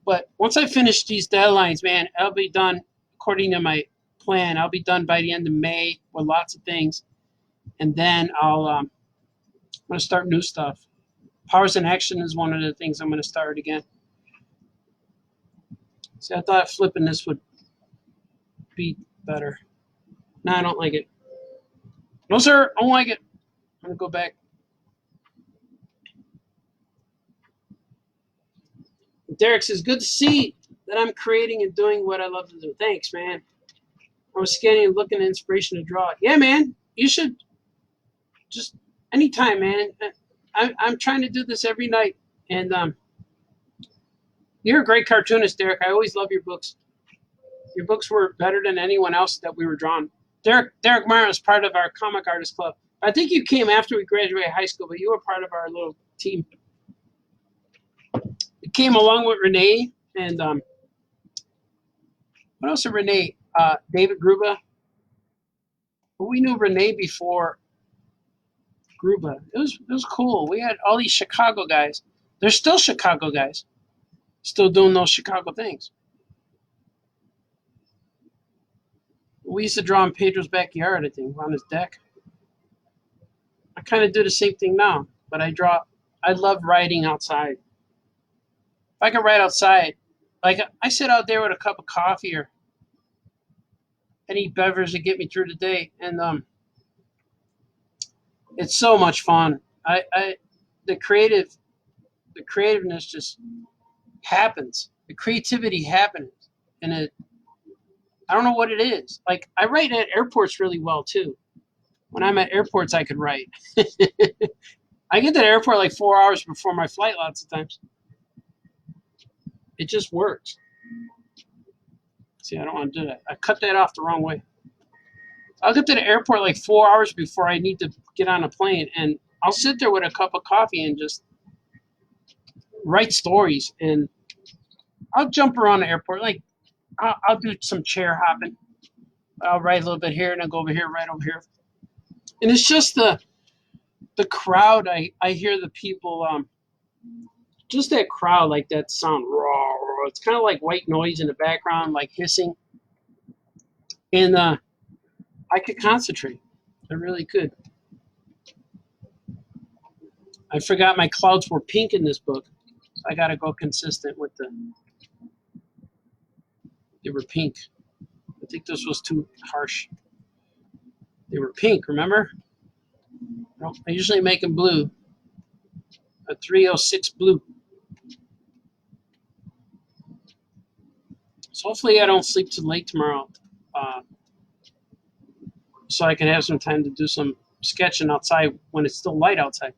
But once I finish these deadlines, man, I'll be done according to my plan. I'll be done by the end of May with lots of things. And then I'm going to start new stuff. Powers in Action is one of the things I'm going to start again. See, I thought flipping this would be better. No, I don't like it. No, sir, I don't like it. I'm going to go back. Derek says, good to see that I'm creating and doing what I love to do. Thanks, man. I was scanning and looking at inspiration to draw. Yeah, man, you should just anytime, man. I'm trying to do this every night. And you're a great cartoonist, Derek. I always love your books. Your books were better than anyone else that we were drawing. Derek Mara is part of our comic artist club. I think you came after we graduated high school, but you were part of our little team. You came along with Renee and what else is Renee? David Gruba. But we knew Renee before Gruba. It was cool. We had all these Chicago guys. They're still Chicago guys. Still doing those Chicago things. We used to draw in Pedro's backyard, I think, on his deck. I kind of do the same thing now, but I love writing outside. If I can write outside, like I sit out there with a cup of coffee or any beverage to get me through the day, and it's so much fun. The creativeness just happens. The creativity happens, and I don't know what it is. Like, I write at airports really well too. When I'm at airports, I could write. I get to the airport like 4 hours before my flight lots of times. It just works. See, I don't want to do that. I cut that off the wrong way. I'll get to the airport like 4 hours before I need to get on a plane, and I'll sit there with a cup of coffee and just write stories. And I'll jump around the airport. Like I'll do some chair hopping. I'll ride a little bit here and then go over here, right over here. And it's just the crowd. I hear the people. Just that crowd, like that sound. It's kind of like white noise in the background, like hissing. And I could concentrate. I really could. I forgot my clouds were pink in this book. So I got to go consistent with they were pink. I think this was too harsh. They were pink, remember? Well, I usually make them blue. A 306 blue. So hopefully I don't sleep too late tomorrow. So I can have some time to do some sketching outside when it's still light outside.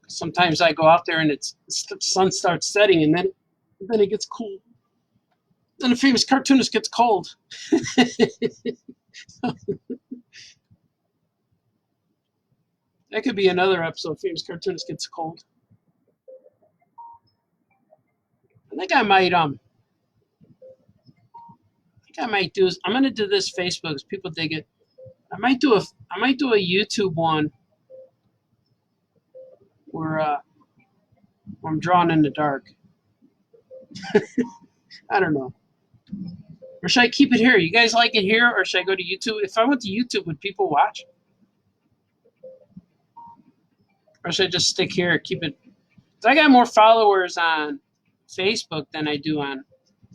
Sometimes I go out there and the sun starts setting and then it gets cool. Then the famous cartoonist gets cold. That could be another episode. Famous cartoonist gets cold. I think I might do is I'm gonna do this Facebook because people dig it. I might do a YouTube one where I'm drawn in the dark. I don't know. Or should I keep it here? You guys like it here, or should I go to YouTube? If I went to YouTube, would people watch? Or should I just stick here, keep it? I got more followers on Facebook than I do on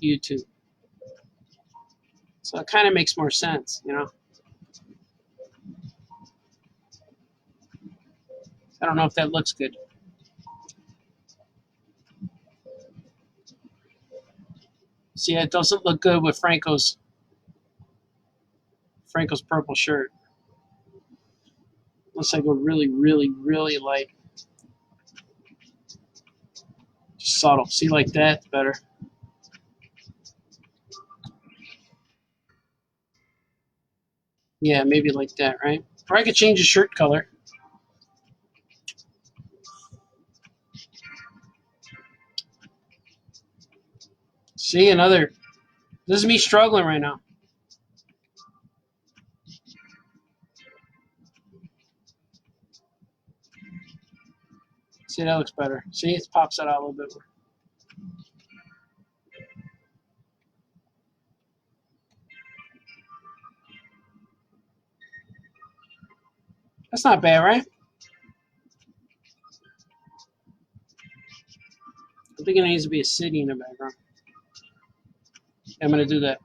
YouTube. So it kind of makes more sense, you know? I don't know if that looks good. See, it doesn't look good with Franco's purple shirt. Unless I go really, really, really light. Just subtle. See, like that, better. Yeah, maybe like that, right? Or I could change the shirt color. See, another. This is me struggling right now. See, that looks better. See, it pops that out a little bit more. That's not bad, right? I think it needs to be a city in the background. I'm going to do that.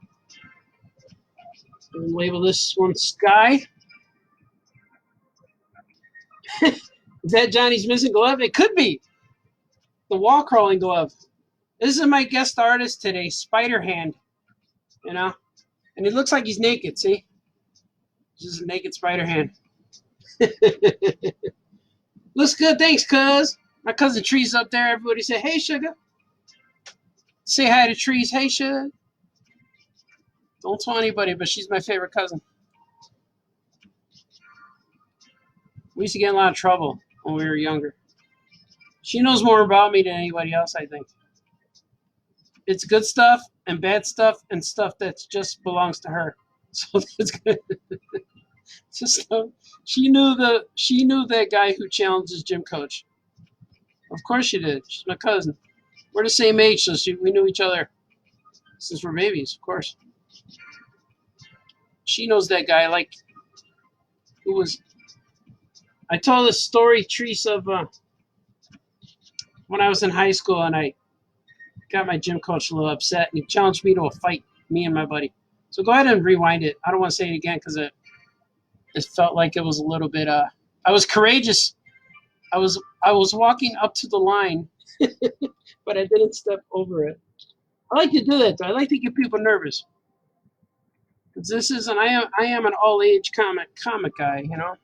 Label this one Sky. Is that Johnny's missing glove? It could be. The wall crawling glove. This is my guest artist today, Spider Hand. You know? And he looks like he's naked, see? This is a naked Spider Hand. Looks good, thanks, cuz. My cousin Tree's up there. Everybody say, hey, sugar. Say hi to Trees. Hey, sugar. Don't tell anybody, but she's my favorite cousin. We used to get in a lot of trouble when we were younger. She knows more about me than anybody else, I think. It's good stuff and bad stuff and stuff that just belongs to her. So that's good. Just she knew that guy who challenged his gym coach. Of course she did. She's my cousin. We're the same age, so we knew each other since we're babies, of course. She knows that guy. Like, who was? I told this story, Treese, of when I was in high school and I got my gym coach a little upset and he challenged me to a fight, me and my buddy. So go ahead and rewind it. I don't want to say it again because it felt like it was a little bit. I was courageous. I was walking up to the line, but I didn't step over it. I like to do that though. I like to get people nervous. Because this is I am an all age comic guy, you know.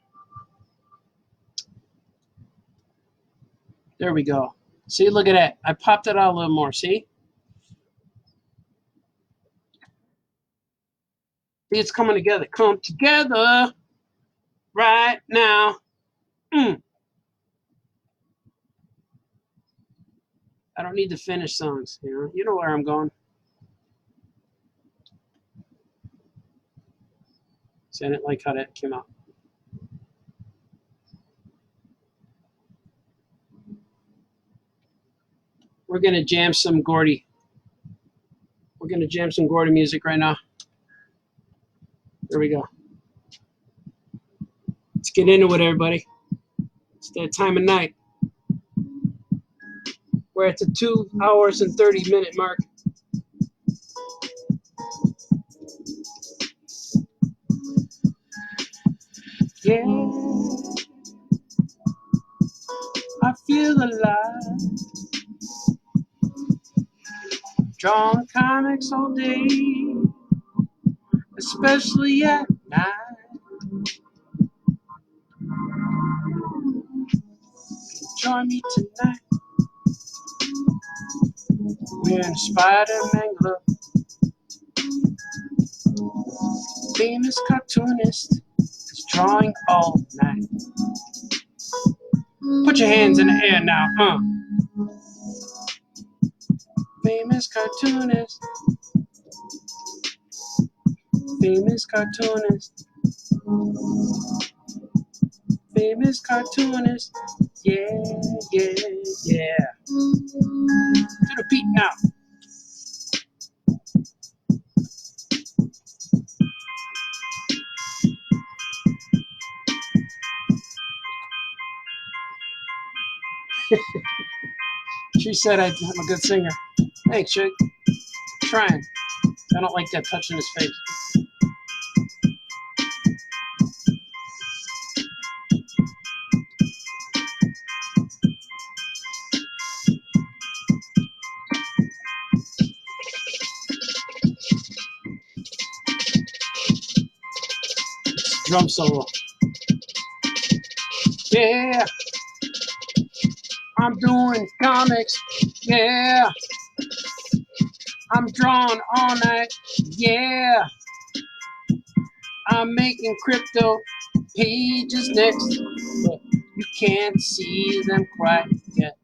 There we go. See, look at that. I popped it out a little more. See? See, it's coming together. Come together right now. I I don't need to finish songs. You know where I'm going. See, I didn't like how that came out. We're gonna jam some Gordy. We're gonna jam some Gordy music right now. There we go. Let's get into it, everybody. It's that time of night. We're at the 2 hours and 30-minute mark. Yeah, I feel alive. Drawing comics all day, especially at night. Join me tonight. We're in Spider-Man glove. Famous cartoonist is drawing all night. Put your hands in the air now, Famous cartoonist. Famous cartoonist. Famous cartoonist. Yeah, yeah, yeah. To the beat now. She said I'm a good singer. Thanks, chick. Trying. I don't like that touching his face. Drum solo. Yeah, I'm doing comics. Yeah, I'm drawing all night. Yeah, I'm making crypto pages next, but you can't see them quite yet.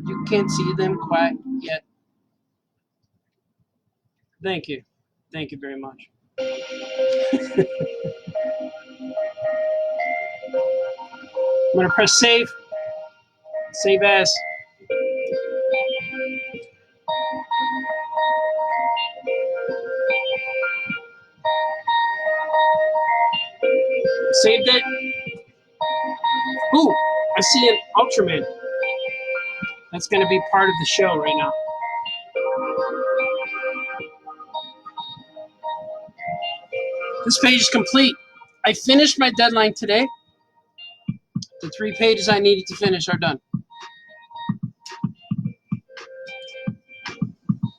You can't see them quite yet. Thank you. Thank you very much. I'm gonna press save. Save as. Saved it. Ooh, I see an Ultraman. That's gonna be part of the show right now. This page is complete. I finished my deadline today. The 3 pages I needed to finish are done.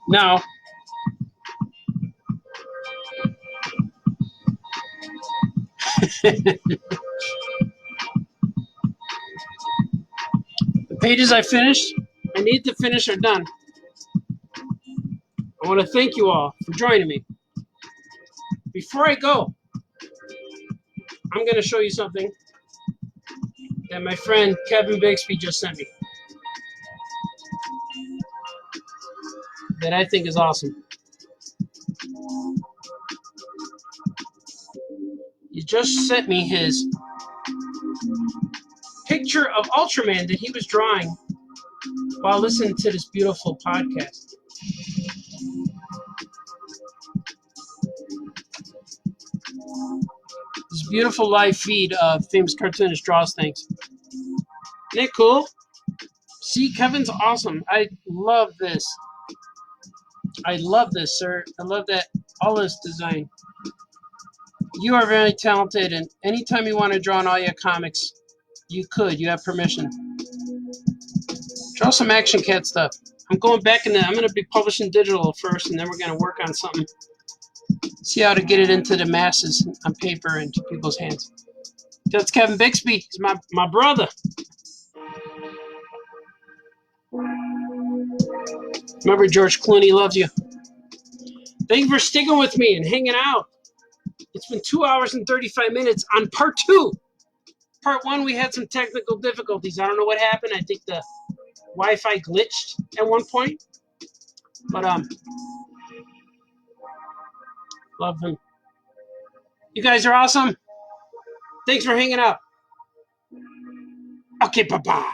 Now, the pages I finished, I need to finish are done. I want to thank you all for joining me. Before I go, I'm going to show you something that my friend Kevin Bixby just sent me that I think is awesome. He just sent me his picture of Ultraman that he was drawing while listening to this beautiful podcast. This beautiful live feed of Famous Cartoonist Draws Things. Isn't it cool? See, Kevin's awesome. I love this. I love this, sir. I love that all this design. You are very talented, and anytime you want to draw on all your comics, you could. You have permission. Draw some Action Cat stuff. I'm going back I'm going to be publishing digital first, and then we're going to work on something. See how to get it into the masses on paper and to people's hands. That's Kevin Bixby. He's my brother. Remember, George Clooney loves you. Thank you for sticking with me and hanging out. It's been 2 hours and 35 minutes on part 2. Part 1, we had some technical difficulties. I don't know what happened. I think the Wi-Fi glitched at one point. But love him. You guys are awesome. Thanks for hanging out. Okay, bye-bye.